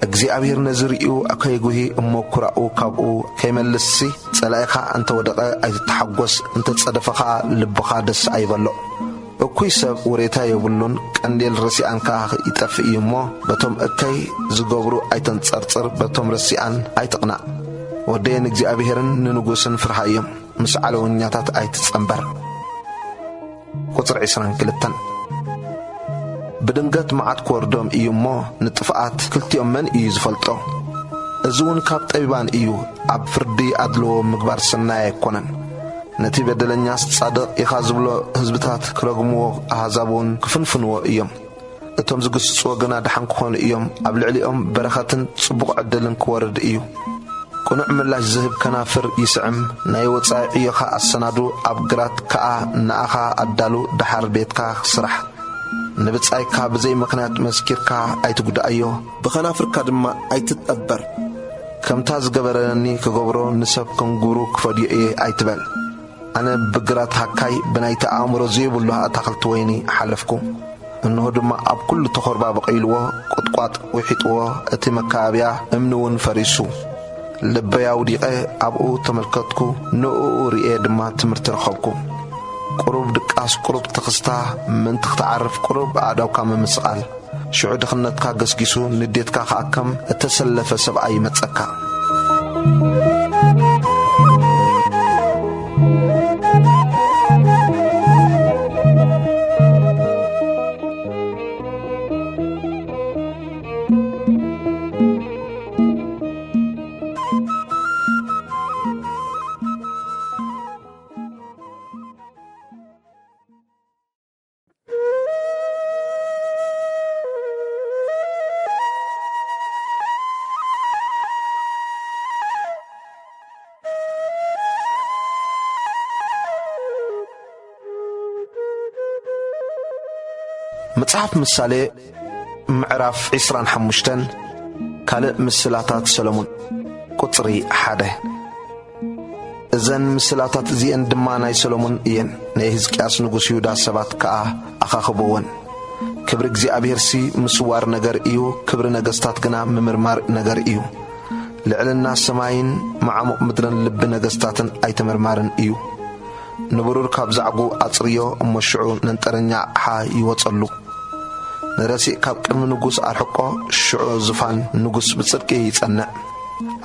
S1: እግዚኣብሔር ነዝርኡ ኣከይጉሂ እሞ ኩራኡ ካብኡ ከይመልስሲ ጸላኢኻ እንተ ወደቐ ኣይትተሓጐስ እንተ ጸደፈኻ ልብኻ ደስ ኣይበሎ እኩይ ሰብ ወሬታ የብሉን ቀንዴል ረሲኣንካ ይጠፍ እዩ እሞ በቶም እከይ ዝገብሩ ኣይተንጸርጽር በቶም ረሲኣን ኣይትቕናእ ወደየን እግዚኣብሔርን ንንጉስን ፍርሃ እዮም ምስ ዓለውኛታት ኣይትጸንበር ቁጥር 22 ብድንገት መዓት ክወርዶም እዩ እሞ ንጥፍኣት ክልቲኦም መን እዩ ዝፈልጦ እዚ እውን ካብ ጠቢባን እዩ ኣብ ፍርዲ ኣድልዎ ምግባር ሰናይ ኣይኮነን ነቲ በደለኛስ ጻድቕ ኢኻ ዝብሎ ህዝብታት ክረግምዎ ኣሕዛብ እውን ክፍንፍንዎ እዮም እቶም ዝግስጽዎ ግና ድሓን ክኾኑ እዮም ኣብ ልዕሊኦም በረኸትን ጽቡቕ ዕድልን ክወርድ እዩ ቁኑዕ ምላሽ ዝህብ ከናፍር ይስዕም ናይ ወጻኢ ዕዮኻ ኣሰናዱ ኣብ ግራት ከኣ ንኣኻ ኣዳሉ ድሓር ቤትካ ስራሕ ንብጻይካ ብዘይ ምኽንያት መስኪርካ ኣይትጉዳእዮ
S2: ብኸናፍርካ ድማ ኣይትጠበር
S1: ከምታ ዝገበረኒ ክገብሮ ንሰብ ከምግብሩ ክፈድዮ እየ ኣይትበል ኣነ ብግራት ሃካይ ብናይቲ ኣእምሮ ዘይብሉ ኣታኽልቲ ወይኒ ሓለፍኩ እንሆ ድማ ኣብ ኩሉ ተኸርባ በቒልዎ ቁጥቋጥ ውሒጥዎ እቲ መካብያ እምኒ እውን ፈሪሱ ልበያ ውዲቐ ኣብኡ ተመልከትኩ ንኡ ርኤ ድማ ትምህርቲ ረኸብኩ ቁሩብ ድቃስ ቁሩብ ተኽስታ ምንቲ ክትዓርፍ ቁሩብ ኣእዳውካ ምምስቓል ሽዑ ድኽነትካ ገስጊሱ ንዴትካ ኸኣከም እተሰለፈ ሰብኣይ ይመጸካ መጽሐፍ ምሳሌ ምዕራፍ 25 ካልእ ምስላታት ሰሎሞን ቁጽሪ 1 እዘን ምስላታት እዚአን ድማ ናይ ሰሎሞን እየን ናይ ሕዝቅያስ ንጉሥ ይሁዳ ሰባት ከኣ ኣኻኽብወን ክብሪ እግዚኣብሔርሲ ምስዋር ነገር እዩ ክብሪ ነገሥታት ግና ምምርማር ነገር እዩ ልዕልና ሰማይን መዓሙቕ ምድርን ልቢ ነገሥታትን ኣይተመርማርን እዩ ንብሩር ካብ ዛዕጉ ኣጽርዮ እሞሽዑ ነንጠረኛ ኣቕሓ ይወጸሉ ንረሲእ ካብ ቅድሚ ንጉሥ ኣርሕቆ ሽዑ ዝፋን ንጉሥ ብጽድቂ ይጸንዕ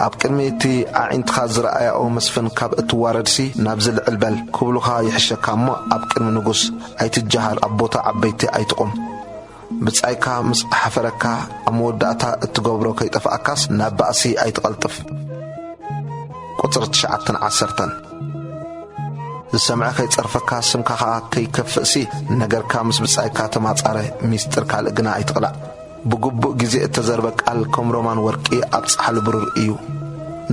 S1: ኣብ ቅድሚ እቲ ኣዒንትኻ ዝረኣያኦ መስፍን ካብ እትዋረድሲ ናብ ዝልዕል በል ክብሉኻ ይሕሸካ እሞ ኣብ ቅድሚ ንጉሥ ኣይትጀሃር ኣብ ቦታ ዓበይቲ ኣይትቑም ብጻይካ ምስ ሓፈረካ ኣብ መወዳእታ እትገብሮ ከይጠፍኣካስ ናብ ባእሲ ኣይትቐልጥፍ ቁጽር 9-10 ዝሰምዐ ከይጸርፈካ ስምካ ኸኣ ከይከፍእሲ ነገርካ ምስ ብጻይካ ተማጻረ ሚስጥር ካልእ ግና ኣይትቕላዕ ብግቡእ ጊዜ እተዘርበ ቃል ከም ሮማን ወርቂ ኣብ ጻሕሊ ብሩር እዩ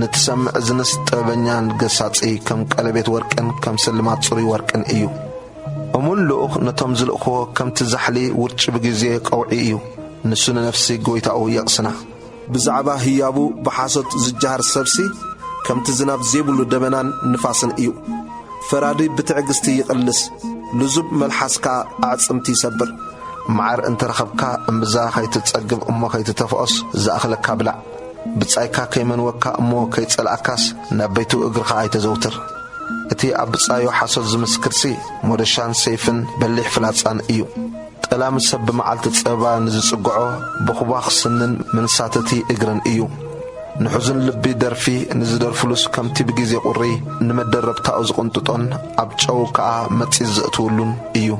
S1: ንትሰምዕ እዝንስ ጥበበኛን ገሳጺ ከም ቀለቤት ወርቅን ከም ስልማት ጽሩይ ወርቅን እዩ እሙን ልኡ ልኡኽ ነቶም ዝልእኽዎ ከምቲ ዛሕሊ ውርጭ ብግዜ ቀውዒ እዩ ንሱ ንነፍሲ ጎይታኡ የቕስና
S2: ብዛዕባ ህያቡ ብሓሶት ዝጀሃር ሰብሲ ከምቲ ዝናብ ዘይብሉ ደበናን ንፋስን እዩ ፈራዲ ብትዕግስቲ ይቕልስ ልዙብ መልሓስካ ኣዕጽምቲ ይሰብር መዓር እንተረኸብካ እምብዛ ከይትጸግብ እሞ ከይትተፍኦስ ዝኣኽለካ ብላዕ ብጻይካ ከይመንወካ እሞ ከይጸልኣካስ ናብ ቤቱ እግርኻ ኣይተዘውትር እቲ ኣብ ብጻዮ ሓሶት ዝምስክርሲ ሞደሻን ሰይፍን በሊሕ ፍላጻን እዩ ጠላም ሰብ ብመዓልቲ ጸባ ንዝጽግዖ ብኹባኽ ስንን ምንሳተቲ እግርን እዩ ንሕዙን ልቢ ደርፊ ንዝደርፍሉስ ከምቲ ብጊዜ ቁሪ ንመደረብታኡ ዝቕንጥጦን ኣብ ጨው ከዓ መጺዝ ዝእትውሉን እዩ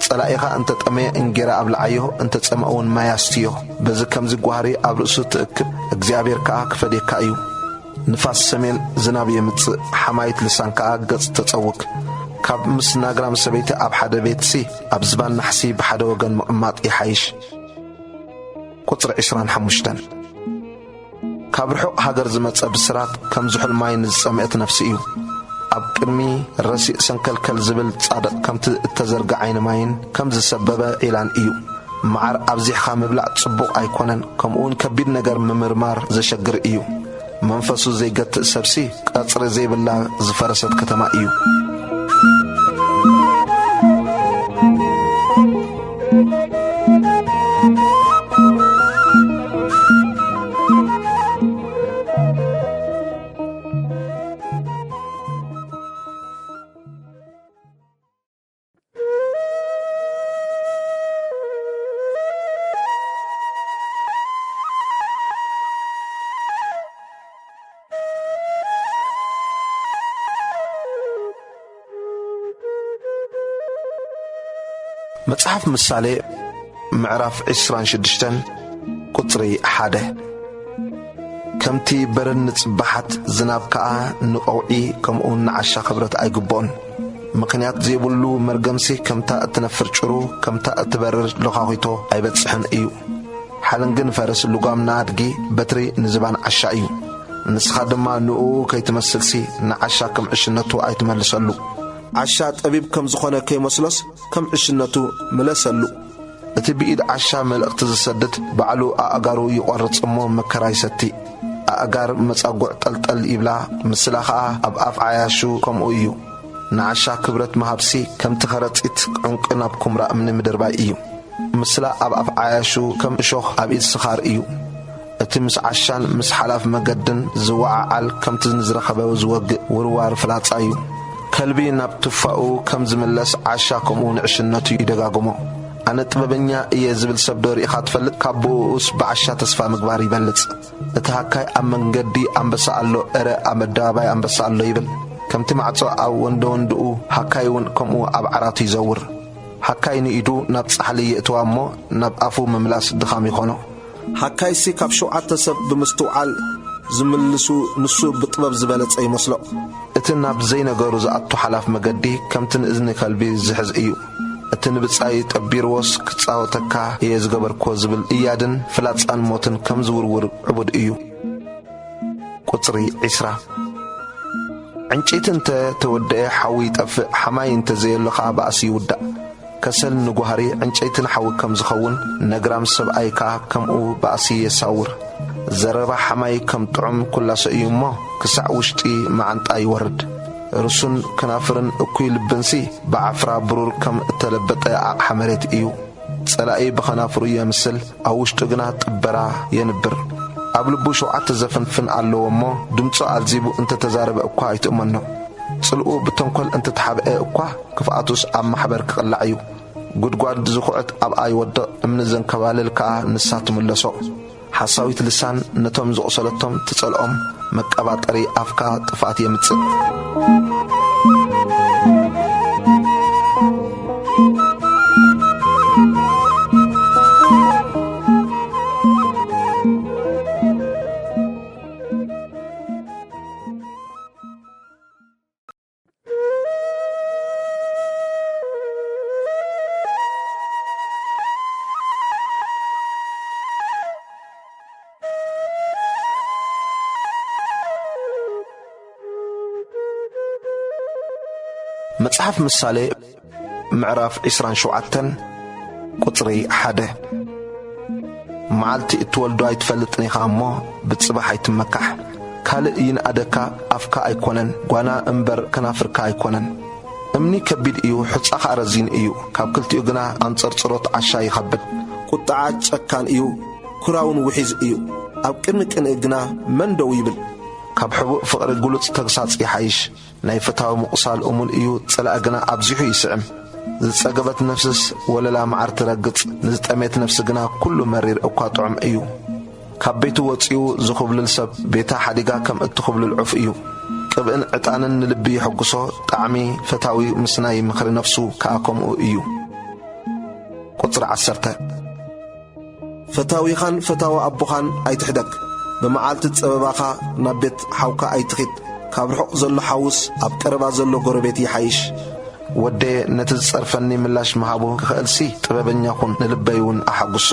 S2: ጸላኢኻ እንተ ጠመየ እንጌራ ኣብ ለዓዮ እንተ ጸመእውን ማያስትዮ በዚ ከምዚ ጓህሪ ኣብ ርእሱ ትእክብ እግዚኣብሔር ከዓ ክፈዴካ እዩ ንፋስ ሰሜን ዝናብ የምጽእ ሓማይት ልሳን ከዓ ገጽ ተጸውክ ካብ ምስ ናግራም ሰበይቲ ኣብ ሓደ ቤትሲ ኣብ ዝባን ናሕሲ ብሓደ ወገን ምቕማጥ ይሓይሽ ቁጽሪ 25 ካብ ርሑቕ ሃገር ዝመጸ ብስራት ከም ዝሑል ማይ ንዝጸምአት ነፍሲ እዩ ኣብ ቅድሚ ረሲእ ሰንከልከል ዝብል ጻድቕ ከምቲ እተዘርጋ ዓይኒ ማይን ከም ዝሰበበ ዒላን እዩ መዓር ኣብዚሕኻ ምብላዕ ጽቡቕ ኣይኮነን ከምኡውን ከቢድ ነገር ምምርማር ዘሸግር እዩ መንፈሱ ዘይገትእ ሰብሲ ቀጽሪ ዘይብላ ዝፈረሰት ከተማ እዩ መጽሐፍ ምሳሌ ምዕራፍ 26 ቁጽሪ 1 ከምቲ በረን ንጽባሓት ዝናብ ከዓ ንቐውዒ ከምኡን ንዓሻ ኽብረት ኣይግቦን ምኽንያት ዘይብሉ መርገምሲ ከምታ እትነፍር ጭሩ ከምታ እትበርር ለኻኺቶ ኣይበጽሕን እዩ ሓለንግን ፈረስ ልጓምና ኣድጊ በትሪ ንዝባን ዓሻ እዩ ንስኻ ድማ ንኡ ከይትመስልሲ ንዓሻ ከም ዕሽነቱ ኣይትመልሰሉ ዓሻ ጠቢብ ከም ዝኾነ ከይመስሎስ ከም ዕሽነቱ መለሰሉ እቲ ብኢድ ዓሻ መልእኽቲ ዝሰድድ ባዕሉ ኣእጋሩ ይቖርጽ እሞ መከራ ይሰቲ ኣእጋር መጻጉዕ ጠልጠል ይብላ ምስላ ኸዓ ኣብ ኣፍ ዓያሹ ከምኡ እዩ ንዓሻ ክብረት መሃብሲ ከምቲ ኸረጺት ዕንቂ ናብ ኩምራ እምኒ ምድርባይ እዩ ምስላ ኣብ ኣፍ ዓያሹ ከም እሾኽ ኣብ ኢድ ስኻር እዩ እቲ ምስ ዓሻን ምስ ሓላፍ መገድን ዝወዓዓል ከምቲ ንዝረኸበ ዝወግእ ውርዋር ፍላጻ እዩ ከልቢ ናብ ትፋኡ ከም ዝምለስ ዓሻ ከምኡ ንዕሽነቱ ይደጋግሞ ኣነ ጥበበኛ እየ ዝብል ሰብ ዶ ርኢኻ ትፈልጥ ካብ ብኡስ ብዓሻ ተስፋ ምግባር ይበልጽ እቲ ሃካይ ኣብ መንገዲ ኣንበሳ ኣሎ እረ ኣብ ኣደባባይ ኣንበሳ ኣሎ ይብል ከምቲ ማዕጾ ኣብ ወንድኡ ሃካይውን ከምኡ ኣብ ዓራቱ ይዘውር ሃካይ ንኢዱ ናብ ጻሕሊ የእትዋ እሞ ናብ ኣፉ ምምላስ ድኻም ይኾኖ ሃካይሲ ካብ 7 ሰብ ብምስትውዓል ዝምልሱ ንሱ ብጥበብ ዝበለጸ ይመስሎ እቲ ናብ ዘይነገሩ ዝኣቱ ሓላፍ መገዲ ከምቲ ንእዝኒ ከልቢ ዝሕዝ እዩ እቲ ንብጻይ ጠቢርዎስ ክጻወተካ እየ ዝገበርክዎ ዝብል እያድን ፍላጻን ሞትን ከም ዝውርውር ዕቡድ እዩ ቁጽሪ 20 ዕንጨይቲ እንተ ተወድአ ሓዊ ይጠፍእ ሓማይ እንተ ዘየሎኻ ባእሲ ይውዳእ ከሰል ንጓህሪ ዕንጨይትን ሓዊ ከም ዝኸውን ነግራም ሰብኣይካ ከምኡ ባእሲ የሳውር ዘረባ ሓማይ ከም ጥዑም ኩላሶ እዩ እሞ ክሳዕ ውሽጢ መዓንጣ ይወርድ ርሱን ከናፍርን እኩይ ልብንሲ ብዓፍራ ብሩር ከም እተለበጠ ኣቕሓ መሬት እዩ ጸላኢ ብኸናፍሩ የምስል ኣብ ውሽጡ ግና ጥበራ የንብር ኣብ ልቡ 7 ዘፍንፍን ኣለዎ እሞ ድምፆ ኣልዚቡ እንተተዛረበ እኳ ኣይትእመኖ ጽልኡ ብተንኰል እንተተሓብአ እኳ ክፍኣቱስ ኣብ ማሕበር ክቕላዕ እዩ ጉድጓድ ዝኹዕት ኣብኣ ይወድቕ እምኒ ዘንከባልል ከዓ ንሳ ትምለሶ ሓሳዊት ልሳን ነቶም ዝቕሰለቶም ትጸልኦም መቀባጠሪ ኣፍካ ጥፋት የምጽእ መጽሐፍ ምሳሌ ምዕራፍ 27 ቁጽሪ 1 መዓልቲ እትወልዶ ኣይትፈልጥን ኢኻ እሞ ብጽባሕ ኣይትመካሕ ካልእ ይንኣደካ ኣፍካ ኣይኮነን ጓና እምበር ከናፍርካ ኣይኮነን እምኒ ከቢድ እዩ ሕጻኻ ረዚን እዩ ካብ ክልቲኡ ግና ኣንጸርጽሮት ዓሻ ይኸብድ ቁጣዓ ጨካን እዩ ኩራውን ውሒዝ እዩ ኣብ ቅድሚ ቅንእ ግና መን ደው ይብል ካብ ሕቡእ ፍቕሪ ጉሉጽ ተግሳጽ ይሓይሽ ናይ ፍታዊ ምቑሳል እሙን እዩ ጽላእ ግና ኣብዚሑ ይስዕም ዝጸገበት ነፍስስ ወለላ መዓር ትረግጽ ንዝጠሜት ነፍሲ ግና ኩሉ መሪር እኳ ጥዑም እዩ ካብ ቤቱ ወፂኡ ዝኽብልል ሰብ ቤታ ሓዲጋ ከም እትኽብልል ዑፍ እዩ ቅብእን ዕጣንን ንልቢ ይሕጉሶ ጣዕሚ ፈታዊ ምስናይ ምኽሪ ነፍሱ ከዓ ከምኡ እዩ ቁጽሪ 10 ፈታዊኻን ፈታዊ ኣቦኻን ኣይትሕደግ በመዓልቲ ጸበባኻ ናብ ቤት ሓውካ ኣይትኺድ ካብ ርሑቕ ዘሎ ሓውስ ኣብ ቀረባ ዘሎ ጎረቤት ይሓይሽ ወደ ነቲ ዝጸርፈኒ ምላሽ መሃቡ ክኽእልሲ ጥበበኛ ኹን ንልበይውን ኣሓጕሶ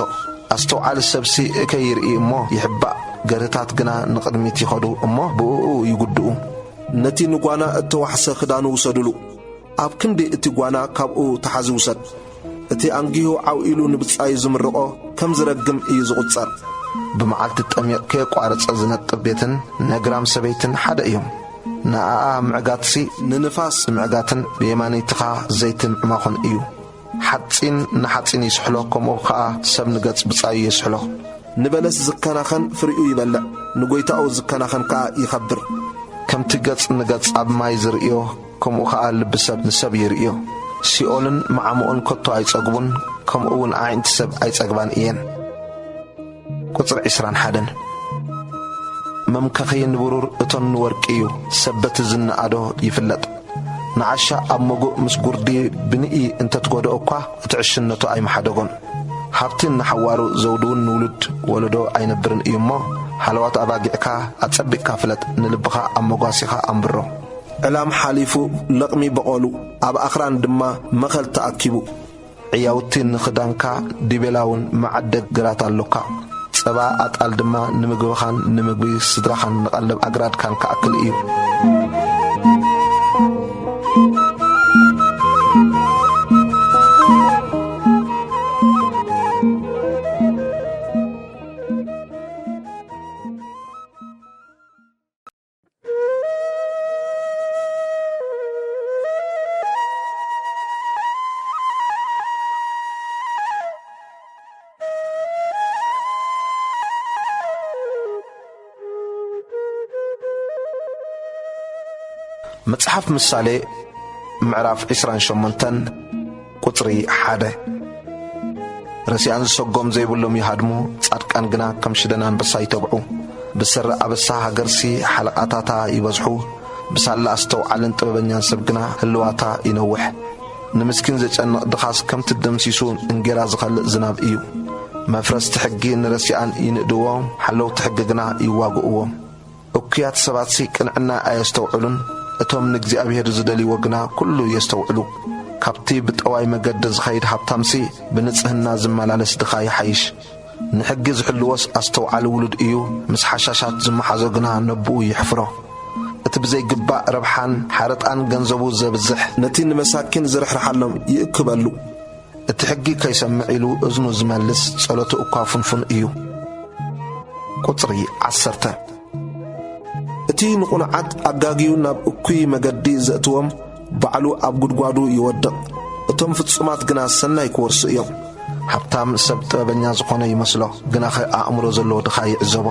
S2: ኣስተውዓል ሰብሲ እከይርኢ እሞ ይሕባእ ገርታት ግና ንቕድሚት ይኸዱ እሞ ብኡኡ ይጉድኡ ነቲ ንጓና እተዋሕሰ ክዳኑ ውሰድሉ ኣብ ክንዲ እቲ ጓና ካብኡ ተሓዚ ውሰድ እቲ ኣንጊሁ ዓውኢሉ ንብጻይ ዝምርቆ ከም ዝረግም እዩ ዝቝጸር ብመዓልቲ ጠሚቕ ከየቋርጸ ዝነጥብ ቤትን ነግራም ሰበይትን ሓደ እዮም ንኣኣ ምዕጋትሲ ንንፋስ ምዕጋትን ብየማነይትኻ ዘይትን ዕማኹን እዩ ሓጺን ንሓጺን ይስሕሎ ከምኡ ከዓ ሰብ ንገጽ ብጻዩ ይስሕሎ ንበለስ ዝከናኸን ፍሪኡ ይበልዕ ንጐይታኡ ዝከናኸን ከዓ ይኸብር ከምቲ ገጽ ንገጽ ኣብ ማይ ዝርእዮ ከምኡ ከዓ ልቢ ሰብ ንሰብ ይርእዮ ሲኦልን መዓሙኡን ከቶ ኣይጸግቡን ከምኡውን ኣዒንቲ ሰብ ኣይጸግባን እየን ቁጽሪ 21 መምከኺ ንብሩር እቶን ንወርቂ እዩ ሰበት ዝነኣዶ ይፍለጥ ንዓሻ ኣብ መጉእ ምስ ጉርዲ ብንኢ እንተትጐድኦ እኳ እትዕሽነቱ ኣይመሓደጎን ሃብትን ንሓዋሩ ዘውድውን ንውሉድ ወለዶ ኣይነብርን እዩ እሞ ሓለዋት ኣባጊዕካ ኣጸቢቕካ ፍለጥ ንልብኻ ኣብ መጓሲኻ ኣንብሮ ዕላም ሓሊፉ ለቕሚ በቐሉ ኣብ ኣኽራን ድማ መኸል ተኣኪቡ ዕያውቲ ንኽዳንካ ዲቤላውን መዓደግ ግራት ኣሎካ ጸባ ኣጣል ድማ ንምግብኻን ንምግቢ ስድራኻን ንቐለብ ኣግራድካን ከኣክል እዩ መጽሓፍ ምሳሌ ምዕራፍ 28 ቁጽሪ 1 ረሲኣን ዝሰጎም ዘይብሎም ይሃድሙ ጻድቃን ግና ከም ሽደና አንበሳ ይተብዑ ብስረ ኣበሳ ሃገርሲ ሓለቓታታ ይበዝሑ ብሳላ ኣስተውዓልን ጥበበኛን ሰብ ግና ህልዋታ ይነውሕ ንምስኪን ዘጨንቕ ድኻስ ከምቲ ደምሲሱ እንጌራ ዝኸልእ ዝናብ እዩ መፍረስቲ ሕጊ ንረሲኣን ይንእድዎም ሓለውቲ ሕጊ ግና ይዋግእዎም እኩያት ሰባትሲ ቅንዕና ኣየስተውዕሉን እቶም ንእግዚአብሔር ዝደልይዎ ግና ኩሉ የስተውዕሉ ካብቲ ብጠዋይ መገዲ ዝኸይድ ሃብታምሲ ብንጽህና ዝመላለስ ድኻ ይሓይሽ ንሕጊ ዝሕልወስ ኣስተውዓሊ ውሉድ እዩ ምስ ሓሻሻት ዝመሓዞ ግና ነብኡ ይሕፍሮ እቲ ብዘይግባእ ረብሓን ሓረጣን ገንዘቡ ዘብዝሕ ነቲ ንመሳኪን ዝርሕርሓሎም ይእክበሉ እቲ ሕጊ ከይሰምዕ ኢሉ እዝኑ ዝመልስ ጸሎቱ እኳ ፍንፉን እዩ ቁጽሪ 10 እቲ ንቑንዓት ኣጋጊዩ ናብ እኩይ መገዲ ዘእትዎም ባዕሉ ኣብ ጉድጓዱ ይወድቕ እቶም ፍጹማት ግና ሰናይ ክወርሱ እዮም ሃብታም ሰብ ጥበበኛ ዝኾነ ይመስሎ ግና ኣእምሮ ዘለዎ ድኻ ይዕዘቦ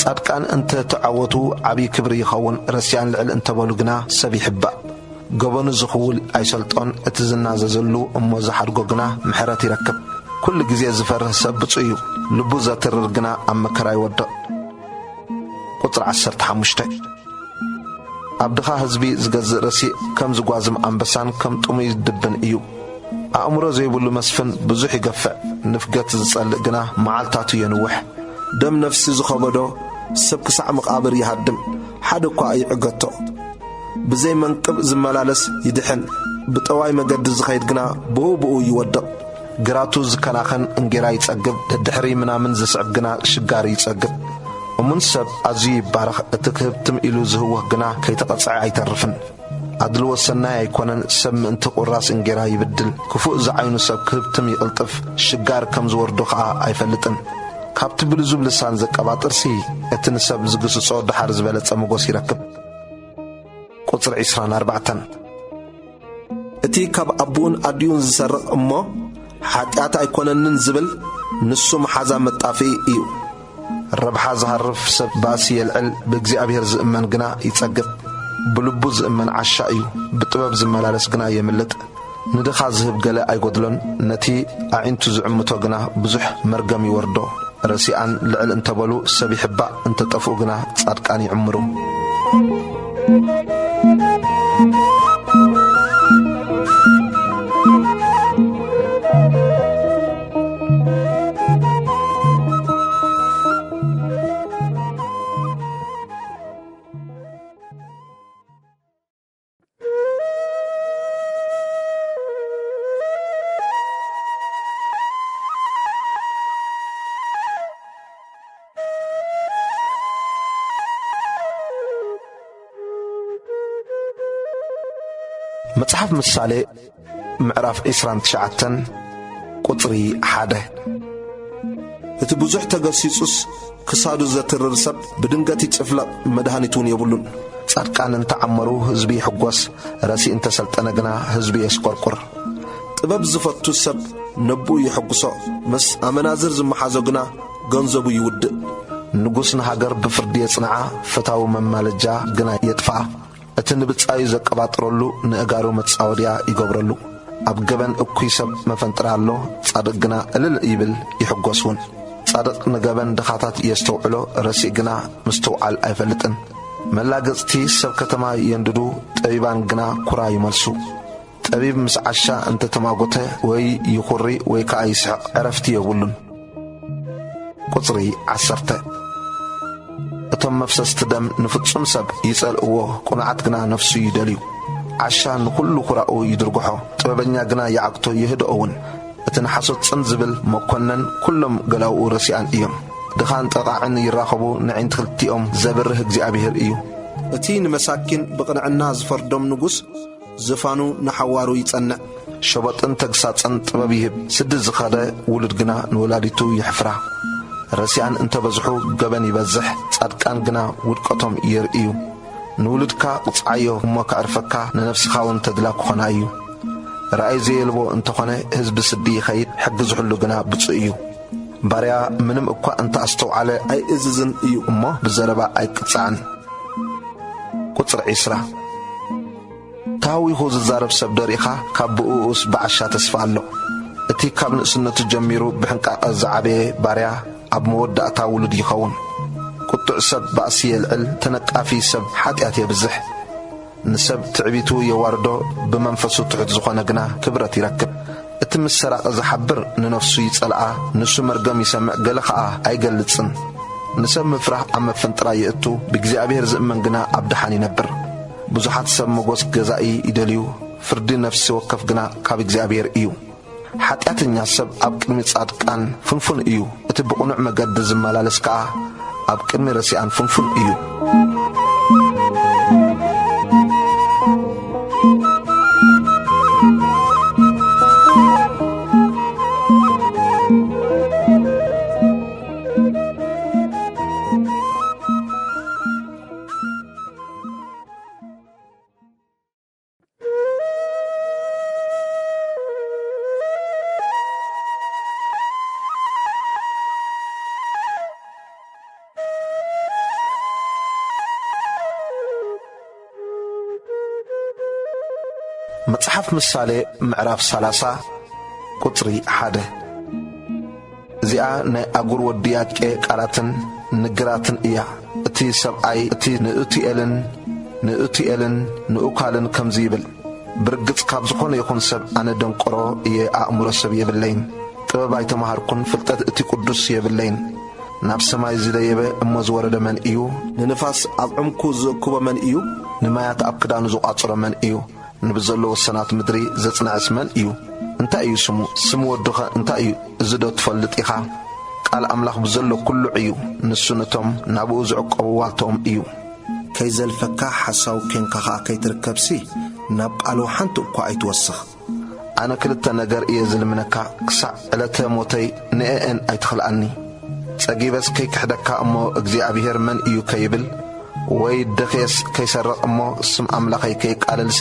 S2: ጻድቃን እንተ ተዓወቱ ዓብዪ ክብሪ ይኸውን ረስያን ልዕል እንተበሉ ግና ሰብ ይሕባእ ገበኑ ዝኽውል ኣይሰልጦን እቲ ዝናዘዘሉ እሞ ዝሓድጎ ግና ምሕረት ይረክብ ኩሉ ግዜ ዝፈርህ ሰብ ብፁዕ እዩ ልቡ ዘትርር ግና ኣብ መከራ ይወድቕ ቁጽሪ 15 ኣብ ድኻ ህዝቢ ዝገዝእ ረሲእ ከም ዝጓዝም ኣንበሳን ከም ጡሙይ ዝድብን እዩ ኣእምሮ ዘይብሉ መስፍን ብዙሕ ይገፍዕ ንፍገት ዝጸልእ ግና መዓልታቱ የንውሕ ደም ነፍሲ ዝኸበዶ ሰብ ክሳዕ መቓብር ይሃድም ሓደ እኳ ይዕገቶ ብዘይ መንቅብ ዝመላለስ ይድሕን ብጠዋይ መገዲ ዝኸይድ ግና ብኡ ይወድቕ ግራቱ ዝከናኸን እንጌራ ይጸግብ ደድሕሪ ምናምን ዝስዕብ ግና ሽጋሪ ይጸግብ እሙን ሰብ ኣዝዩ ይባረኽ እቲ ክህብትም ኢሉ ዝህወህ ግና ከይተቐጽዐ ኣይተርፍን أدلو السناي يكونن سم انت قراس انجرا يبدل كفوء زعينو سب كهبتم يقلطف شجار كم زور دقعة أيفلتن كابت بلزوب لسان زكاباتر سي اتنسب زقسو صود حارز بلد سمقوس يركب قصر عسران 4
S1: اتي كاب أبون أديون زسرق أمو حاتيات أيكونن زبل نسو محازا متافي إيو
S2: الربحة زهرف سب باسي العل بقزي أبير زئمن قنا يتسقب بلبو زئمن عشائيو بطباب زمالالس قنا يملت ندخا زهب قلاء أيقودلون نتي أعينتو زعمتو قنا بزح مرقم يوردو رسيان لعل انتبالو سبي حبا انت تفو قنا تصادقاني عمرو مصحف مسالي معرف إسران تشعتن قطري حاده
S1: اتبوزح تقسيصوس كسادو زترر سب بدنقاتي تفلق مدهانيتون يبولون
S2: صادقان انت عمرو هزبي حقوس راسي انت سلطنقنا هزبي يسقرقر
S1: طباب زفتو سب نبو يحقوسو مس امنازر زمحازوغنا غنزبو يود
S2: نقوسنا هاجر بفردي يصنعا فتاو ممالجا غنا يطفا اتنبصاي زقباطرلو نغارو متصاوديا يغبرلو اب جبن اكوي سب مفنطرالو صادقنا الل يبل يحقوسون صادق نغبن دخاتات يستوعلو رسيغنا مستوعل ايفلطن ملاغصتي سب كتما ينددو طبيبان غنا كورا يملسو طبيب مسعشا انت تماغوته وي يخري وي كايسع عرفتي يقولون قصري 10 اتم مفسس تدم نفصم سب يسالوه قنعت غنا نفسي يدليو عشان كل قراءو يدرغحو طببنيا غنا يعقتو يهدؤون اتنحسوت صنزبل مكنن كلهم غلاو رسيان ايوم دخان طقعن يراخبو نعين تخلتيهم زبره እግዚአብሔር እዩ
S1: اتين مساكين بقنعنا زفردم نغوس زفانو نحوارو يصنع
S2: شبطن تغساصن طبب يهب سد زخاده ولد غنا نولاديتو يحفرا رسيان انت بزحو غبن يبزح صادقان غنا ودقتهم يرئيو نولدكا قصعيو مك عرفكا ننفسخا وانت دلاك خنايو رأي زيلبو انت خنا حزب سدي خيد حق زحلو غنا بصيو باريا منم اكو انت استو على
S1: اي اززن ايو
S2: امه بزربا اي قصعن قصر عسرا تاوي هو زارب سبدريخا كابؤوس بعشا تسفالو اتي كابن سنة جميرو بحنقا الزعبي باريا اب مودعتا ولد يخون قطع سب بأسي العل تنقافي سب حاتيات يبزح نسب تعبيتو يواردو بمنفسو تحت زخونقنا كبرت يركب اتم السراق زحبر ننفسو يتسألعا نسو مرقم يسمع قلقا اي قلتسن نسب مفرح اما فنطرا يأتو بقزي ابير زئمنقنا ابدحان ينبر بزحات سب مقوس قزائي يدليو فردي نفسي وقفقنا كاب قزي ابير ايو حاتياتنيا سب ابقمي صادقان فنفن ايو اتبقو نعمة قد زمالالسكا اب كلمه رسيان فنفن ايو مصحف مسالي معرف 30 قطري حاده زيا نا اغور ودياك قالاتن نغراتن ايا اتي سبعي اتي نؤتي الن نؤكالن كمزيبل برغص كاب زخون يكون سب انا دنقرو يا امر سب يبلين طباي تمهاركن فلطت اتي قدوس يبلين ناب سماي زديبه امز ورد من ايو
S1: ننفاس ابعمكو زكوب من ايو
S2: نمايات ابكدان زقاصر من ايو نبزلو السنات مدري زصنع اسمن ايو انت ايو سمو ودخه انت ايو زدو تفلط ايخا قال املاح بزلو كل عيو نسنتهم نابو زعقوا والتهم ايو
S1: كيزل فكا حساو كن كخا كيتركبسي ናብ ቃሉ ሓንቲ እኳ ኣይትወስኽ
S2: ኣነ ክልተ ነገር እየ ዝልምነካ ክሳዕ ዕለተ ሞተይ ንአን ኣይትኽልአኒ ጸጊበስ ከይክሕደካ እሞ እግዚኣብሔር መን እዩ ከይብል ወይ ደኸስ ከይሰርቕ እሞ ስም ኣምላኸይ ከይቃለልሲ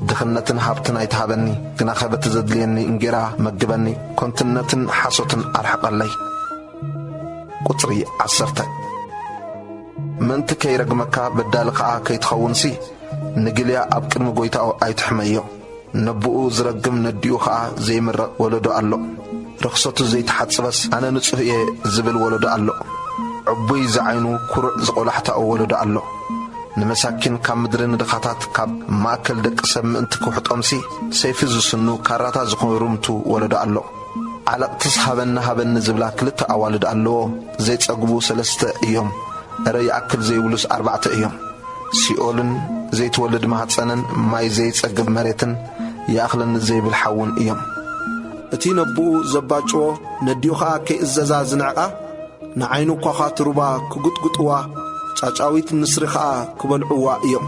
S2: ድኽነትን ሃብትን ኣይትሃበኒ ግና ኸበት ዘድልየኒ እንጌራ መግበኒ ኮንትነትን ሓሶትን ኣርሕቐለይ ቁጽሪ 10 ምንቲ ከይረግመካ በዳሊ ኸዓ ከይትኸውንሲ ንግልያ ኣብ ቅድሚ ጐይታኦ ኣይትሕመዮ ነብኡ ዝረግም ነዲኡ ኸዓ ዘይምረቕ ወለዶ ኣሎ ርኽሰቱ ዘይተሓጽበስ ኣነ ንጹህ እየ ዝብል ወለዶ ኣሎ ዕቡይ ዝዓይኑ ኩሩዕ ዝቖላሕታኦ ወለዶ ኣሎ ንመሳኪን ካብ ምድሪ ንድኻታት ካብ ማእከል ደቂ ሰብ ምእንቲ ክውሕጦምሲ ሰይፊ ዝስኑ ካራታ ዝኾሩምቱ ወለዶ ኣሎ ዓለቕትስ ሃበኒ ዝብላ ክልተ ኣዋልድ ኣለዎ ዘይጸግቡ 3 እዮም እረ ይኣክል ዘይብሉስ 4 እዮም ሲኦልን ዘይትወልድ ማሕፀንን ማይ ዘይጸግብ መሬትን ይኣኽለኒ ዘይብል ሓውን እዮም
S1: እቲ ነብኡ ዘባጭዎ ነዲኡ ኸዓ ከይእዘዛ ዝንዕቓ ንዓይኑ ኳኻ ትሩባ ክጉጥጉጥዋ ጫጫዊት ንስሪ ኸዓ ክበልዑዋ እዮም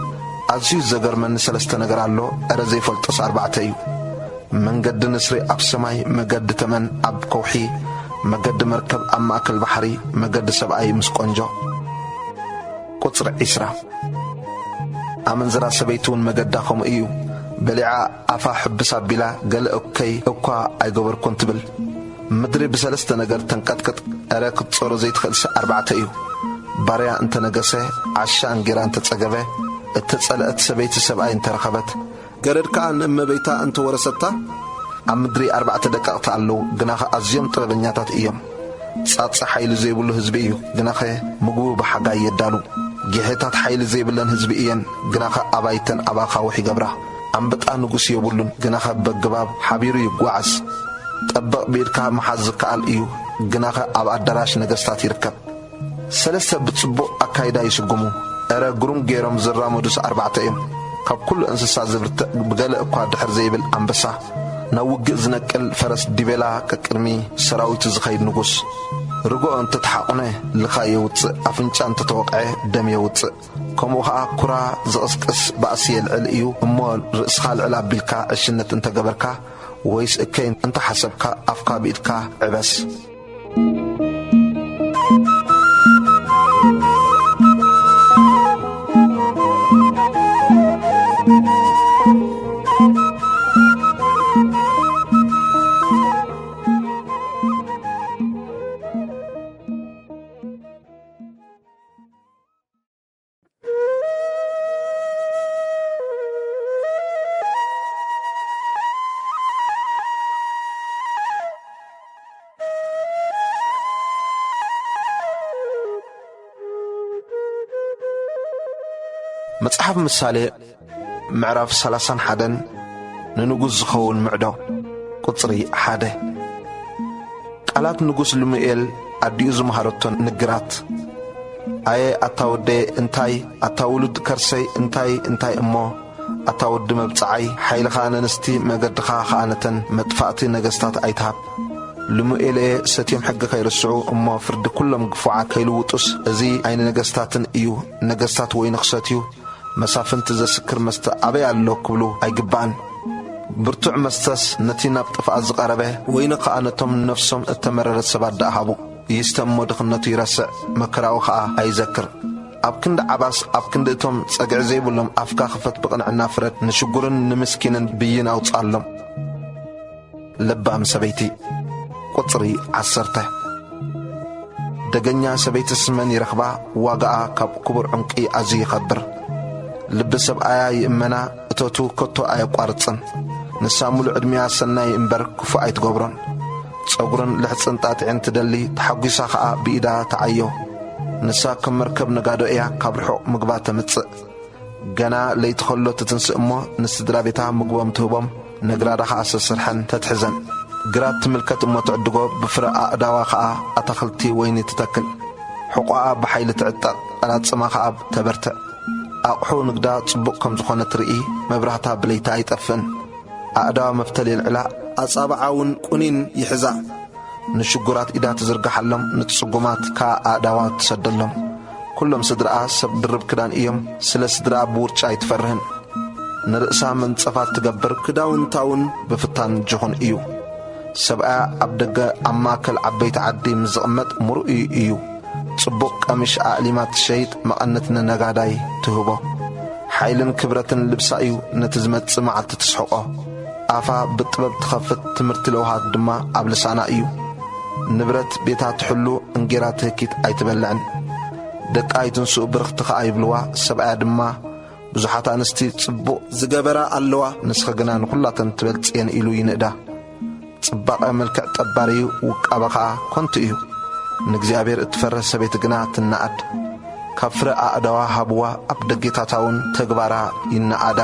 S2: ኣዝዩ ዘገርመኒ 3 ነገር ኣሎ እረ ዘይፈልጦስ 4 እዩ መንገዲ ንስሪ ኣብ ሰማይ መገዲ ተመን ኣብ ከውሒ መገዲ መርከብ ኣብ ማእከል ባሕሪ መገዲ ሰብኣይ ምስ ቆንጆ ቁጽሪ 20 ኣመንዝራ ሰበይቱን መገዳ ኸምኡ እዩ በሊዓ ኣፋ ሕብስ ኣቢላ ገለ እከይ እኳ ኣይገበርኩን ትብል ምድሪ ብ3 ነገር ተንቀጥቅጥ እረ ክትጾሮ ዘይትኽእልሲ 4 እዩ ባርያ እንተነገሰ ዓሻ እንጌራ እንተጸገበ እተጸልአት ሰበይቲ ሰብኣይ እንተረኸበት
S1: ገረድካ ንእመበይታ እንተወረሰታ
S2: ኣብ ምድሪ 4 ደቀቕቲ ኣለዉ ግናኸ ኣዝዮም ጥበበኛታት እዮም ጻጽ ሓይሊ ዘይብሉ ህዝቢ እዩ ግናኸ ምግቡ ብሓጋይ የዳሉ ጌሄታት ሓይሊ ዘይብለን ህዝቢ እየን ግናኸ ኣባይተን ኣባኻውሕ ይገብራ ኣንበጣ ንጉስ የብሉን ግናኸ በግባብ ሓቢሩ ይጓዓዝ ጠበቕ ቤድካ መሓዝ ዝከኣል እዩ ግናኸ ኣብ ኣዳራሽ ነገሥታት ይርከብ 3 ብጽቡቕ ኣካይዳ ይስጉሙ እረ ግሩም ገይሮም ዝራመዱስ 4 እዮም ካብ ኩሉ እንስሳ ዝብርትዕ ብገለ እኳ ድሕር ዘይብል ኣንበሳ ናብ ውግእ ዝነቅል ፈረስ ዲቤላ ከቅድሚ ሰራዊቱ ዝኸይድ ንጉስ ርግኦ እንተተሓቑነ ልኻ የውፅእ ኣፍንጫ እንተተወቕዐ ደም የውፅእ ከምኡ ኸዓ ኩራ ዝቕስቅስ ባእሲ የልዕል እዩ እሞ ርእስኻ ልዕል ኣቢልካ ዕሽነት እንተገበርካ ወይስ እከይ እንተሓሰብካ ኣፍካ ብኢድካ ዕበስ መጽሓፍ ምሳሌ ምዕራፍ 31 ንንጉስ ዝኸውን ምዕዶ ቁጽሪ 1 ቃላት ንጉስ ልሙኤል ኣዲኡ ዝመሃረቶን ንግራት ኣየ ኣታወደ እንታይ ኣታውሉድ ከርሰይ እንታይ እሞ ኣታወዲ መብጽዓይ ሓይልኻ ነንስቲ መገድኻ ኸኣነተን መጥፋእቲ ነገሥታት ኣይትሃብ ልሙኤል ሰትዮም ሕጊ ከይርስዑ እሞ ፍርዲ ኩሎም ግፉዓ ከይልውጡስ እዚ ኣይነ ነገሥታትን እዩ ነገሥታት ወይ ንኽሰትዩ መሳፍንቲ ዘስክር መስተ ኣበይ ኣሎ ክብሉ ኣይግባእን ብርቱዕ መስተስ ነቲ ናብ ጥፍኣት ዝቐረበ ወይኒ ኸዓ ነቶም ነፍሶም እተመረረት ሰባት ደኣሃቡ ይስተ እሞ ድኽነቱ ይረስዕ መከራኡ ኸዓ ኣይዘክር ኣብ ክንዲ ዓባስ ኣብ ክንዲ እቶም ጸግዕ ዘይብሎም ኣፍካ ኽፈት ብቕንዕና ፍረድ ንሽጉርን ንምስኪንን ብይን ኣውጻሎም ለባም ሰበይቲ ቁጽሪ 10 ደገኛ ሰበይቲ ስመን ይረኽባ ዋጋኣ ካብ ክቡር ዕንቂ ኣዝዩ ይኸብር ልቢ ሰብኣያ ይእመና እቶቱ ከቶ ኣየቋርጽን ንሳ ሙሉእ ዕድሚያ ሰናይ እምበር ክፉእ ኣይትገብሮን ጸጉርን ልሕፅን ጣጢዕን ትደሊ ተሓጒሳ ኸዓ ብኢዳ ተዓዮ ንሳ ከም መርከብ ነጋዶ እያ ካብ ርሑቕ ምግባ ተምጽእ ገና ለይትኸሎ ትትንስእ እሞ ንስድራ ቤታ ምግቦም ትህቦም ነግራዳ ኸዓ ሰስርሐን ተትሕዘን ግራት ትምልከት እሞ ትዕድጎ ብፍረ ኣእዳዋ ኸዓ ኣታኽልቲ ወይኒ ትተክል ሕቋኣ ብሓይሊ ትዕጠቕ ቐላጽማ ኸዓ ተበርትዕ ኣቕሑ ንግዳ ጽቡቕ ከም ዝኾነ ትርኢ መብራህታ ብለይታ ኣይጠፍእን ኣእዳዋ መፍተል የልዕላ ኣጻብዓውን ቁኒን ይሕዛ ንሽጉራት ኢዳ ትዝርግሓሎም ንትጽጉማት ካ ኣእዳዋ ትሰደሎም ኩሎም ስድራኣ ሰብ ድርብ ክዳን እዮም ስለ ስድራኣ ብውርጫ ኣይትፈርህን ንርእሳ መንጸፋት ትገብር ክዳውንታውን ብፍታን ጅኹን እዩ ሰብኣ ኣብ ደገ ኣብ ማእከል ዓበይቲ ዓዲ ምዝቕመጥ ምሩኢ እዩ ጽቡቕ ቀሚሽ ኣዕሊማት ሸይጥ መቐነት ንነጋዳይ ትህቦ ሓይልን ክብረትን ልብሳ እዩ ነቲ ዝመጽእ መዓልቲ ትስሕቆ ኣፋ ብጥበብ ትኸፍት ትምህርቲ ለውሃት ድማ ኣብ ልሳና እዩ ንብረት ቤታ ትሕሉ እንጌራ ትህኪት ኣይትበልዕን ደቃ ኣይትንስኡ ብርኽቲ ኸኣ ይብልዋ ሰብኣያ ድማ ብዙሓት ኣንስቲ ጽቡቕ ዝገበራ ኣለዋ ንስኸ ግና ንኹላተን ትበልጽየን ኢሉ ይንእዳ ጽባቐ መልክዕ ጠባሪ ውቃበ ኸኣ ኮንቲ እዩ ንእግዚኣብሔር እትፈርህ ሰበይቲ ግና ትነኣድ ካብ ፍረ ኣእዳዋ ሃብዋ ኣብ ደጌታታውን ተግባራ ይነኣዳ